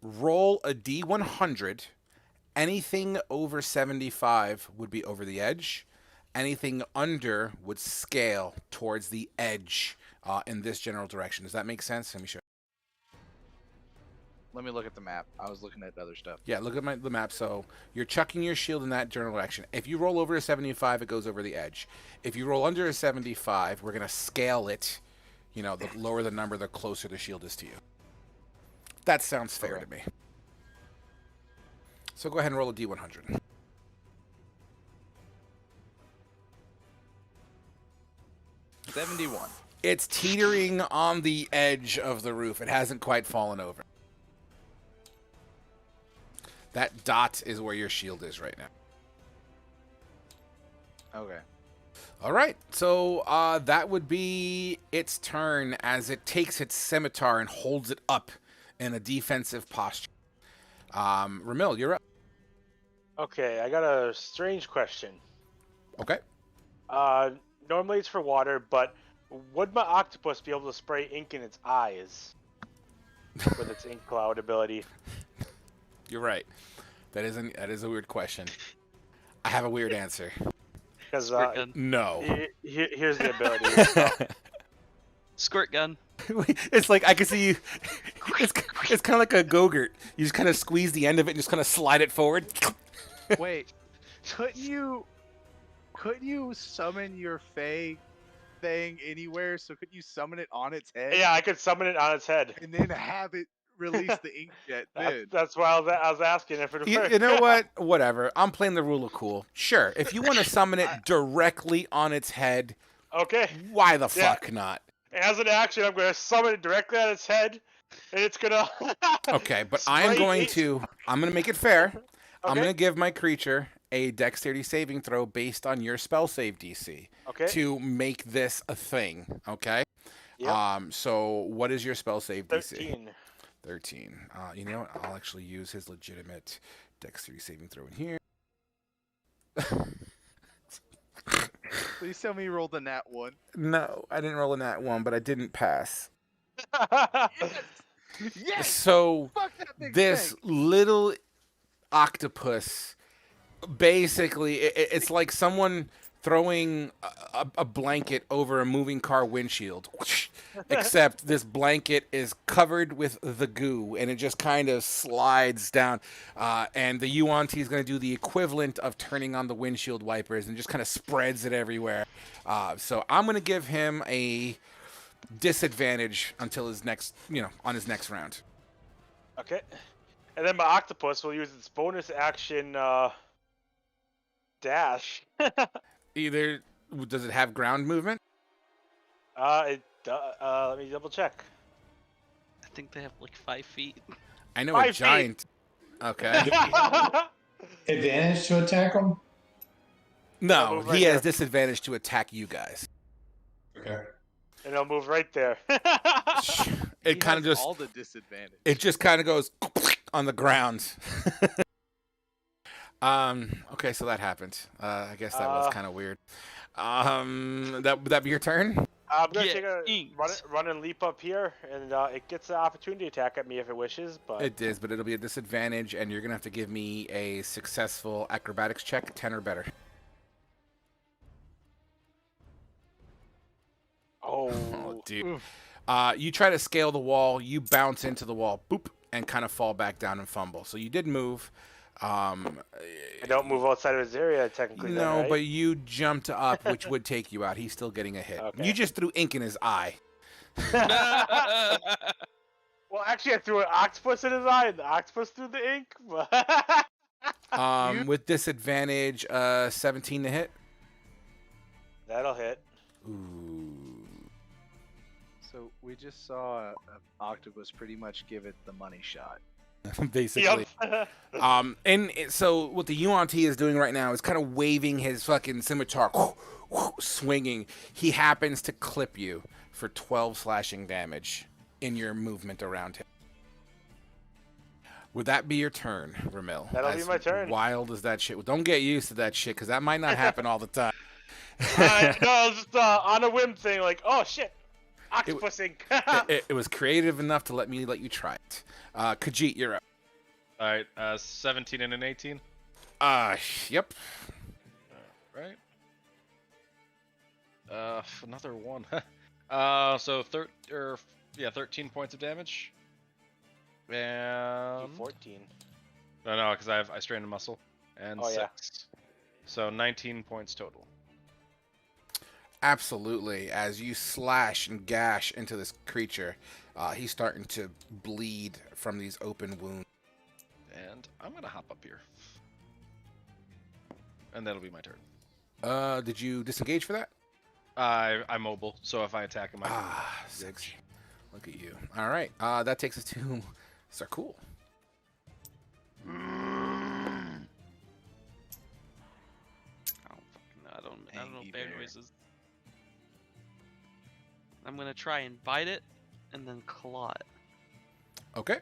Roll a D100. Anything over 75 would be over the edge. Anything under would scale towards the edge in this general direction. Does that make sense? Let me show you. Let me look at the map. I was looking at other stuff. Yeah, look at the map. So you're chucking your shield in that general direction. If you roll over a 75, it goes over the edge. If you roll under a 75, we're going to scale it. You know, the lower the number, the closer the shield is to you. That sounds fair to me. So go ahead and roll a D100. 71. It's teetering on the edge of the roof. It hasn't quite fallen over. That dot is where your shield is right now. Okay. All right, so that would be its turn as it takes its scimitar and holds it up in a defensive posture. Ramil, you're up. Okay, I got a strange question. Okay. Normally it's for water, but would my octopus be able to spray ink in its eyes with its ink cloud ability? You're right. That is a weird question. I have a weird answer. Because Squirt gun. No. here's the ability. Squirt gun. It's like I can see you. It's kind of like a Go-Gurt. You just kind of squeeze the end of it and just kind of slide it forward. Wait, couldn't you summon your Fae thing anywhere? So could you summon it on its head? Yeah, I could summon it on its head. And then have it release the inkjet. That's why I was asking if it. You know what? Whatever. I'm playing the rule of cool. Sure. If you want to summon it directly on its head, Okay. why the fuck not? As an action, I'm going to summon it directly on its head, and it's going to. Okay, but I am going to. I'm going to make it fair. I'm going to give my creature a dexterity saving throw based on your spell save DC to make this a thing. Okay. Yep. So what is your spell save DC? 13. You know what? I'll actually use his legitimate dexterity saving throw in here. Please tell me you rolled a nat 1. No, I didn't roll a nat 1, but I didn't pass. Yes! So Fuck that big this thing. little octopus, basically, it's like someone throwing a blanket over a moving car windshield. Except this blanket is covered with the goo, and it just kind of slides down. And the Yuan-Ti is going to do the equivalent of turning on the windshield wipers and just kind of spreads it everywhere. So I'm going to give him a disadvantage until his next, on his next round. Okay. And then my octopus will use its bonus action dash. Either does it have ground movement? Let me double check. I think they have like 5 feet. I know 5 a feet. giant. Okay. Advantage to attack him? No, move right he has there. disadvantage to attack you guys. Okay. And it'll move right there. It kind of just all the disadvantage. it just kind of goes on the ground. Okay, so that happened. I guess that was kind of weird. Would that be your turn? I'm gonna Yeah, take a inks. run and leap up here, and it gets an opportunity attack at me if it wishes. But It is, but it'll be a disadvantage, and you're gonna have to give me a successful acrobatics check, 10 or better. oh, Dude. You try to scale the wall, you bounce into the wall, boop, and kind of fall back down and fumble. So you did move. I don't move outside of his area technically. No, then, right? but you jumped up, which would take you out. He's still getting a hit. Okay. You just threw ink in his eye. Well, actually, I threw an octopus in his eye, and the octopus threw the ink. With disadvantage, 17 to hit. That'll hit. Ooh. So we just saw an octopus pretty much give it the money shot. Basically. Yep. So what the Yuan-Ti is doing right now is kind of waving his fucking scimitar, swinging. He happens to clip you for 12 slashing damage in your movement around him. Would that be your turn, Ramil? That'll be my turn. Wild as that shit. Don't get used to that shit, because that might not happen all the time. No, it was just on a whim thing, like, oh shit, octopus ink. It was creative enough to let you try it. Khajiit, you're up. All right, 17 and an 18. Yep. Right. Another one. So 13 points of damage. And 14. no, because I strained a muscle and Oh, 6. yeah. So 19 points total. Absolutely. As you slash and gash into this creature, he's starting to bleed from these open wounds. And I'm gonna hop up here. And that'll be my turn. Did you disengage for that? I'm mobile, so if I attack him, I can. Sexy. Look at you. All right. That takes us to Sarkul. I don't know Angie bear bear. noises. I'm gonna try and bite it, and then claw it. Okay.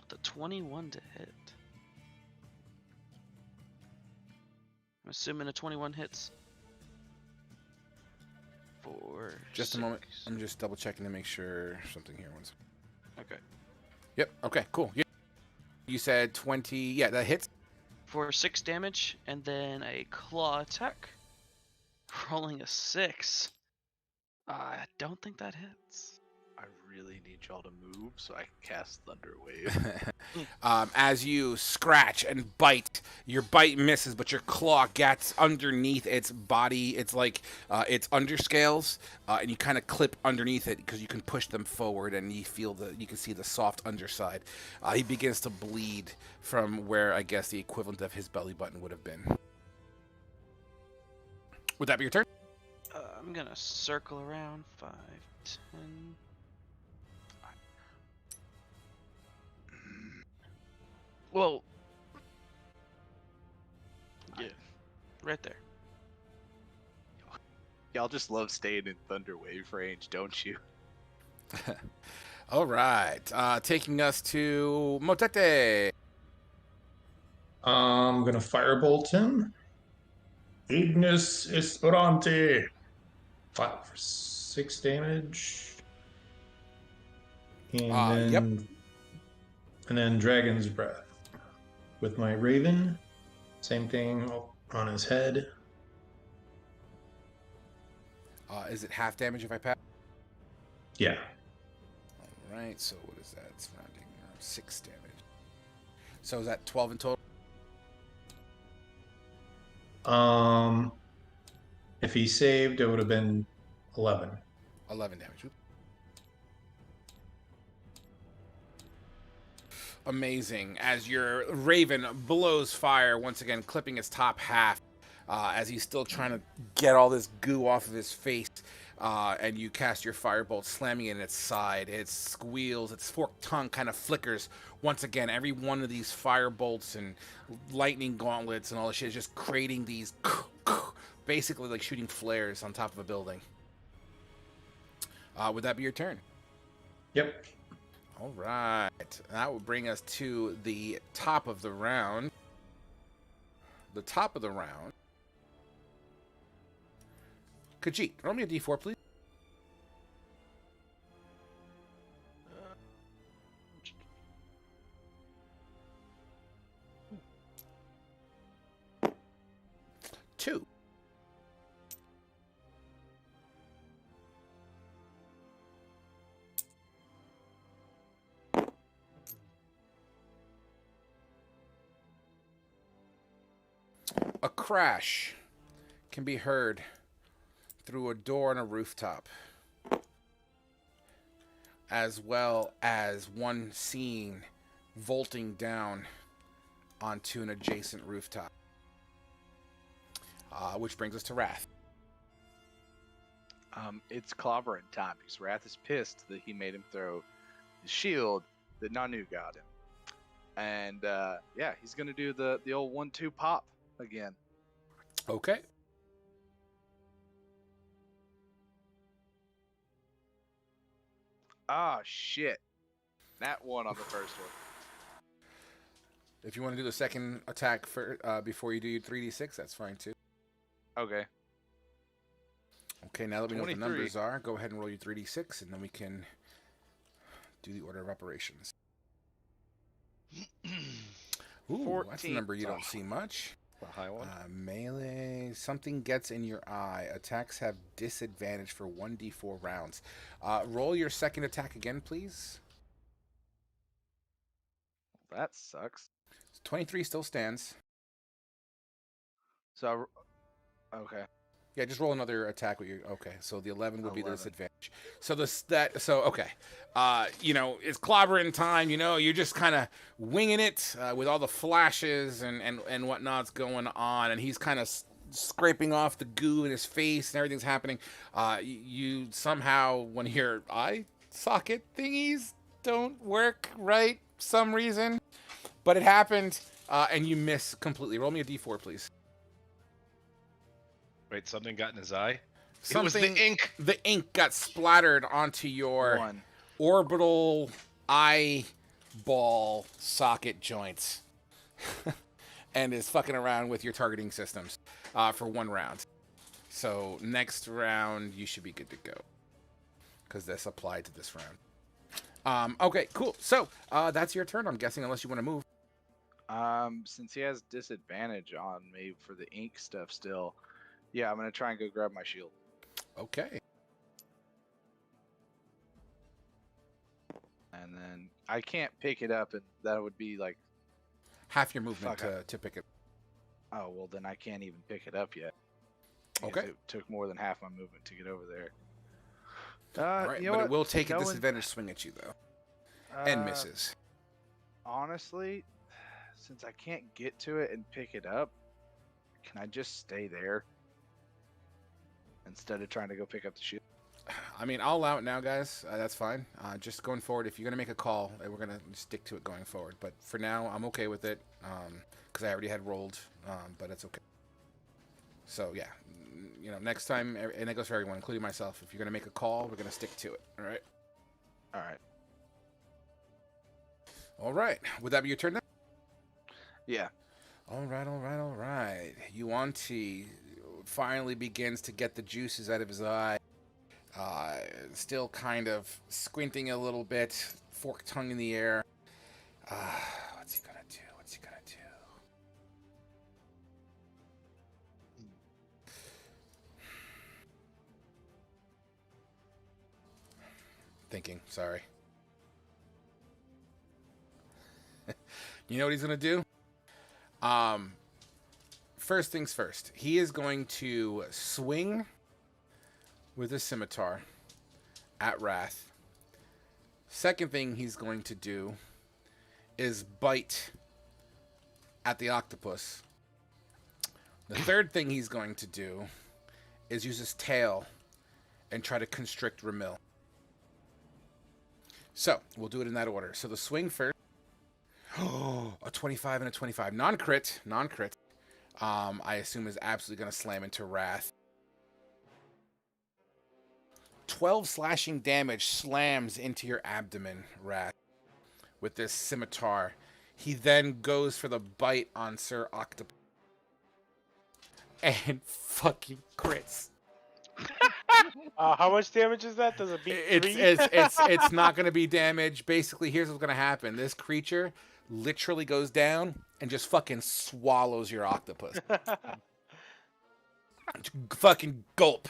The 21 to hit. I'm assuming a 21 hits. For Just a moment. 6. I'm just double checking to make sure something here. One second. Okay. Yep. Okay. Cool. You said 20. Yeah, that hits. For 6 damage, and then a claw attack. Rolling a 6. I don't think that hits. I really need y'all to move so I can cast Thunder Wave. As you scratch and bite, your bite misses, but your claw gets underneath its body. It's like its underscales, and you kind of clip underneath it because you can push them forward, and you can see the soft underside. He begins to bleed from where I guess the equivalent of his belly button would have been. Would that be your turn? I'm gonna circle around 5, 10. Whoa. Yeah, right there. Y'all just love staying in Thunder Wave range, don't you? All right. Taking us to Motete. I'm gonna firebolt him. Ignis Esperante. 5 for 6 damage. And Yep. then Dragon's Breath. With my Raven. Same thing on his head. Is it half damage if I pass? Yeah. All right. So what is that? It's rounding 6 damage. So is that 12 in total? If he saved, it would have been 11. 11 damage. Oops. Amazing. As your Raven blows fire, once again clipping his top half, as he's still trying to get all this goo off of his face, and you cast your firebolt, slamming it in its side. It squeals, its forked tongue kind of flickers. Once again, every one of these firebolts and lightning gauntlets and all this shit is just creating these basically like shooting flares on top of a building. Would that be your turn? Yep. All right. That will bring us to the top of the round. The top of the round. Khajiit, roll me a d4, please. Two. A crash can be heard through a door on a rooftop, as well as one seen vaulting down onto an adjacent rooftop. Which brings us to Wrath. It's clobbering time because Wrath is pissed that he made him throw the shield that Nanu got him. And yeah, he's gonna do the old 1-2 pop again. Okay. Ah, shit. That one on the first one. If you want to do the second attack for before you do your 3d6, that's fine too. Okay. Okay, now that we know what the 23. numbers are, go ahead and roll your 3d6, and then we can do the order of operations. Ooh, that's a 14. number you don't see much. The high one. Melee. Something gets in your eye. Attacks have disadvantage for 1d4 rounds. Roll your second attack again, please. That sucks. 23 still stands. So, okay. Yeah, just roll another attack with your. Okay, so the 11 would be the 11. disadvantage. So okay, it's clobbering time. You're just kind of winging it with all the flashes and whatnot's going on, and he's kind of scraping off the goo in his face and everything's happening. You somehow, one of your eye socket thingies don't work right some reason, but it happened, and you miss completely. Roll me a d4, please. Wait, something got in his eye? It Something, was the ink. The ink got splattered onto your 1. orbital eyeball socket joints and is fucking around with your targeting systems for 1 round. So next round, you should be good to go because this applied to this round. Okay, cool. So that's your turn, I'm guessing, unless you want to move. Since he has disadvantage on me for the ink stuff still, yeah, I'm gonna try and go grab my shield. Okay. And then I can't pick it up, and that would be like, Half your movement Fuck, to pick it. oh well, then I can't even pick it up yet. Because Okay. It took more than half my movement to get over there. All right, you know but what? it will take a Going- disadvantage swing at you, though. And uh, misses. Honestly, since I can't get to it and pick it up, can I just stay there instead of trying to go pick up the shield? I mean, I'll allow it now, guys. That's fine. Just going forward, if you're going to make a call, we're going to stick to it going forward. But for now, I'm okay with it because I already had rolled, but it's okay. So, yeah, next time, and it goes for everyone, including myself, if you're going to make a call, we're going to stick to it, all right? All right. All right. Would that be your turn then? Yeah. All right. Yuanti finally begins to get the juices out of his eye. Still kind of squinting a little bit, forked tongue in the air. What's he gonna do? Thinking, sorry. You know what he's gonna do? First things first. He is going to swing with a scimitar at Wrath. Second thing he's going to do is bite at the octopus. The third thing he's going to do is use his tail and try to constrict Ramil. So, we'll do it in that order. So the swing first. Oh, a 25 and a 25. Non-crit. I assume is absolutely going to slam into Wrath. 12 slashing damage slams into your abdomen, Wrath, with this scimitar. He then goes for the bite on Sir Octopus. And fucking crits. How much damage is that? Does it beat 3? It's not going to be damage. Basically, here's what's going to happen. This creature literally goes down and just fucking swallows your octopus. Fucking gulp.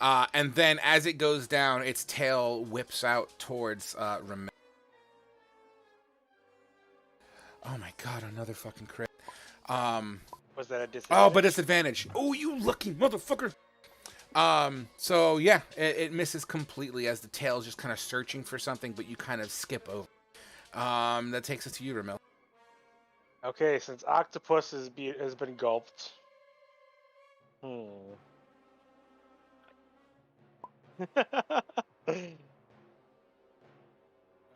And then as it goes down, its tail whips out towards Ramel. Oh my god, another fucking crit. Was that a disadvantage? Oh, but disadvantage. Oh, you lucky motherfucker. So yeah, it misses completely as the tail's just kind of searching for something, but you kind of skip over. That takes us to you, Ramel. Okay, since octopus has been gulped.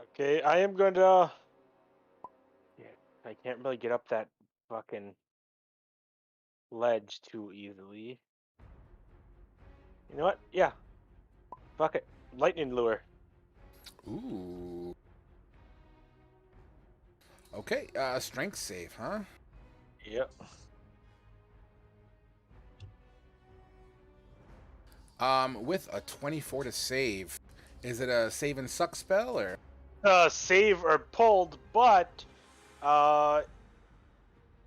Okay, I am going to. Yeah, I can't really get up that fucking ledge too easily. You know what? Yeah. Fuck it. Lightning lure. Ooh. Okay, strength save, huh? Yep. With a 24 to save, is it a save and suck spell or? Save or pulled, but it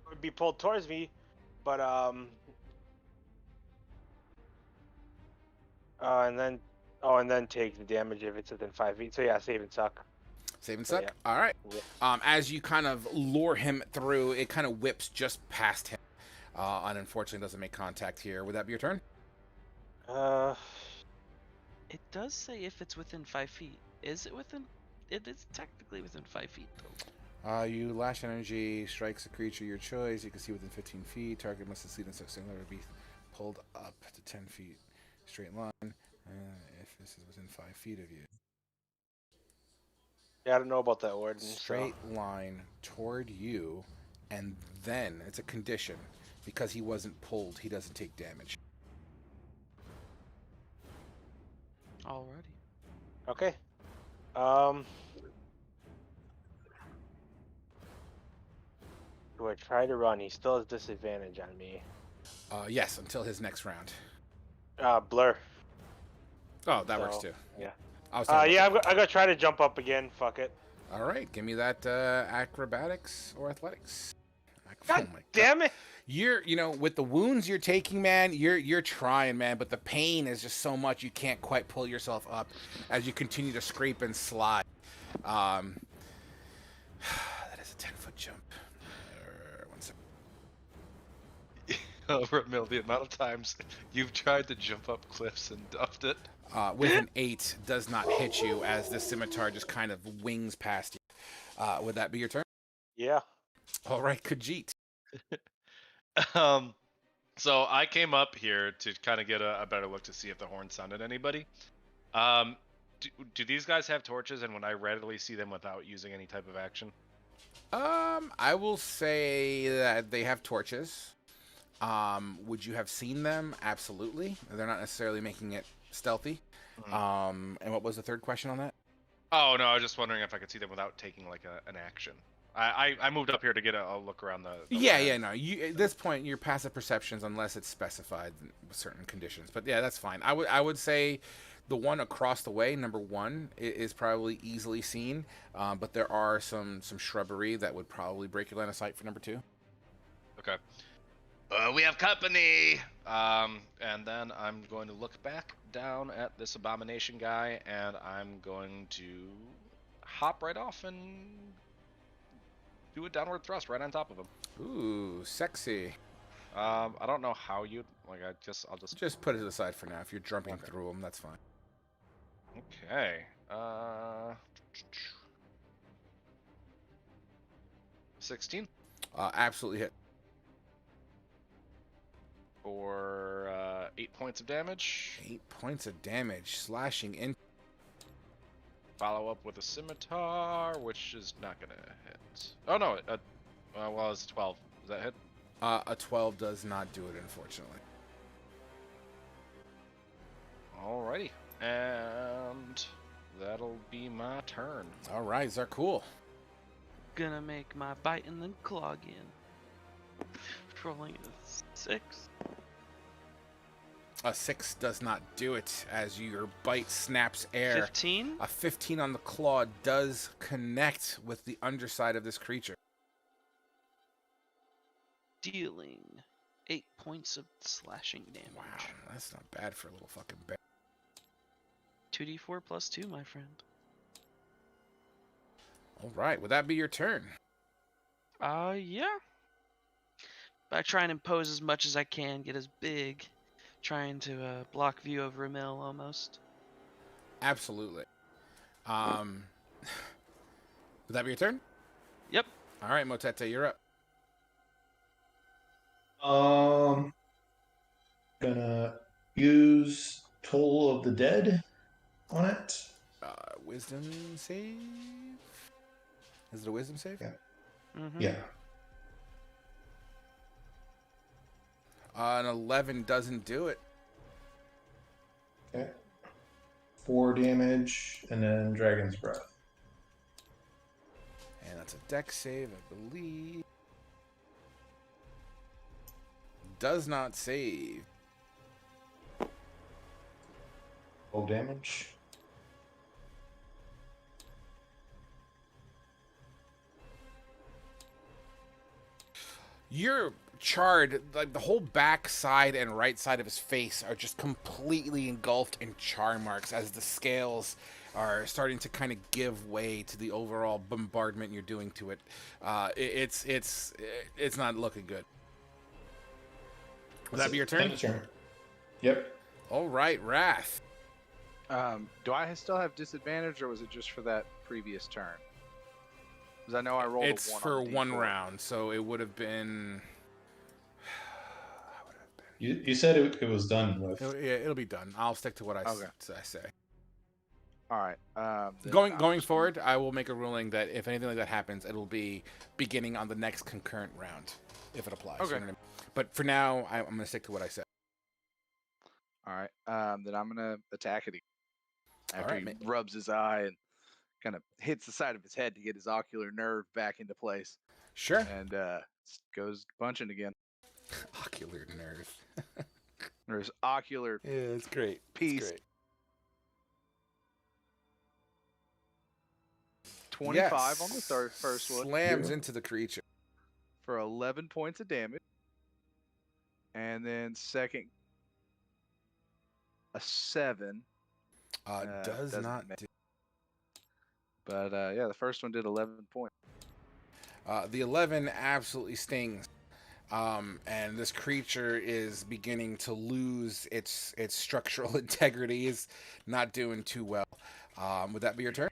would be pulled towards me, but and then take the damage if it's within 5 feet. So yeah, save and suck. Save and So, suck? yeah. All right. Yeah. As you kind of lure him through, it kind of whips just past him. And unfortunately doesn't make contact here. Would that be your turn? It does say if it's within 5 feet. Is it within? It is technically within 5 feet, though. You lash energy, strikes a creature your choice. You can see within 15 feet. Target must succeed in succeeding or be pulled up to 10 feet. Straight line. If this is within 5 feet of you. Yeah, I don't know about that word. Straight line toward you, and then it's a condition. Because he wasn't pulled, he doesn't take damage. Alrighty. Okay. Do I try to run? He still has disadvantage on me. Yes, until his next round. Blur. Oh, that works So, too. Yeah. I was talking Yeah, about I'm gonna try to jump up again. Fuck it. All right, give me that acrobatics or athletics. God damn it! You know, with the wounds you're taking, man, you're trying, man, but the pain is just so much you can't quite pull yourself up as you continue to scrape and slide. That is a 10-foot jump. 1 second. Ramil, the amount of times you've tried to jump up cliffs and duffed it. With an 8, does not hit you as the scimitar just kind of wings past you. Would that be your turn? Yeah. All right, Khajiit. So I came up here to kind of get a better look to see if the horn sounded anybody. Do these guys have torches, and would I readily see them without using any type of action? I will say that they have torches. Would you have seen them? Absolutely. They're not necessarily making it stealthy. And what was the third question on that? Oh no, I was just wondering if I could see them without taking like an action. I moved up here to get a look around the land. No. At this point, your passive perceptions, unless it's specified with certain conditions. But yeah, that's fine. I would say the one across the way, number 1, is probably easily seen. But there are some shrubbery that would probably break your line of sight for number 2. Okay. We have company. And then I'm going to look back down at this abomination guy, and I'm going to hop right off and do a downward thrust right on top of him. Ooh, sexy. I don't know how you'd like. I'll Just put it aside for now. If you're jumping through them, that's fine. Okay. 16. Absolutely hit. For 8 points of damage. 8 points of damage, slashing in. Follow up with a scimitar, which is not gonna hit. Oh no, well, it's 12. Does that hit? A 12 does not do it, unfortunately. Alrighty, and that'll be my turn. All right, Zarkul. Gonna make my bite and then claw again. Rolling a 6. A 6 does not do it as your bite snaps air. 15? A 15 on the claw does connect with the underside of this creature. Dealing 8 points of slashing damage. Wow, that's not bad for a little fucking bear. 2d4 plus 2, my friend. All right, would that be your turn? Yeah. But I try and impose as much as I can, get as big, trying to block view of Ramil almost. Absolutely. Would that be your turn? Yep. All right, Motete, you're up. Gonna use Toll of the Dead on it. Wisdom save? Is it a wisdom save? Yeah. Mm-hmm. Yeah. An 11 doesn't do it. Okay. 4 damage, and then Dragon's Breath. And that's a dex save, I believe. Does not save. 12 damage. You're charred. Like the whole back side and right side of his face are just completely engulfed in char marks as the scales are starting to kind of give way to the overall bombardment you're doing to it. It's not looking good. Will that be your turn? Yep. All right, Wrath. Do I still have disadvantage, or was it just for that previous turn? Because I know I rolled It's a 1 for on the one D4. round, so it would have been. You said it was done with. It'll be done. I'll stick to what I Okay. say. All right. Then Going I'm going just gonna- forward, I will make a ruling that if anything like that happens, it'll be beginning on the next concurrent round, if it applies. Okay. You know what I mean? But for now, I'm going to stick to what I said. All right. Then I'm gonna attack it again. After right, he rubs his eye and kind of hits the side of his head to get his ocular nerve back into place, Sure. and goes punching again. Ocular nerve. Or his ocular Yeah, it's great. piece. It's great. 25 on the first one Slams into the creature. for 11 points of damage, and then second a 7. Does doesn't not ma- do. But yeah, the first one did 11 points. The 11 absolutely stings. And this creature is beginning to lose its structural integrity. Is not doing too well. Would that be your turn?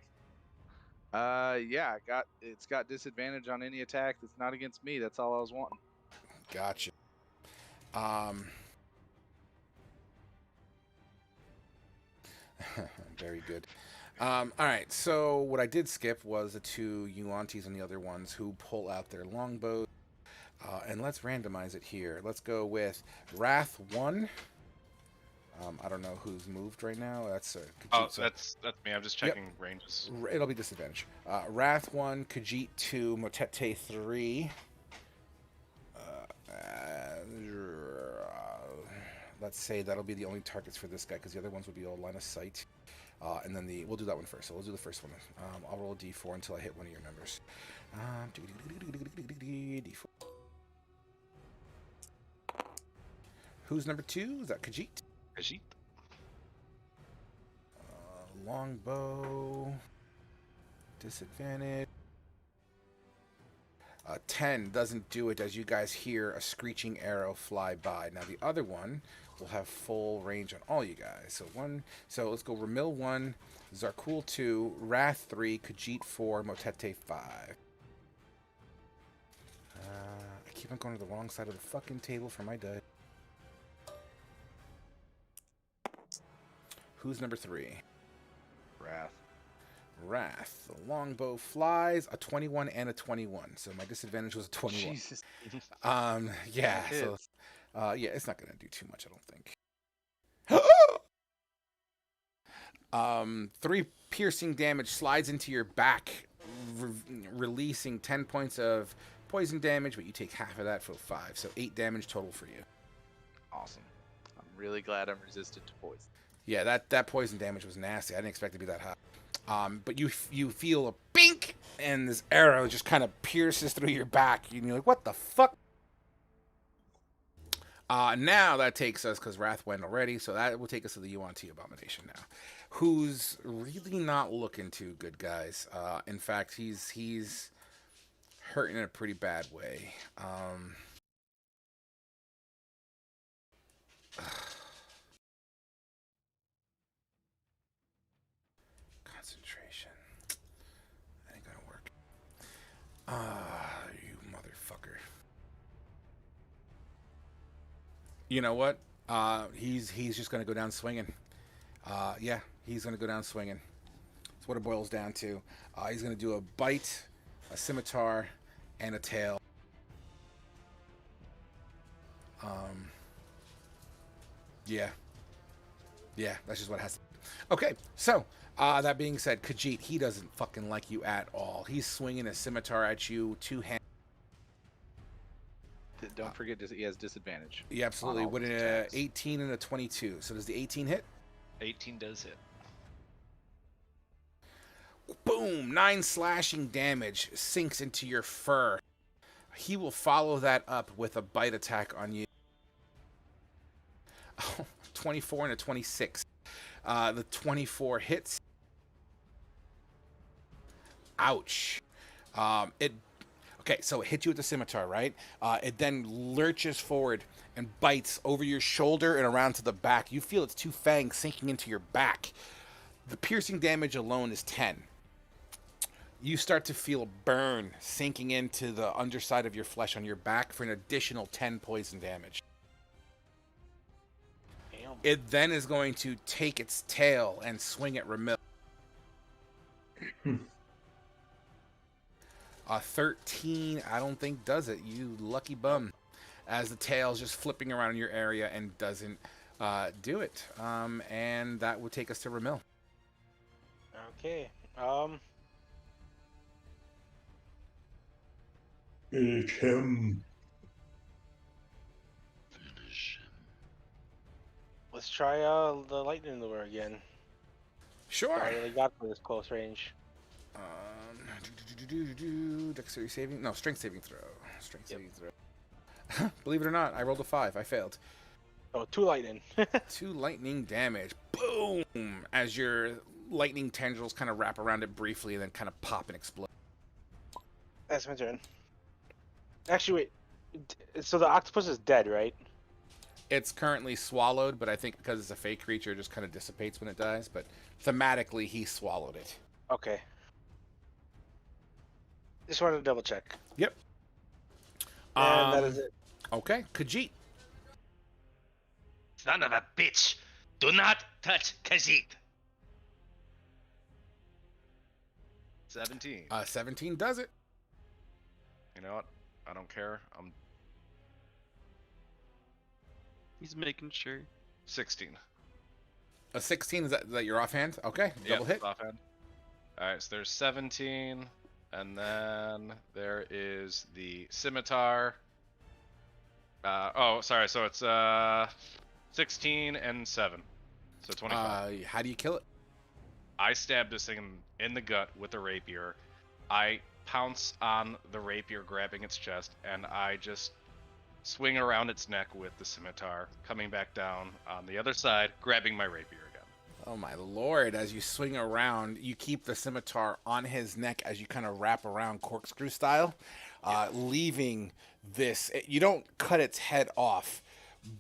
Yeah, it's got disadvantage on any attack that's not against me. That's all I was wanting. Gotcha. Very good. All right, so what I did skip was the two Yuan-Tis and the other ones who pull out their longbows. And let's randomize it here. Let's go with Wrath 1. I don't know who's moved right now. That's Khajiit, so that's me. I'm just checking ranges. it'll be disadvantage. Wrath 1, Khajiit 2, Motete 3. Let's say that'll be the only targets for this guy because the other ones would be all line of sight. And then we'll do that one first. So we'll do the first one. I'll roll a d4 until I hit one of your numbers. D4. Who's number 2? Is that Khajiit? Khajiit. Longbow. Disadvantage. 10 doesn't do it as you guys hear a screeching arrow fly by. Now the other one will have full range on all you guys. So let's go Ramil 1, Zarkul 2, Wrath 3, Khajiit 4, Motete 5. I keep on going to the wrong side of the fucking table for my die. Who's number 3? Wrath. The longbow flies, a 21 and a 21. So my disadvantage was a 21. Jesus. Yeah. It So, is. yeah, it's not gonna do too much, I don't think. 3 piercing damage slides into your back, releasing 10 points of poison damage, but you take half of that for 5, so 8 damage total for you. Awesome. I'm really glad I'm resistant to poison. Yeah, that poison damage was nasty. I didn't expect it to be that high. But you feel a bink, and this arrow just kind of pierces through your back, and you're like, what the fuck? Now that takes us, because Wrath went already, so that will take us to the Yuan-Ti Abomination now, who's really not looking too good, guys. In fact, he's hurting in a pretty bad way. Concentration. That ain't gonna work. You motherfucker. You know what? He's just gonna go down swinging. Yeah, he's gonna go down swinging. That's what it boils down to. He's gonna do a bite, a scimitar, and a tail. Yeah, that's just what it has to be. Okay, so that being said, Khajiit, he doesn't fucking like you at all. He's swinging a scimitar at you, 2 hands. Don't forget, he has disadvantage. Yeah, absolutely. on all With his an attacks. 18 and a 22. So does the 18 hit? 18 does hit. Boom! 9 slashing damage sinks into your fur. He will follow that up with a bite attack on you. Oh, 24 and a 26. The 24 hits. Ouch. Okay, so it hits you with the scimitar, right? It then lurches forward and bites over your shoulder and around to the back. You feel its 2 fangs sinking into your back. The piercing damage alone is 10. you start to feel a burn sinking into the underside of your flesh on your back for an additional 10 poison damage. Damn. It then is going to take its tail and swing at Ramil. A 13, I don't think does it. You lucky bum. As the tail's just flipping around in your area and doesn't do it. And that would take us to Ramil. Okay. It's him. Finish him. Let's try the lightning lure again. Sure. I really got for this close range. Dexterity saving? No, strength saving throw. Strength saving throw. Believe it or not, I rolled a 5. I failed. Oh, 2 lightning. 2 lightning damage. Boom! As your lightning tendrils kind of wrap around it briefly and then kind of pop and explode. That's my turn. Actually, wait. So the octopus is dead, right? It's currently swallowed, but I think because it's a fake creature, it just kind of dissipates when it dies. But thematically, he swallowed it. Okay. Just wanted to double check. Yep. And that is it. Okay, Khajiit. Son of a bitch! Do not touch Khajiit! 17. 17 does it. You know what? I don't care. I'm He's making sure. 16. A 16, is that your offhand? Okay, double hit. Offhand. Alright, so there's 17. And then there is the scimitar. Sorry. So it's 16 and 7. So 25. How do you kill it? I stab this thing in the gut with a rapier. I pounce on the rapier, grabbing its chest, and I just swing around its neck with the scimitar, coming back down on the other side, grabbing my rapier again. Oh my lord, as you swing around, you keep the scimitar on his neck as you kind of wrap around corkscrew style, leaving this. You don't cut its head off,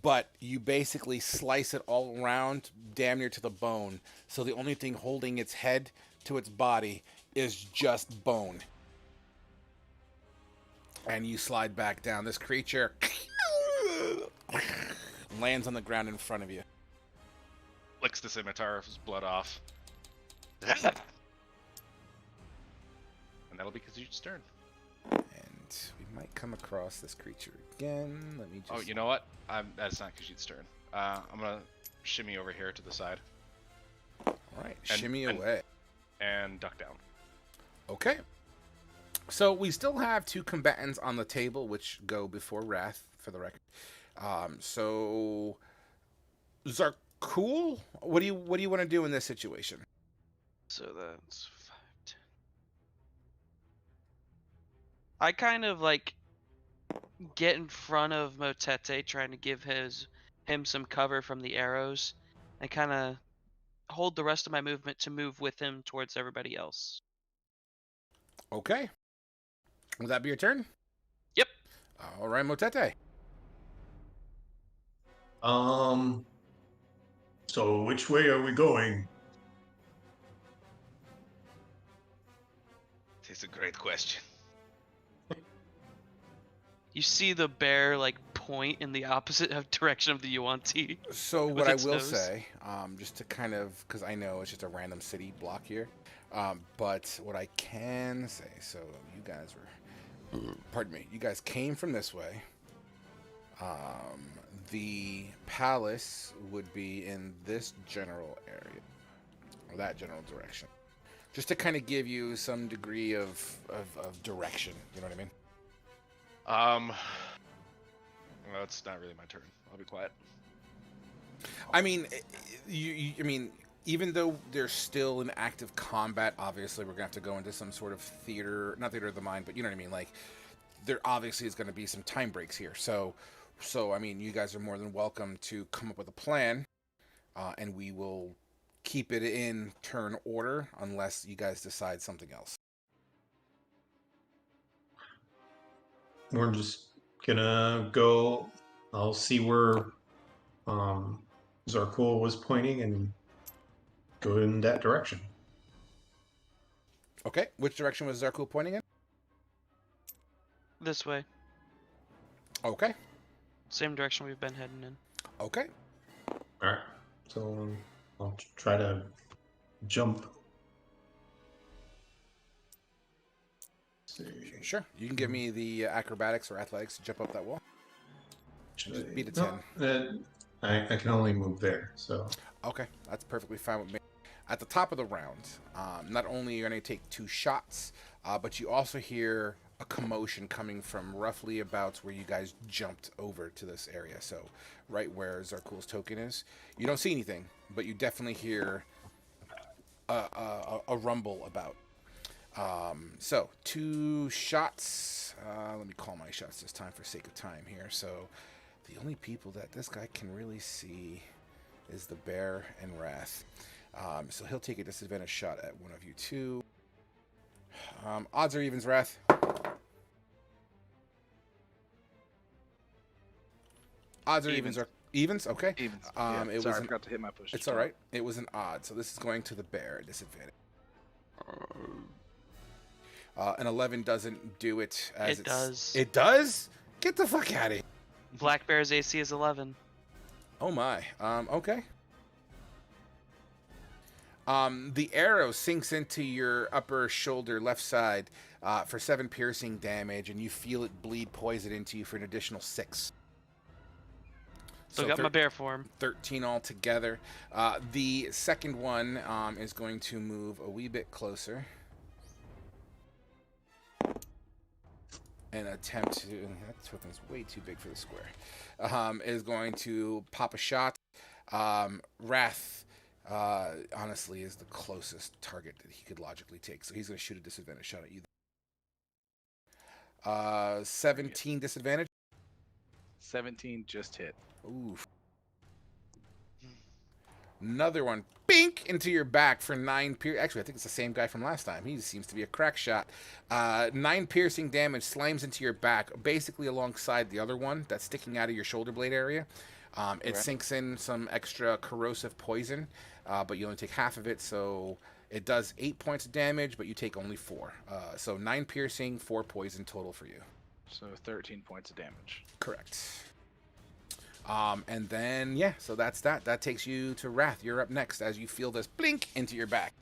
but you basically slice it all around, damn near to the bone. So the only thing holding its head to its body is just bone. And you slide back down. This creature lands on the ground in front of you. Licks the scimitar's blood off. And that'll be Khajiit's turn. And we might come across this creature again. Let me just... Oh, you know what? That's not Khajiit's turn. I'm gonna shimmy over here to the side. Alright, shimmy away. And duck down. Okay. So we still have 2 combatants on the table, which go before Wrath, for the record. So Zarkul, what do you want to do in this situation? So that's 5, 10. I kind of like get in front of Motete, trying to give him some cover from the arrows, and kind of hold the rest of my movement to move with him towards everybody else. Okay. Will that be your turn? Yep. All right, Motete. So which way are we going? It's a great question. You see the bear like point in the opposite direction of the Yuan-Ti. So With what I its will nose. say, just to kind of, because I know it's just a random city block here, but what I can say, so you guys were, pardon me, you guys came from this way. The palace would be in this general area, or that general direction, just to kind of give you some degree of direction. You know what I mean? Well, it's not really my turn. I'll be quiet. I mean, I mean, even though there's still an active combat, obviously we're gonna have to go into some sort of not theater of the mind, but you know what I mean. Like, there obviously is going to be some time breaks here. So I mean, you guys are more than welcome to come up with a plan, and we will keep it in turn order unless you guys decide something else. We're just gonna go. I'll see where Zarkul was pointing and go in that direction. Okay. Which direction was Zarkul pointing in? This way. Okay. Same direction we've been heading in. Okay. All right. So I'll try to jump. Let's see. Sure. You can give me the acrobatics or athletics to jump up that wall. Just beat a 10. No, I can only move there, so. Okay, that's perfectly fine with me. At the top of the round, not only are you going to take 2 shots, but you also hear a commotion coming from roughly about where you guys jumped over to this area. So, right where Zarkul's token is. You don't see anything, but you definitely hear a rumble about. So, 2 shots. Let me call my shots this time for sake of time here. So, the only people that this guy can really see is the bear and Wrath. So he'll take a disadvantage shot at one of you two. Odds or evens, Wrath? Odds or evens are evens. Okay. Evens. It Sorry, was I forgot to hit my push. It's all right. It was an odd, so this is going to the bear at disadvantage. An 11 doesn't do it. As It does. It does? Get the fuck out of here. Black Bear's AC is 11. Oh my. Okay. The arrow sinks into your upper shoulder, left side, for 7 piercing damage, and you feel it bleed poison into you for an additional 6. Still got my bear form. 13 altogether. The second one is going to move a wee bit closer. And attempt to... That token's way too big for the square. Is going to pop a shot. Wrath, honestly, is the closest target that he could logically take. So he's going to shoot a disadvantage shot at you. 17 disadvantage. 17 just hit. Oof. Another one, bink, into your back for 9 Actually, I think it's the same guy from last time. He seems to be a crack shot. 9 piercing damage slams into your back, basically alongside the other one that's sticking out of your shoulder blade area. It sinks in some extra corrosive poison, but you only take half of it, so it does 8 points of damage, but you take only 4. So 9 piercing, 4 poison total for you. So 13 points of damage. Correct. And then, yeah, so that's that. That takes you to Wrath. You're up next as you feel this blink into your back.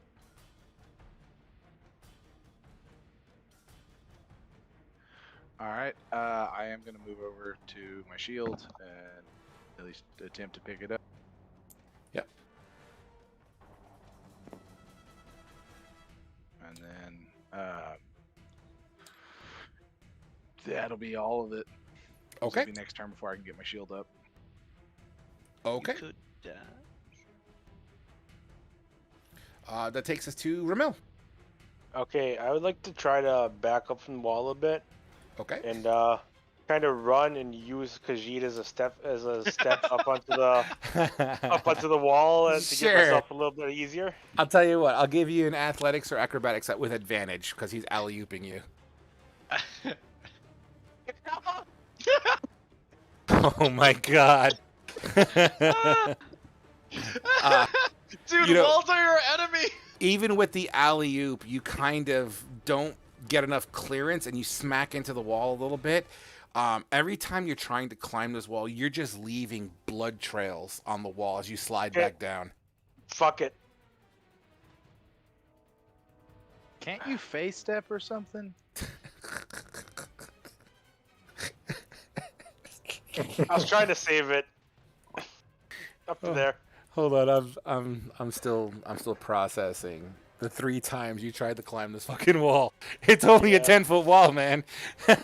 All right. I am going to move over to my shield and at least attempt to pick it up. Yep. And then that'll be all of it. Okay. It'll be next turn before I can get my shield up. Okay. You could That takes us to Ramil. Okay, I would like to try to back up from the wall a bit Okay. and kind of run and use Khajiit as a step up onto the wall and to Sure. get myself a little bit easier. I'll tell you what. I'll give you an athletics or acrobatics with advantage because he's alley-ooping you. Oh my god. Dude, you know- walls are your enemy. Even with the alley-oop, you kind of don't get enough clearance and you smack into the wall a little bit. Every time you're trying to climb this wall, you're just leaving blood trails on the wall as you slide back down. Fuck it. Can't you face step or something? I was trying to save it. Up to there. Hold on, I'm still processing the 3 times you tried to climb this fucking wall. It's only a 10-foot wall, man. Oh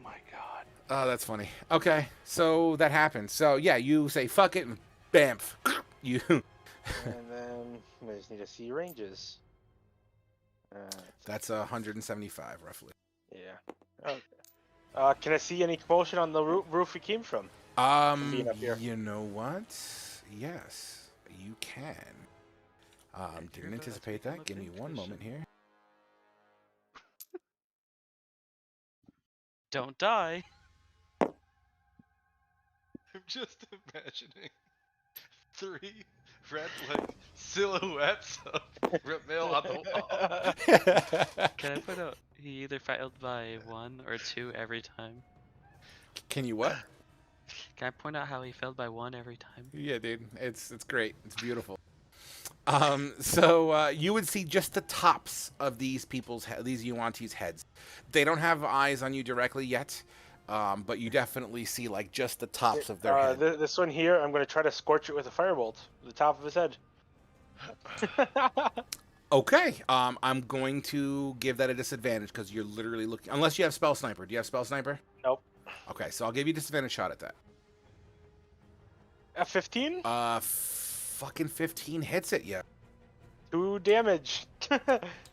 my god. Oh, that's funny. Okay, so that happens. So yeah, you say fuck it and bamf. You. And then we just need to see ranges. That's 175 roughly. Yeah. Okay. Can I see any commotion on the roof we came from? being up here? You know what? Yes, you can. Didn't anticipate that. Give me one moment here. Don't die. I'm just imagining 3 red like silhouettes of Ripmail on the wall. Can I point out he either failed by 1 or 2 every time? Can you what? Can I point out how he failed by 1 every time? Yeah, dude. It's great. It's beautiful. You would see just the tops of these these Yuan-Ti's heads. They don't have eyes on you directly yet, but you definitely see like just the tops of their head. This one here, I'm going to try to scorch it with a firebolt. The top of his head. Okay. I'm going to give that a disadvantage because you're literally looking. Unless you have spell sniper. Do you have spell sniper? Nope. Okay, so I'll give you a disadvantage shot at that. F15? Fucking 15 hits it, yeah. 2 damage.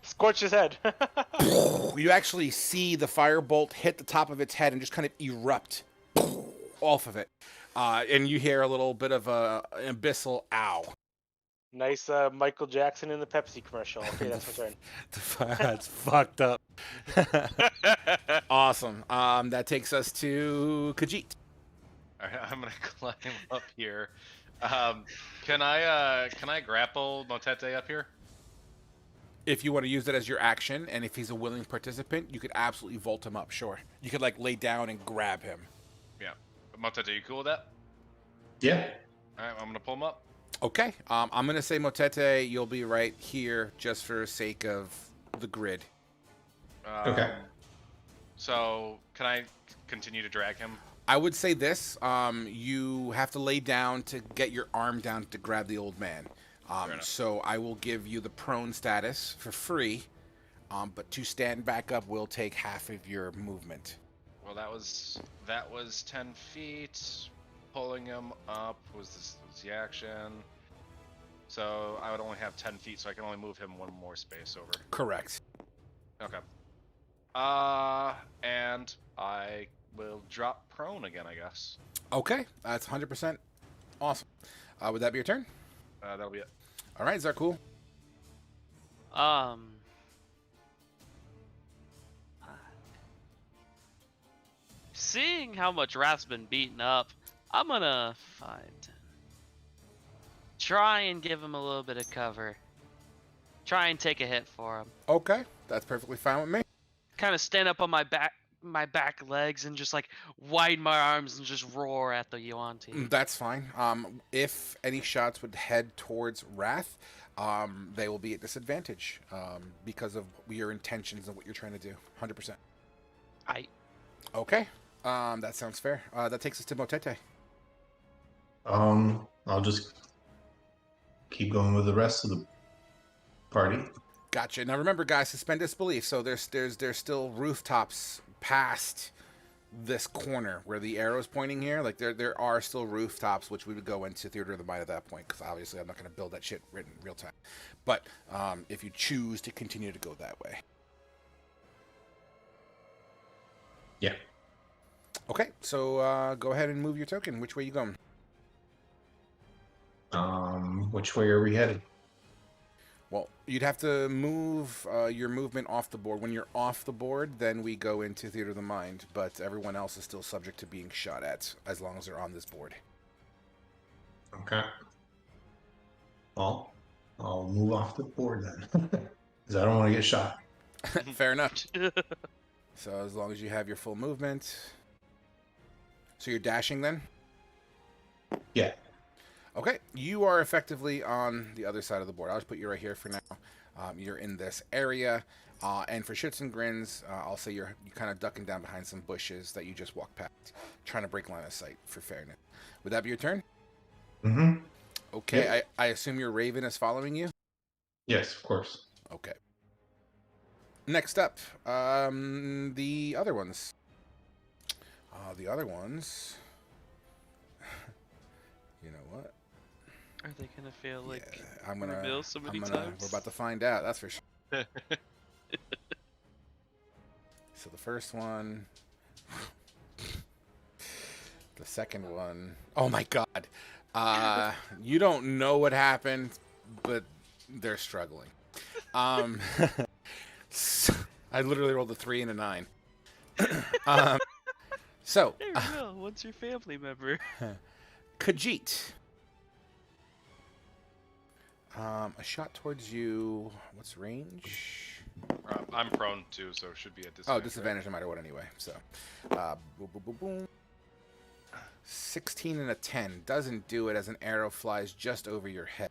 Scorch his head. You actually see the firebolt hit the top of its head and just kind of erupt off of it. And you hear a little bit of an abyssal ow. Nice Michael Jackson in the Pepsi commercial. Okay, that's my turn. That's fucked up. Awesome. That takes us to Khajiit. All right, I'm gonna climb up here. Can I grapple Motete up here? If you want to use it as your action, and if he's a willing participant, you could absolutely vault him up, sure. You could, like, lay down and grab him. Yeah. Motete, you cool with that? Yeah. All right, I'm gonna pull him up. Okay. I'm going to say, Motete, you'll be right here just for sake of the grid. Okay. So, can I continue to drag him? I would say this. You have to lay down to get your arm down to grab the old man. So I will give you the prone status for free, but to stand back up will take half of your movement. Well, that was 10 feet. Pulling him up was the action. So I would only have 10 feet, so I can only move him one more space over. Correct. Okay. And I will drop prone again, I guess. Okay, that's 100% awesome. Would that be your turn? That'll be it. All right, Zarkul. Seeing how much Wrath's been beaten up, I'm gonna try and give him a little bit of cover. Try and take a hit for him. Okay, that's perfectly fine with me. Kind of stand up on my back legs and just like widen my arms and just roar at the Yuan-Ti. That's fine. If any shots would head towards Wrath, they will be at disadvantage because of your intentions and what you're trying to do. 100%. Okay. That sounds fair. That takes us to Motete. I'll just keep going with the rest of the party. Gotcha. Now remember, guys, suspend disbelief. So there's still rooftops past this corner where the arrow's pointing here. Like there are still rooftops, which we would go into Theater of the Mind at that point, because obviously I'm not going to build that shit in real time. But if you choose to continue to go that way. Yeah. Okay, so go ahead and move your token. Which way you going? Which way are we headed? Well, you'd have to move your movement off the board. When you're off the board, then we go into Theater of the Mind, but everyone else is still subject to being shot at as long as they're on this board. Okay. Well, I'll move off the board then, because I don't want to get shot. Fair enough. So as long as you have your full movement. So you're dashing then? Yeah. Okay, you are effectively on the other side of the board. I'll just put you right here for now. You're in this area, and for shits and grins, I'll say you're kind of ducking down behind some bushes that you just walked past, trying to break line of sight for fairness. Would that be your turn? Mm-hmm. Okay, Yeah. I assume your Raven is following you? Yes, of course. Okay. Next up, the other ones. The other ones... You know what? Are they gonna feel like I'm gonna reveal so many We're times? about to find out, that's for sure. So the first one, the second one. Oh my god! You don't know what happened, but they're struggling. So, I literally rolled a 3 and a 9. So Hey, Will, what's your family member? Khajiit. A shot towards you. What's range? I'm prone too, so it should be at Oh, disadvantage. disadvantage no matter what anyway. So, boom, boom, boom, boom. 16 and a 10 doesn't do it as an arrow flies just over your head.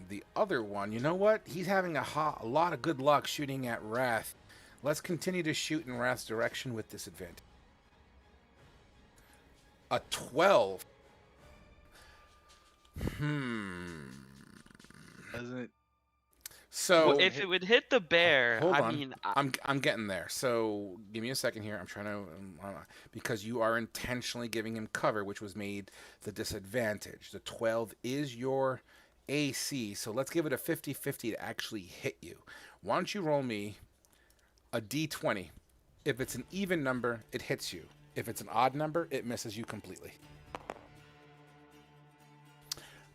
The other one, you know what? He's having a lot of good luck shooting at Wrath. Let's continue to shoot in Wrath's direction with disadvantage. A 12. Doesn't it? So Well, if it would hit the bear, hold I on. mean, I'm getting there. So give me a second here. I'm trying to because you are intentionally giving him cover, which was made the disadvantage. The 12 is your AC, so let's give it a 50-50 to actually hit you. Why don't you roll me a d20? If it's an even number, it hits you. If it's an odd number, it misses you completely.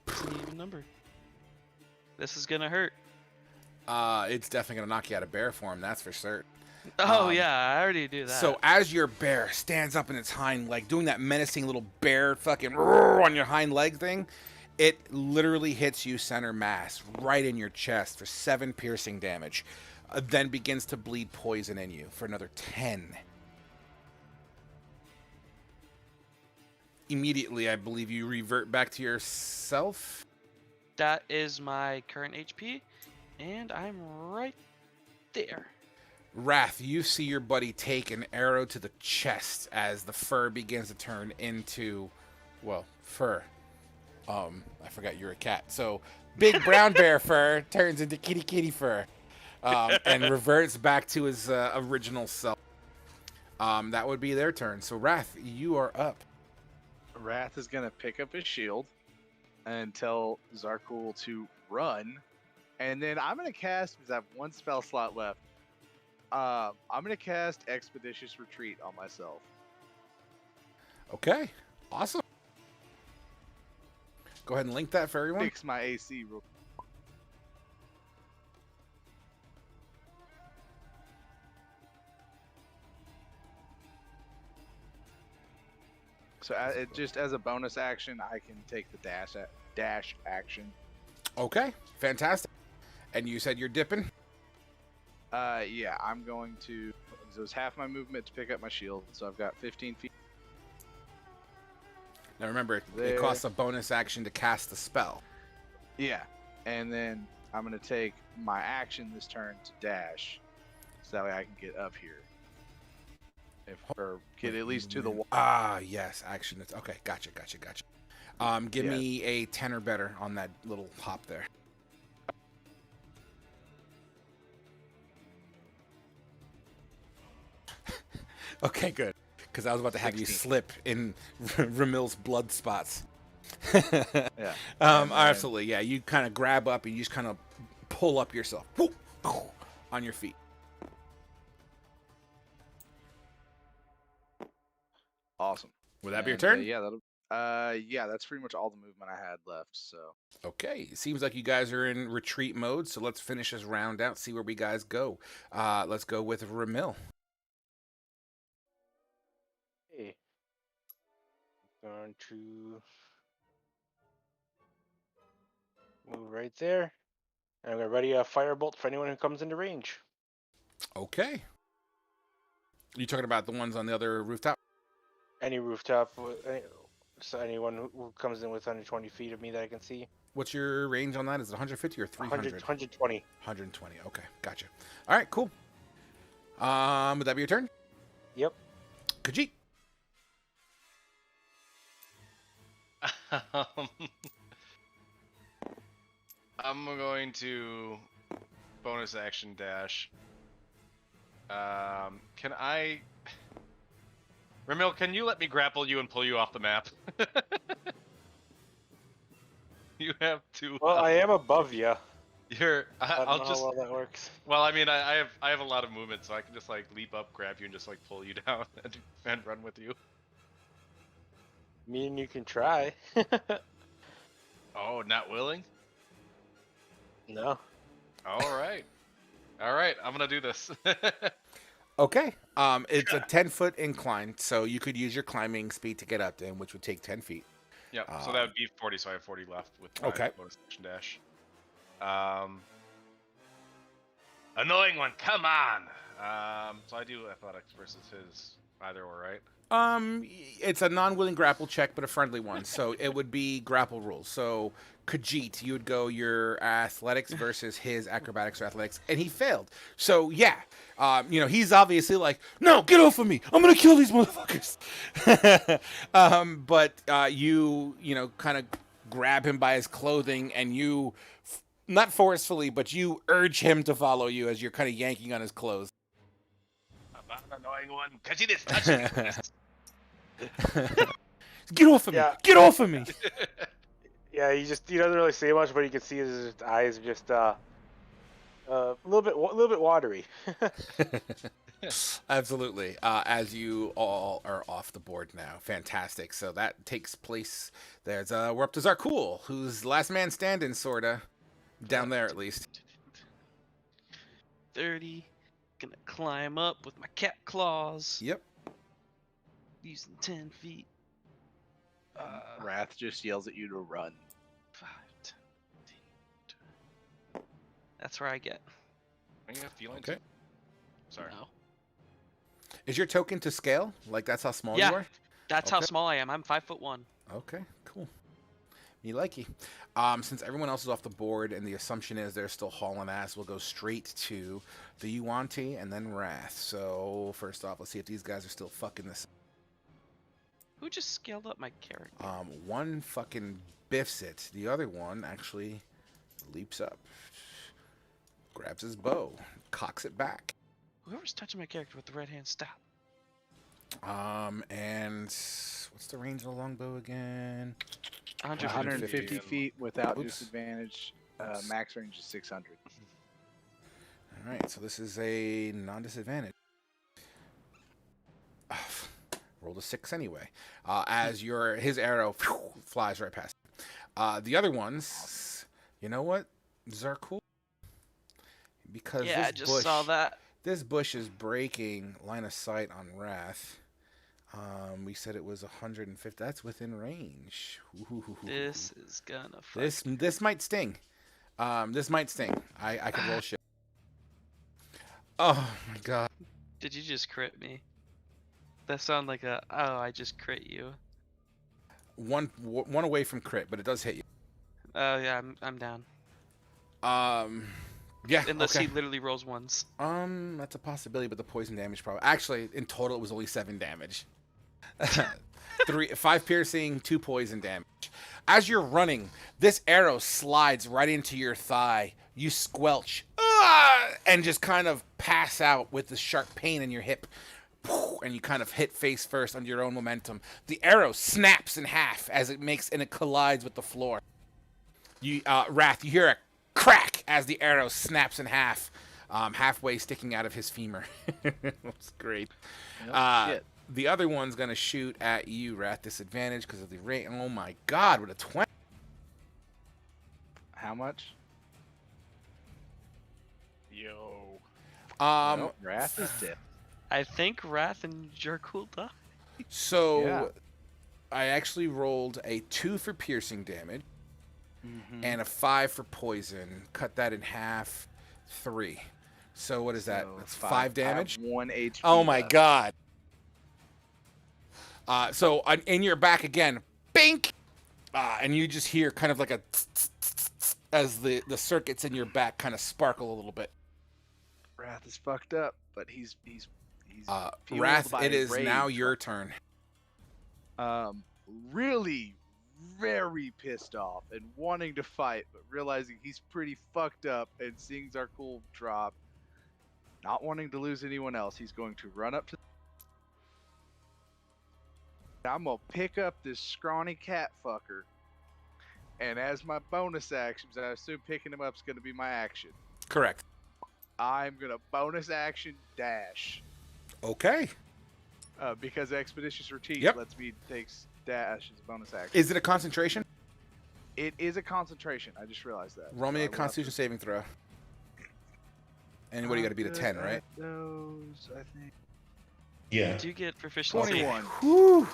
it's an even number. This is gonna hurt. It's definitely gonna knock you out of bear form, that's for certain. Oh yeah, I already do that. So as your bear stands up in its hind leg, doing that menacing little bear fucking roar on your hind leg thing, it literally hits you center mass, right in your chest for 7 piercing damage. Then begins to bleed poison in you for another 10. Immediately, I believe you revert back to yourself. that is my current HP, and I'm right there. Wrath, you see your buddy take an arrow to the chest as the fur begins to turn into, well, fur. I forgot you're a cat. So big brown bear fur turns into kitty fur, and reverts back to his original self. That would be their turn. So Wrath, you are up. Wrath is gonna pick up his shield and tell Zarkul to run, and then I'm gonna cast, because I have 1 spell slot left. I'm gonna cast Expeditious Retreat on myself. Okay, awesome. Go ahead and link that for everyone. Fix my AC real. So just as a bonus action, I can take the dash action. Okay, fantastic. And you said you're dipping? Yeah, I'm going to. So it's half my movement to pick up my shield, so I've got 15 feet. Now remember, it There. costs a bonus action to cast the spell. Yeah, and then I'm gonna take my action this turn to dash, so that way I can get up here. Or get at least to the wall. Ah, yes, action. It's okay. Gotcha. Give Yeah. me a 10 or better on that little hop there. Okay, good. Because I was about to have you 16. slip in Ramil's blood spots. Yeah. And then- Absolutely. Yeah, you kind of grab up and you just kind of pull up yourself on your feet. Awesome. Would that be your And, turn? yeah, that'll. Yeah, that's pretty much all the movement I had left. So. Okay, it seems like you guys are in retreat mode, so let's finish this round out, see where we guys go. Let's go with Ramil. Hey. Going to move right there. And I'm gonna ready a firebolt for anyone who comes into range. Okay. You talking about the ones on the other rooftop? Any rooftop, so anyone who comes in within 20 feet of me that I can see. What's your range on that? Is it 150 or 300? 120. 120. Okay, gotcha. All right, cool. Would that be your turn? Yep. Khajiit. I'm going to bonus action dash. Can I? Ramil, can you let me grapple you and pull you off the map? You have to. Well, I am above you. You're. I don't I'll know just. how well that works. Well, I mean, I have a lot of movement, so I can just like leap up, grab you, and just like pull you down and run with you. Me and you can try. Oh, not willing? No. All right. All right, I'm gonna do this. Okay. It's a 10-foot incline, so you could use your climbing speed to get up to him, which would take 10 feet. Yep. So that would be 40. So I have 40 left with my Okay. bonus action dash. Annoying one, come on. So I do athletics versus his either or, right? It's a non-willing grapple check, but a friendly one. So it would be grapple rules. So Khajiit, you would go your athletics versus his acrobatics or athletics, and he failed. So yeah, he's obviously like, no, get off of me! I'm gonna kill these motherfuckers. But you kind of grab him by his clothing, and you, not forcefully, but you urge him to follow you as you're kind of yanking on his clothes. About an annoying one, because he is touching it. Get off of me! Yeah. Get off of me! Yeah, he doesn't really say much, but you can see his eyes just a little bit watery. Absolutely. As you all are off the board now. Fantastic. So that takes place. We're up to Zarkul, who's last man standing, sorta. Down there, at least. 30. Gonna climb up with my cat claws. Yep. Using 10 feet. Wrath just yells at you to run. 5, 10, 15, 20. That's where I get. Are you feeling Okay. too? Sorry. No. Is your token to scale? Like, that's how small Yeah. you are? That's how Okay. small I am. I'm 5'1". Okay, cool. Me likey. Since everyone else is off the board and the assumption is they're still hauling ass, we'll go straight to the Yuan-Ti and then Wrath. So, first off, let's see if these guys are still fucking this. Who just scaled up my character? One fucking biffs it. The other one actually leaps up, grabs his bow, cocks it back. Whoever's touching my character with the right hand, stop. And what's the range of the longbow again? 150 feet without Oops. disadvantage. Max range is 600. All right, so this is a non-disadvantage. Rolled a 6 anyway. As his arrow flies right past. The other ones, you know what? Zarkul. Because Yeah, this I just bush, saw that. This bush is breaking line of sight on Wrath. We said it was 150. That's within range. This is gonna fuck. This might sting. This might sting. I can roll shit. Oh my god. Did you just crit me? That sounded like I just crit you. One away from crit, but it does hit you. Oh yeah, I'm down. Yeah. Unless okay. he literally rolls ones. That's a possibility, but the poison damage probably. Actually, in total, it was only 7 damage. 5 piercing, 2 poison damage. As you're running, this arrow slides right into your thigh. You squelch, and just kind of pass out with the sharp pain in your hip. And you kind of hit face first under your own momentum. The arrow snaps in half as it collides with the floor. Wrath, you hear a crack as the arrow snaps in half, halfway sticking out of his femur. That's great. Shit. The other one's gonna shoot at you, Wrath, disadvantage because of the rate. Oh my god, with a 20. How much? Yo. Nope, Wrath is dead. I think Wrath and Zarkul died. So Yeah. I actually rolled a 2 for piercing damage and a 5 for poison. Cut that in half, 3. So what is that? So That's 5 damage. 1 HP. Oh my left. god. So in your back again, bink, and you just hear kind of like a as the circuits in your back kind of sparkle a little bit. Wrath is fucked up, but he's fueled Wrath, by it is rage. now your turn. Really, very pissed off and wanting to fight, but realizing he's pretty fucked up and seeing Zarkul drop, not wanting to lose anyone else, he's going to run up to. I'm gonna pick up this scrawny cat fucker, and as my bonus actions, I assume picking him up is gonna be my action. Correct. I'm gonna bonus action dash. Okay. Because Expeditious Retreat Yep. lets me take dash as a bonus action. Is it a concentration? It is a concentration. I just realized that. Roll me So a I will have Constitution saving throw. And what do you got to beat a 10, right? Those, I think. Yeah. Do you get proficiency? 21. Whew.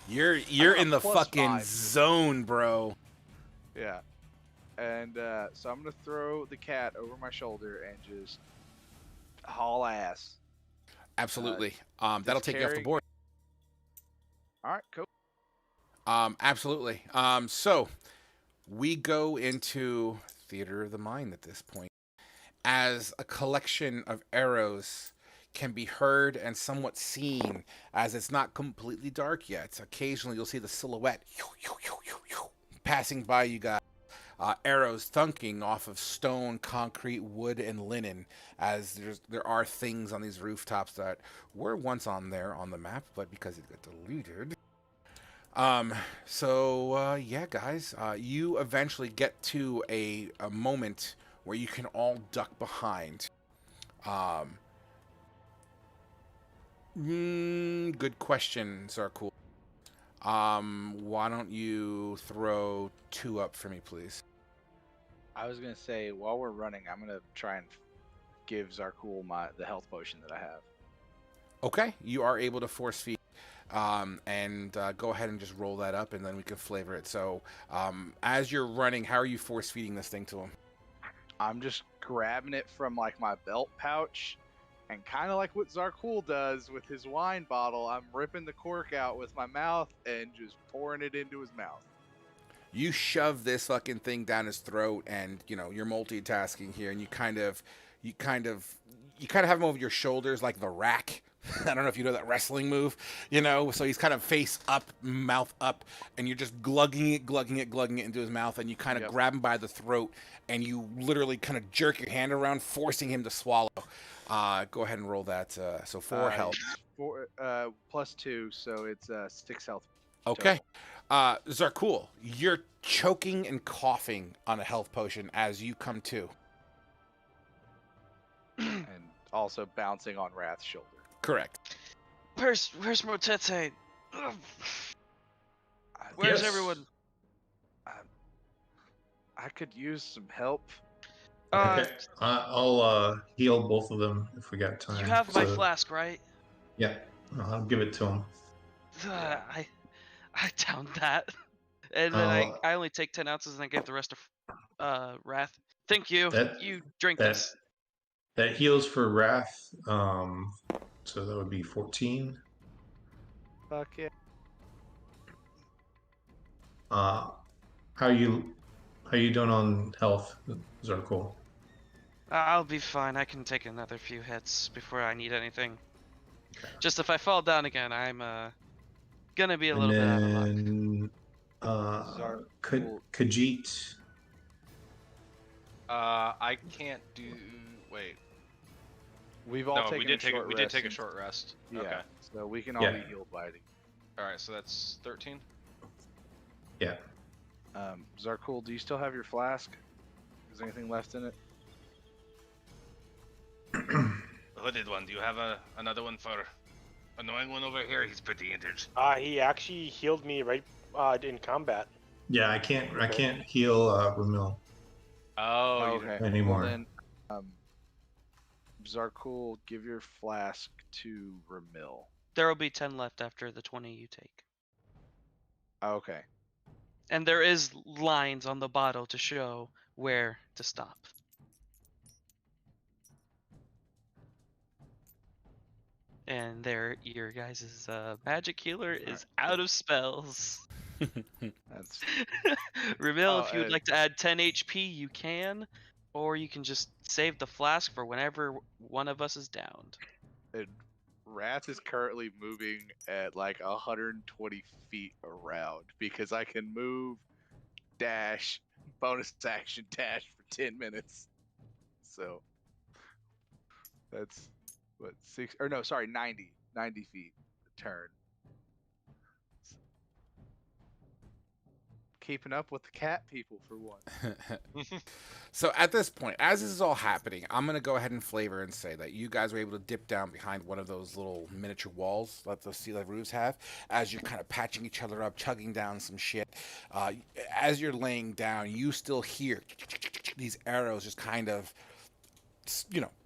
You're in the plus fucking 5. zone, bro. Yeah. And so I'm gonna throw the cat over my shoulder and just haul ass. Absolutely. Does That'll take you off the carrying- board. All right, cool. Absolutely. So we go into Theater of the Mind at this point, as a collection of arrows can be heard and somewhat seen, as it's not completely dark yet. Occasionally you'll see the silhouette passing by you guys. Arrows thunking off of stone, concrete, wood, and linen, as there are things on these rooftops that were once on the map, but because it got deleted. Yeah, guys, you eventually get to a moment where you can all duck behind. Good question, Zarkul. Why don't you throw 2 up for me, please? I was gonna say while we're running, I'm gonna try and give Zarkul the health potion that I have. Okay, you are able to force feed. And go ahead and just roll that up, and then we can flavor it. So, as you're running, how are you force feeding this thing to him? I'm just grabbing it from like my belt pouch, and kind of like what Zarkul does with his wine bottle, I'm ripping the cork out with my mouth and just pouring it into his mouth. You shove this fucking thing down his throat, and you're multitasking here, and you kind of have him over your shoulders like the rack. I don't know if you know that wrestling move, so he's kind of face up, mouth up, and you're just glugging it into his mouth, and you kind of grab him by the throat, and you literally kind of jerk your hand around, forcing him to swallow. Go ahead and roll that. So 4 health. 4 plus 2, so it's 6 health. Okay. Zarkul, you're choking and coughing on a health potion as you come to. And also bouncing on Wrath's shoulder. Correct. Where's Motete? Where's Yes. everyone? I could use some help. Uh, Okay. I'll heal both of them if we got time. you have my So, flask, right? Yeah, I'll give it to him. I downed that, and then I only take 10 ounces and I give the rest to Wrath. Thank you. You drink this. That heals for Wrath. So that would be 14. Fuck yeah. How you doing on health, Zarkul? I'll be fine. I can take another few hits before I need anything. Just if I fall down again, I'm gonna be a little bit out of luck. Khajiit. I can't do. Wait. We've all taken we did take short we did rest take a since- short rest. Yeah, Okay. so we can all be healed by it. All right, so that's 13. Yeah. Zarkul, do you still have your flask? Is there anything left in it? Hooded one. Do you have another one for annoying one over here? He's pretty injured. He actually healed me right in combat. Yeah, I can't heal Ramil Oh, okay. anymore. Well, then, Zarkul, give your flask to Ramil. There will be 10 left after the 20 you take. Okay. And there is lines on the bottle to show where to stop. And there, your guys' magic healer is out of spells. That's Ramil, if you would like to add 10 HP, you can. Or you can just save the flask for whenever one of us is downed. and Wrath is currently moving at like 120 feet around because I can move, dash, bonus action dash for 10 minutes. So that's what 90 feet a turn. Keeping up with the cat people for once. So at this point, as this is all happening, I'm going to go ahead and flavor and say that you guys were able to dip down behind one of those little miniature walls that those sea life roofs have, as you're kind of patching each other up, chugging down some shit. As you're laying down, you still hear these arrows just kind of,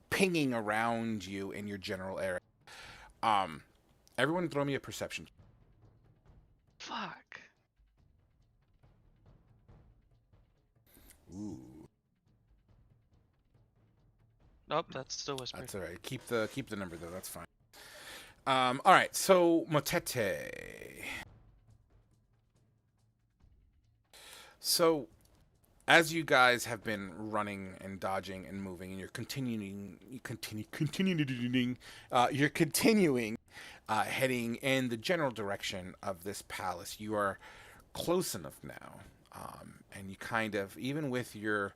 pinging around you in your general area. Everyone throw me a perception. Fuck. Ooh. Nope, that's still whispered. That's all right. Keep the number though. That's fine. All right. So Motete. So, as you guys have been running and dodging and moving, and you're continuing heading in the general direction of this palace. You are close enough now, and you kind of, even with your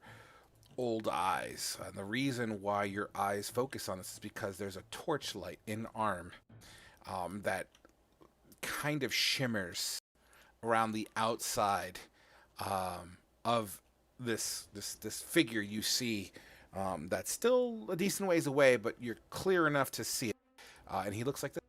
old eyes, the reason why your eyes focus on this is because there's a torchlight in arm that kind of shimmers around the outside of this figure you see that's still a decent ways away, but you're clear enough to see it. And he looks like this.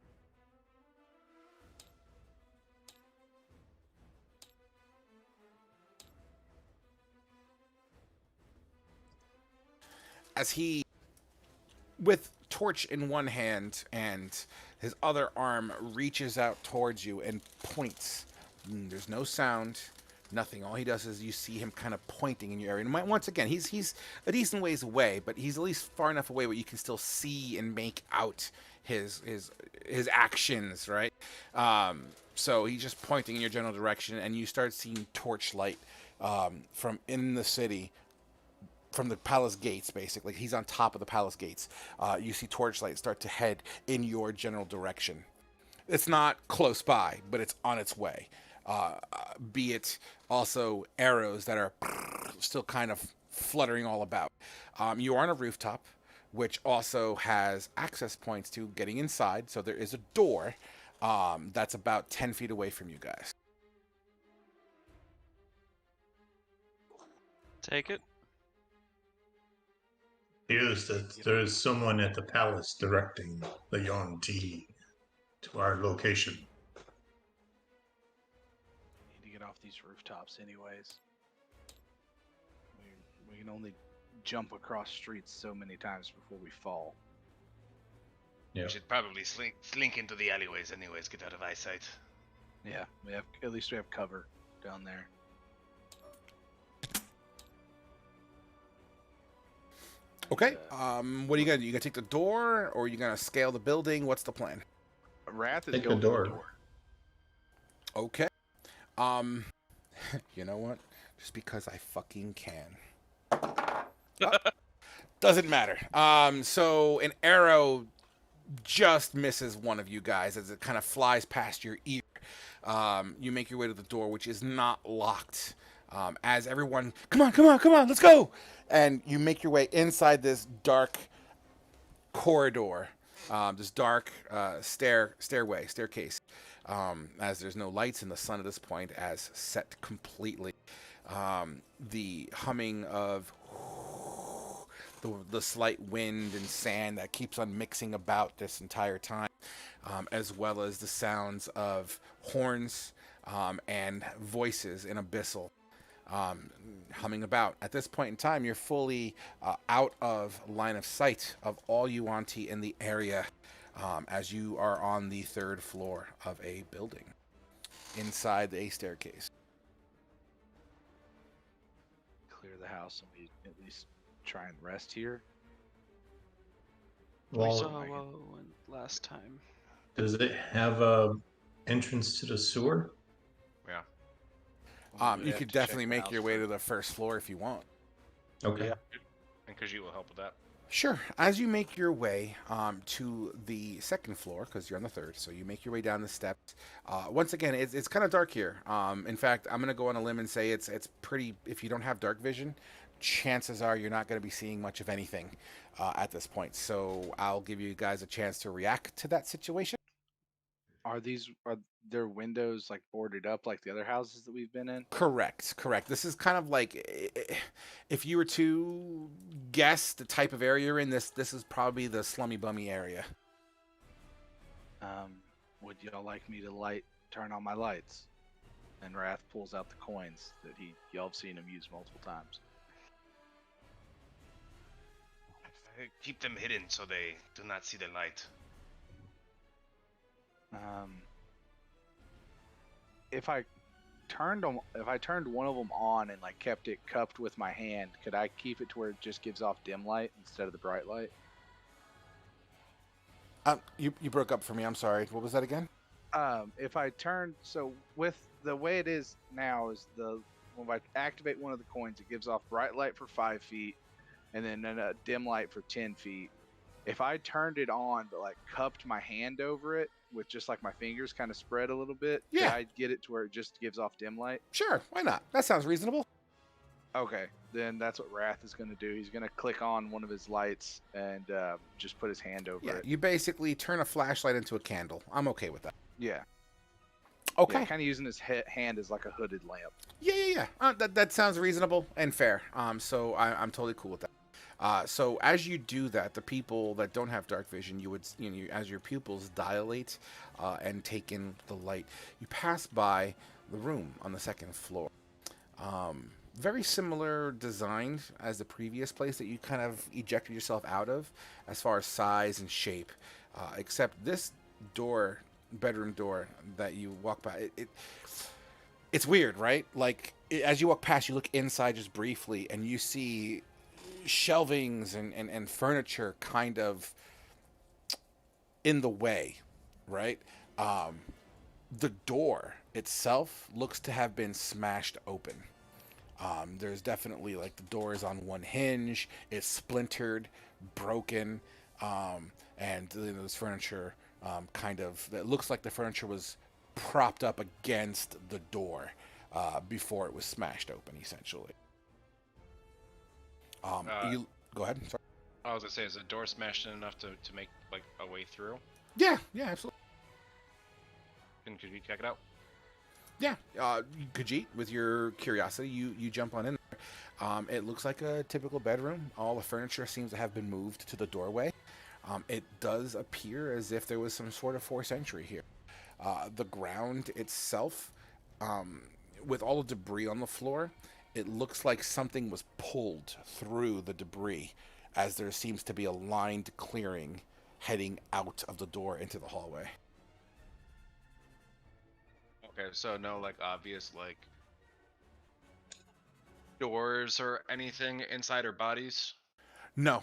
As he, with torch in one hand and his other arm, reaches out towards you and points. There's no sound, nothing. All he does is you see him kind of pointing in your area. And once again, he's a decent ways away, but he's at least far enough away where you can still see and make out his actions, right? So he's just pointing in your general direction, and you start seeing torchlight from in the city, from the palace gates, basically. He's on top of the palace gates. You see torchlight start to head in your general direction. It's not close by, but it's on its way. Be it also arrows that are still kind of fluttering all about. You are on a rooftop, which also has access points to getting inside. So there is a door that's about 10 feet away from you guys. Take it. Here's that there is someone at the palace directing the Yuan-Ti to our location. Need to get off these rooftops, anyways. We can only jump across streets so many times before we fall. Yeah. We should probably slink into the alleyways anyways, get out of eyesight. Yeah, at least we have cover down there. Okay. What are you gonna do? You gonna take the door, or are you gonna scale the building? What's the plan? Wrath is Take the going door. to the door. Okay. You know what? Just because I fucking can. Doesn't matter. So an arrow just misses one of you guys as it kind of flies past your ear. You make your way to the door, which is not locked. As everyone, come on, let's go! And you make your way inside this dark corridor, this dark staircase. As there's no lights in the sun at this point, as set completely. The humming of the slight wind and sand that keeps on mixing about this entire time, as well as the sounds of horns and voices in abyssal. Humming about. At this point in time, you're fully out of line of sight of all Yuan-Ti in the area, as you are on the 3rd floor of a building inside a staircase. Clear the house and we at least try and rest here. We Well, saw what went last time. does it have a entrance to the sewer? Yeah. We You have could to check definitely the make house your way first. to the 1st floor if you want. Okay. Yeah. And Khajiit will help with that. Sure. As you make your way to the 2nd floor, because you're on the 3rd, so you make your way down the steps. Once again, it's kind of dark here. In fact, I'm going to go on a limb and say it's pretty. If you don't have dark vision, chances are you're not going to be seeing much of anything at this point. So I'll give you guys a chance to react to that situation. Are their windows like boarded up like the other houses that we've been in? Correct. This is kind of like, if you were to guess the type of area you're in, this is probably the slummy bummy area. Would y'all like me to turn on my lights? And Wrath pulls out the coins that y'all have seen him use multiple times. Keep them hidden so they do not see the light. If I turned them, if I turned one of them on and like kept it cupped with my hand, could I keep it to where it just gives off dim light instead of the bright light? You broke up for me. I'm sorry. What was that again? If I turn, so with the way it is now is when I activate one of the coins, it gives off bright light for 5 feet, and then a dim light for 10 feet. If I turned it on but like cupped my hand over it with just like my fingers kind of spread a little bit, Yeah. could I get it to where it just gives off dim light? Sure, why not? That sounds reasonable. Okay, then that's what Wrath is going to do. He's going to click on one of his lights and just put his hand over Yeah, it. you basically turn a flashlight into a candle. I'm okay with that. Yeah. Okay. Yeah, kind of using his hand as like a hooded lamp. Yeah. That sounds reasonable and fair. So I'm totally cool with that. So as you do that, the people that don't have dark vision, you would, as your pupils dilate and take in the light, you pass by the room on the second floor. Very similar design as the previous place that you kind of ejected yourself out of, as far as size and shape, except this bedroom door that you walk by, it's weird, right? Like, as you walk past, you look inside just briefly, and you see shelvings and furniture kind of in the way, right? The door itself looks to have been smashed open. There's definitely, like, the door is on one hinge, it's splintered, broken, and there's furniture it looks like the furniture was propped up against the door before it was smashed open, essentially. You go ahead. Sorry. I was gonna say, is the door smashed in enough to make like a way through? Yeah, absolutely. Could you check it out? Yeah, Khajiit, with your curiosity, you jump on in there. It looks like a typical bedroom. All the furniture seems to have been moved to the doorway. It does appear as if there was some sort of forced entry here. The ground itself, with all the debris on the floor, it looks like something was pulled through the debris, as there seems to be a lined clearing heading out of the door into the hallway. Okay, so no like obvious like doors or anything inside our bodies? No.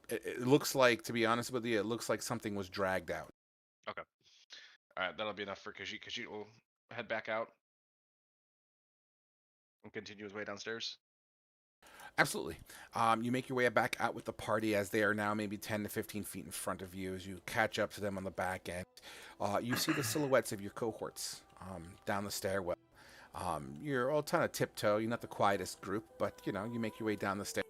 It looks like, to be honest with you, it looks like something was dragged out. Okay. Alright, that'll be enough for Khajiit. Khajiit will head back out and continue his way downstairs. Absolutely. You make your way back out with the party as they are now maybe 10 to 15 feet in front of you. As you catch up to them on the back end, you see the silhouettes of your cohorts down the stairwell. You're all kind of tiptoe. You're not the quietest group, but you make your way down the stairs.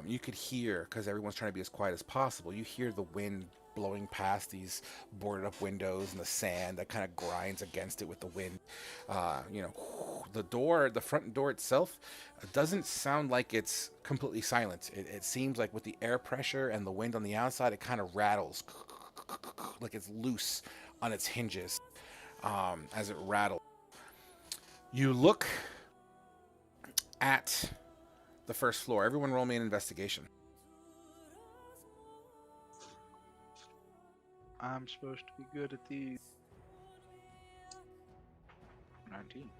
You could hear, because everyone's trying to be as quiet as possible, you hear the wind blowing past these boarded up windows and the sand that kind of grinds against it with the wind. The front door itself doesn't sound like it's completely silent. It seems like with the air pressure and the wind on the outside, it kind of rattles like it's loose on its hinges as it rattles. You look at the first floor. Everyone roll me an investigation. I'm supposed to be good at these. 19.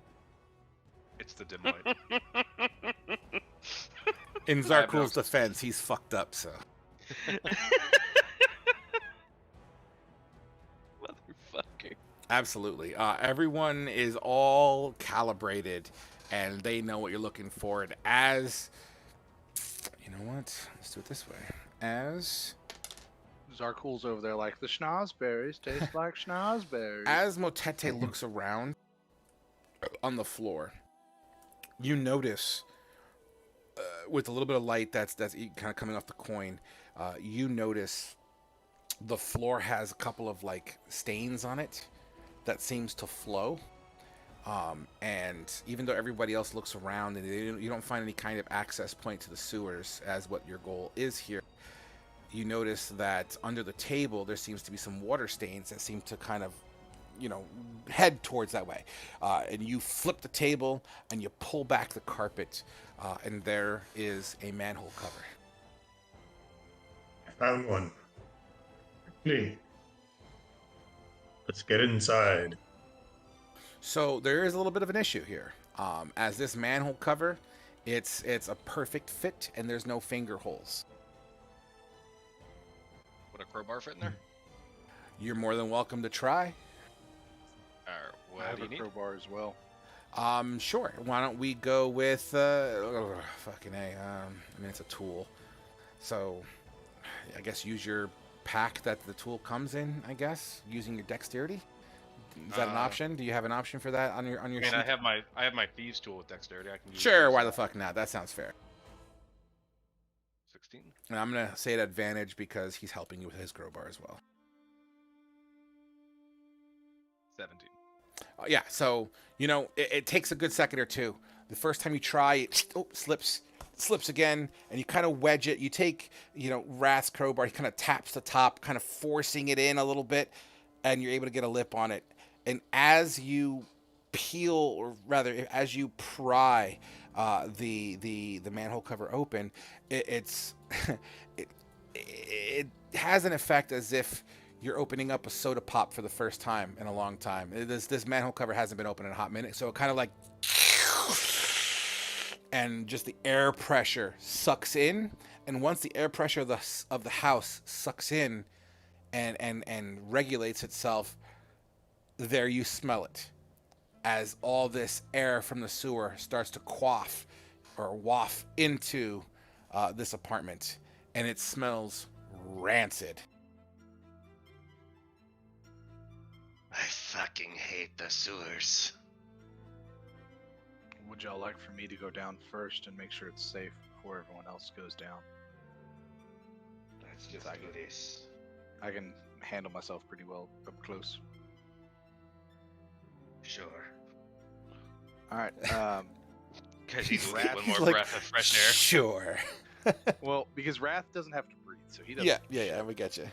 It's the dim light. In Zarkul's defense, he's fucked up, so. Motherfucker. Absolutely. Everyone is all calibrated, and they know what you're looking for. And as... You know what? Let's do it this way. As... Zarkul's over there like, the schnozberries taste like schnozberries. As Motete looks around on the floor, you notice, with a little bit of light that's kind of coming off the coin, you notice the floor has a couple of like stains on it that seems to flow. And even though everybody else looks around and you don't find any kind of access point to the sewers as what your goal is here, you notice that under the table there seems to be some water stains that seem to kind of, head towards that way. And you flip the table and you pull back the carpet, and there is a manhole cover. I found one. Hey, let's get inside. So there is a little bit of an issue here. As this manhole cover, it's a perfect fit, and there's no finger holes. Would a crowbar fit in there? You're more than welcome to try. Or I what have do you a need? crowbar as well. Sure. Why don't we go with fucking A. I mean, it's a tool, so I guess use your pack that the tool comes in. I guess using your dexterity. Is that an option? Do you have an option for that on your I mean, sheet? I have my thieves tool with dexterity. I can use Sure. these. Why the fuck not? That sounds fair. 16. And I'm gonna say at advantage because he's helping you with his crowbar as well. 17. Yeah, so it takes a good second or two. The first time you try, it slips again, and you kind of wedge it. You take Wrath's crowbar, he kind of taps the top, kind of forcing it in a little bit, and you're able to get a lip on it. And as you peel, or rather, as you pry the manhole cover open, it has an effect as if you're opening up a soda pop for the first time in a long time. This manhole cover hasn't been open in a hot minute, so it kind of like, and just the air pressure sucks in, and once the air pressure of the house sucks in and regulates itself, there you smell it, as all this air from the sewer starts to quaff or waft into this apartment, and it smells rancid. I fucking hate the sewers. Would y'all like for me to go down first and make sure it's safe before everyone else goes down? Let's just do this. I can handle myself pretty well up close. Sure. All right. Because he's Wrath- one He's more like, breath of fresh air. Sure. Well, because Wrath doesn't have to breathe, so he doesn't. Yeah, we get you.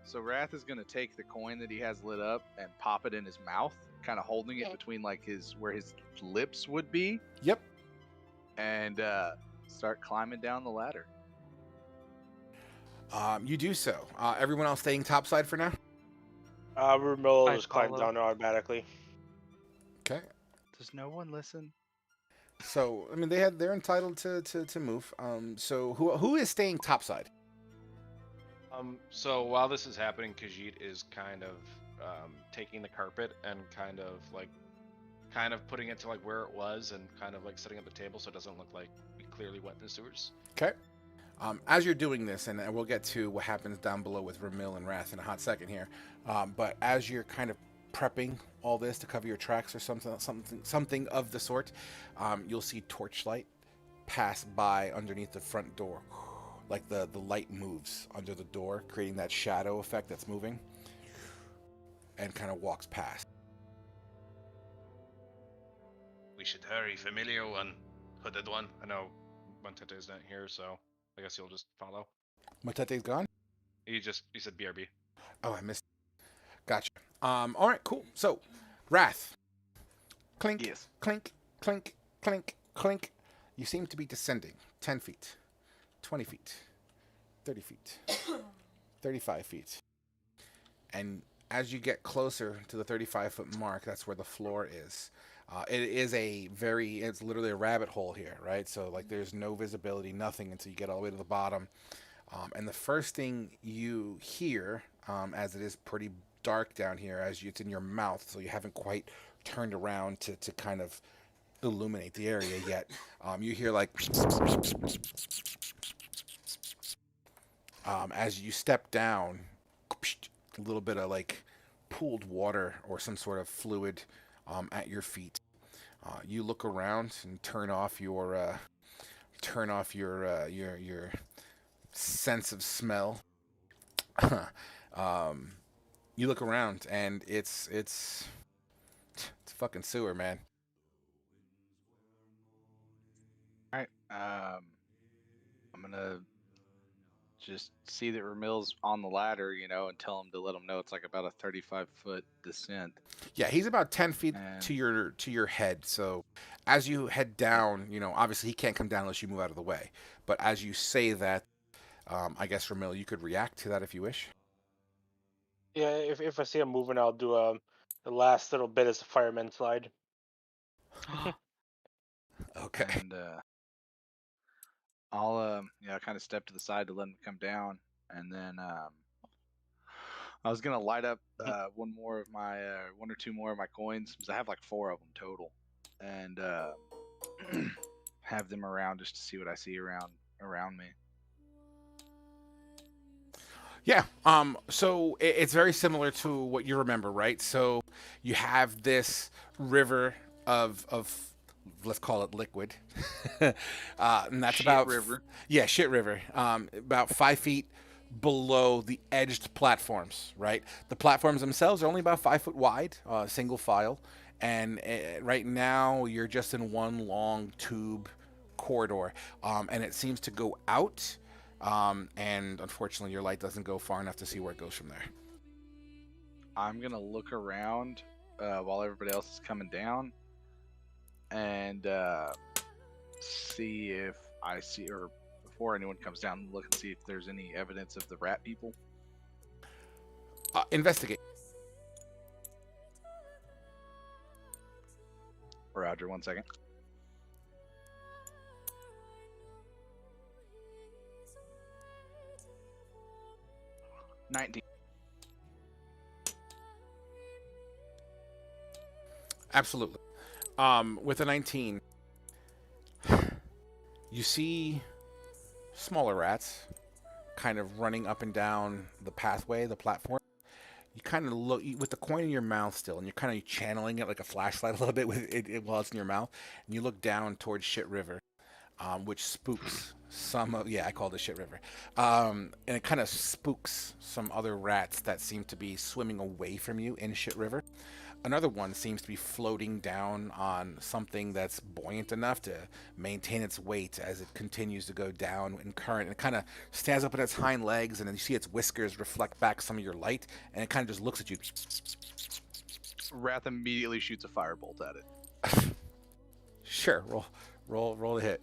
So Wrath is gonna take the coin that he has lit up and pop it in his mouth, kind of holding it between like where his lips would be. Yep. And start climbing down the ladder. You do so. Everyone else staying topside for now? Ramil I just climbs follow. down automatically. Okay. Does no one listen? So, I mean, they're entitled to move. So who is staying topside? So while this is happening, Khajiit is kind of taking the carpet and kind of putting it to like where it was, and kind of like setting up the table so it doesn't look like we clearly went in the sewers. Okay. As you're doing this, and we'll get to what happens down below with Ramil and Wrath in a hot second here, but as you're kind of prepping all this to cover your tracks or something of the sort, you'll see torchlight pass by underneath the front door. Like the light moves under the door, creating that shadow effect that's moving, and kind of walks past. We should hurry, familiar one, hooded one. I know Montete's not here, so I guess you'll just follow. Matete's gone? He said BRB. Oh, I missed. Gotcha. All right, cool. So, Wrath. Clink, Yes. clink, clink, clink, clink. You seem to be descending 10 feet, 20 feet, 30 feet, 35 feet. And as you get closer to the 35-foot mark, that's where the floor is. It's literally a rabbit hole here, right? So, like, there's no visibility, nothing until you get all the way to the bottom. And the first thing you hear, as it is pretty dark down here, it's in your mouth, so you haven't quite turned around to kind of illuminate the area yet. You hear like as you step down, a little bit of like pooled water or some sort of fluid at your feet. You look around and turn off your sense of smell. You look around and it's a fucking sewer, man. All right. I'm gonna just see that Ramil's on the ladder, and tell him to let him know it's like about a 35-foot descent. Yeah, he's about 10 feet And- to your head. So as you head down, obviously he can't come down unless you move out of the way. But as you say that, I guess Ramil, you could react to that if you wish. Yeah, if I see him moving, I'll do The last little bit is a fireman slide. Okay. And I'll kind of step to the side to let him come down, and then I was gonna light up one or two more of my coins, because I have like 4 of them total, and have them around just to see what I see around me. Yeah. So it's very similar to what you remember, right? So you have this river of let's call it liquid, and that's Shit about river. Yeah, shit river. About 5 feet below the edged platforms, right? The platforms themselves are only about 5 foot wide, single file, and right now you're just in one long tube corridor, and it seems to go out. And unfortunately, your light doesn't go far enough to see where it goes from there. I'm gonna look around while everybody else is coming down, and see if I see, or before anyone comes down, look and see if there's any evidence of the rat people. Investigate. Roger, 1 second. $19. Absolutely. With a 19, you see smaller rats kind of running up and down the pathway, the platform. You kind of look with the coin in your mouth still, and you're kind of channeling it like a flashlight a little bit with it while it's in your mouth. And you look down towards Shit River, which spooks some of, yeah, I called it Shit River. And it kind of spooks some other rats that seem to be swimming away from you in Shit River. Another one seems to be floating down on something that's buoyant enough to maintain its weight as it continues to go down in current. And it kind of stands up on its hind legs, and then you see its whiskers reflect back some of your light, and it kind of just looks at you. Wrath immediately shoots a firebolt at it. Sure, roll the hit.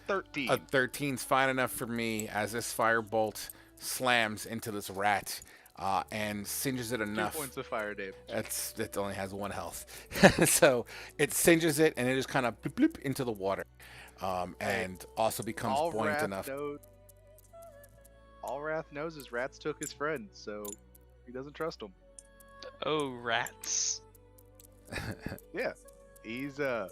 A 13's fine enough for me as this firebolt slams into this rat and singes it enough. 2 points of fire damage. It only has 1 health. So it singes it, and it just kind of bloop, bloop into the water, and also becomes buoyant enough. All Wrath knows is rats took his friend, so he doesn't trust them. Oh, rats. Yeah, he's if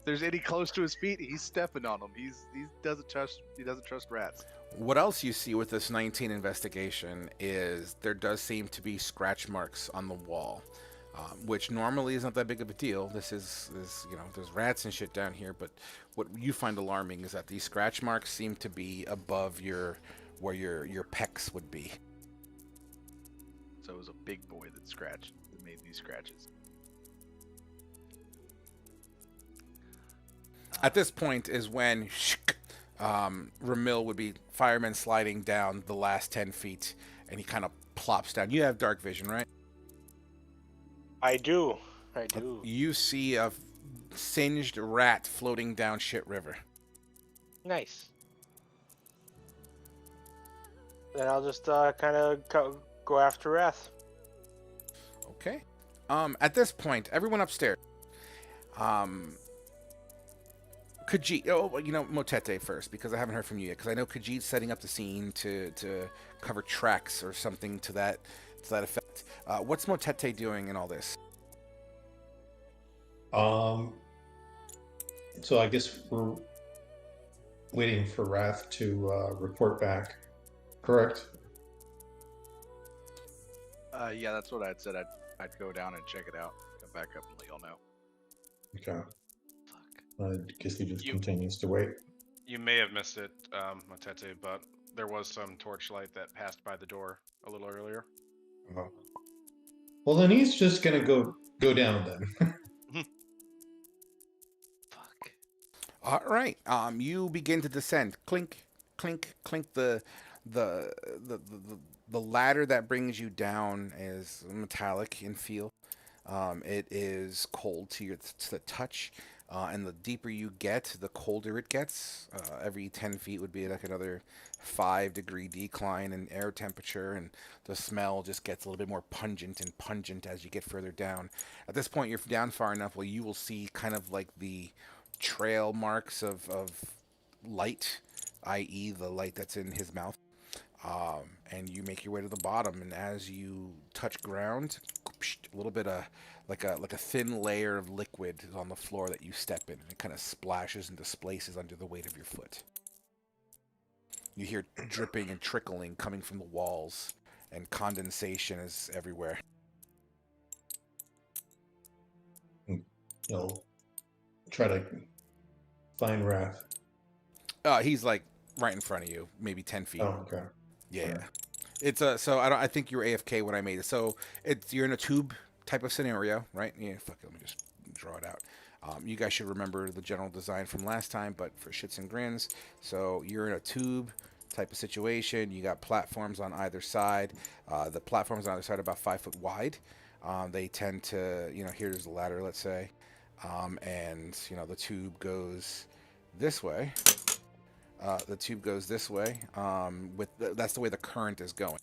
there's any close to his feet, he's stepping on them. He doesn't trust rats. What else you see with this 19 investigation is there does seem to be scratch marks on the wall, which normally isn't that big of a deal. This is there's rats and shit down here, but what you find alarming is that these scratch marks seem to be above where your pecs would be. So it was a big boy that made these scratches. At this point is when Ramil would be fireman sliding down the last 10 feet, and he kind of plops down. You have dark vision, right? I do. You see a singed rat floating down Shit River. Nice. Then I'll just kind of go after Wrath. Okay. At this point, everyone upstairs. Khajiit, Motete first, because I haven't heard from you yet. Because I know Khajiit's setting up the scene to cover tracks or something to that effect. What's Motete doing in all this? So I guess we're waiting for Wrath to report back. Correct? Yeah, that's what I'd said. I'd go down and check it out, come back up and let y'all know. Okay. I guess he just continues to wait. You may have missed it, Matete, but there was some torchlight that passed by the door a little earlier. Oh. Well, then he's just gonna go down then. Fuck. All right. You begin to descend. Clink, clink, clink. The ladder that brings you down is metallic in feel. It is cold to the touch. And the deeper you get, the colder it gets. Every 10 feet would be like another 5-degree decline in air temperature, and the smell just gets a little bit more pungent and pungent as you get further down. At this point, you're down far enough where you will see kind of like the trail marks of light, i.e., the light that's in his mouth. And you make your way to the bottom, and as you touch ground, a little bit of like a thin layer of liquid is on the floor that you step in, and it kind of splashes and displaces under the weight of your foot. You hear dripping and trickling coming from the walls, and condensation is everywhere. You'll try to find Wrath. He's like right in front of you, maybe 10 feet. Oh, okay. Yeah. It's so I think you were AFK when I made it. So you're in a tube type of scenario, right? Yeah, fuck it, let me just draw it out. You guys should remember the general design from last time, but for shits and grins. So you're in a tube type of situation. You got platforms on either side. The platforms on either side are about 5 foot wide. They tend to, here's the ladder, let's say, and the tube goes this way. The tube goes this way. That's the way the current is going,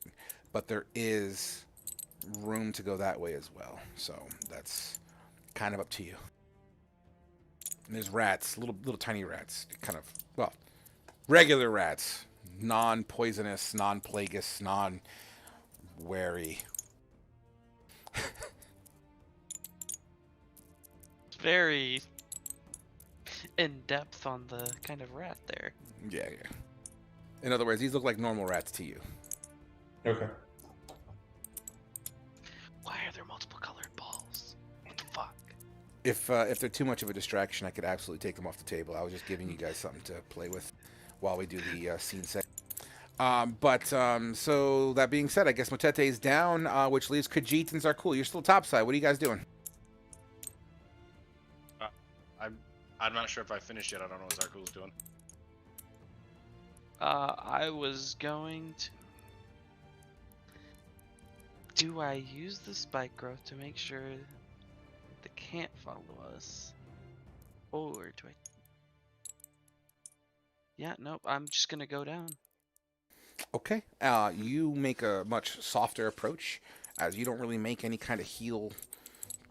but there is room to go that way as well. So that's kind of up to you. And there's rats, little tiny rats, regular rats, non-poisonous, non-plagueous, non-wary. It's very in depth on the kind of rat there. Yeah. In other words, these look like normal rats to you. Okay. Why are there multiple colored balls? What the fuck? If they're too much of a distraction, I could absolutely take them off the table. I was just giving you guys something to play with while we do the scene set. So that being said, I guess Motete is down, which leaves Khajiit and Zarkul. You're still topside. What are you guys doing? I'm not sure if I finished yet. I don't know what Zarkul's doing. I was going to... Do I use the spike growth to make sure they can't follow us? Or do I... Yeah, nope, I'm just gonna go down. Okay. You make a much softer approach, as you don't really make any kind of heel.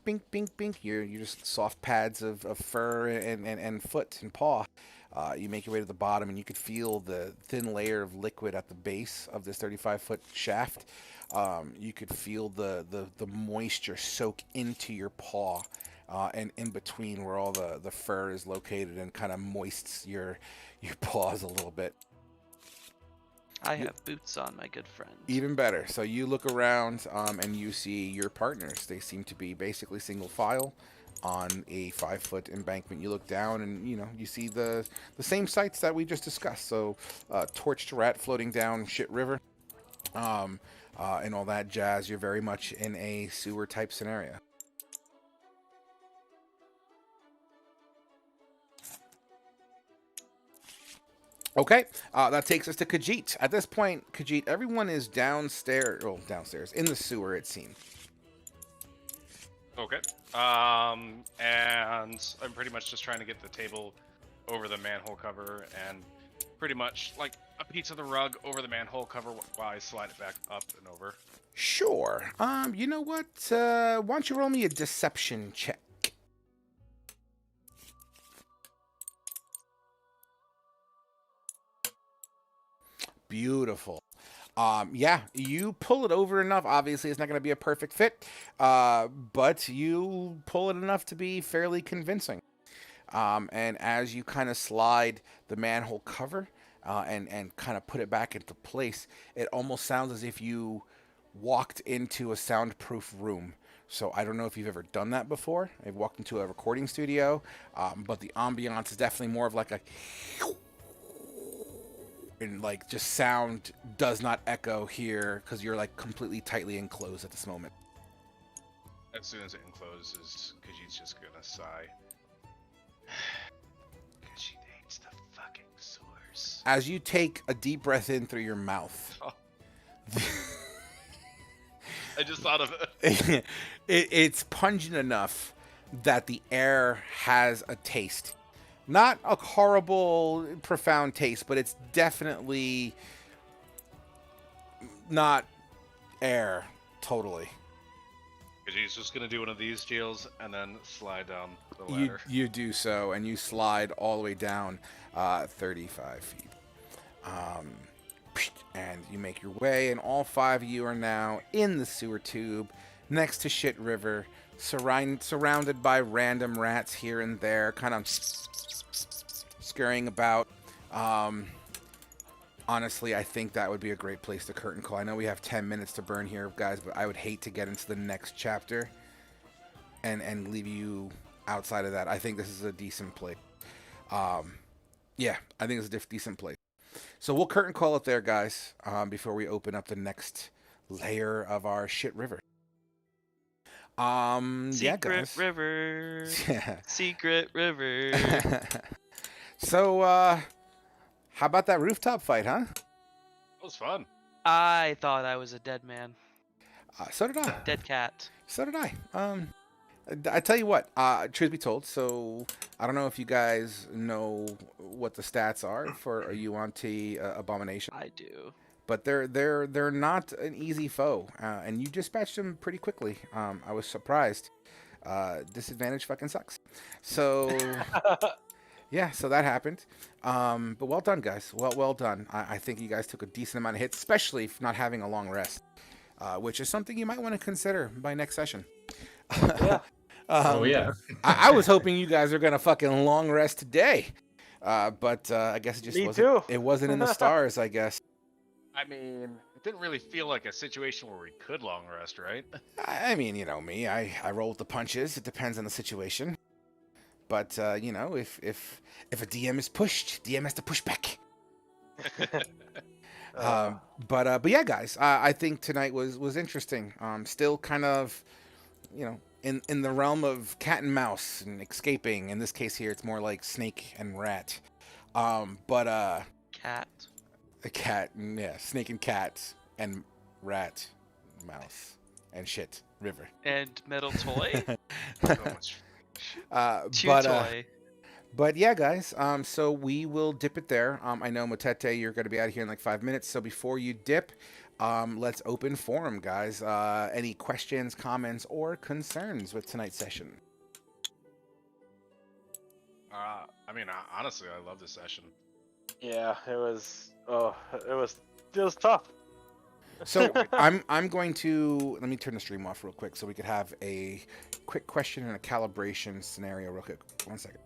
Bink, bink, bink. You're just soft pads of fur and foot and paw. You make your way to the bottom, and you could feel the thin layer of liquid at the base of this 35-foot shaft. You could feel the moisture soak into your paw, and in between where all the fur is located, and kind of moists your paws a little bit. I have boots on, my good friend. Even better. So you look around, and you see your partners. They seem to be basically single file on a 5-foot embankment. You look down, and you see the same sights that we just discussed. So torched rat floating down Shit River, and all that jazz. You're very much in a sewer type scenario. Okay, that takes us to Khajiit. At this point, Khajiit, everyone is downstairs in the sewer, it seems. Okay. And I'm pretty much just trying to get the table over the manhole cover, and pretty much like a piece of the rug over the manhole cover while I slide it back up and over. Sure. You know what? Why don't you roll me a deception check? Beautiful. Yeah, you pull it over enough. Obviously, it's not going to be a perfect fit, but you pull it enough to be fairly convincing. And as you kind of slide the manhole cover and kind of put it back into place, it almost sounds as if you walked into a soundproof room. So I don't know if you've ever done that before. I've walked into a recording studio, but the ambiance is definitely more of like a... and like just sound does not echo here because you're like completely tightly enclosed at this moment. As soon as it encloses, Khajiit's just gonna sigh. Khajiit hates the fucking sewers. As you take a deep breath in through your mouth, I just thought of it. It's pungent enough that the air has a taste. Not a horrible, profound taste, but it's definitely not air totally. Because he's just gonna do one of these deals and then slide down the You, ladder. you do so, and you slide all the way down 35 feet. And you make your way, and all 5 of you are now in the sewer tube next to Shit River, surrounded by random rats here and there, kind of scurrying about. Honestly, I think that would be a great place to curtain call. I know we have 10 minutes to burn here, guys, but I would hate to get into the next chapter and leave you outside of that. I think this is a decent place. Yeah, I think it's a decent place. So we'll curtain call it there, guys, before we open up the next layer of our Shit River. Yeah, guys. River. Yeah. Secret river. So, how about that rooftop fight, huh? That was fun. I thought I was a dead man. So did I. Dead cat. So did I. I tell you what, truth be told, so I don't know if you guys know what the stats are for a Yuan-Ti abomination. I do. But they're not an easy foe, and you dispatched them pretty quickly. I was surprised. Disadvantage fucking sucks. So yeah, so that happened. But well done, guys. Well done. I think you guys took a decent amount of hits, especially for not having a long rest, which is something you might want to consider by next session. Yeah. Oh yeah. I was hoping you guys are gonna fucking long rest today, but I guess it just Me wasn't. too. It wasn't in the stars, I guess. I mean, it didn't really feel like a situation where we could long rest, right? I mean, you know me. I roll with the punches. It depends on the situation. But you know, if a DM is pushed, DM has to push back. But yeah, guys, I think tonight was interesting. Still kind of, you know, in the realm of cat and mouse and escaping. In this case here, it's more like snake and rat. But Cat. a cat, yeah, snake and cat and rat, mouse and shit, river. And metal toy. So much. Chew But toy. But yeah, guys, so we will dip it there. I know, Motete, you're going to be out of here in like 5 minutes. So before you dip, let's open forum, guys. Any questions, comments, or concerns with tonight's session? I mean, honestly, I love this session. Yeah, it was. Oh, it was tough. So I'm going to, let me turn the stream off real quick so we could have a quick question and a calibration scenario real quick. 1 second.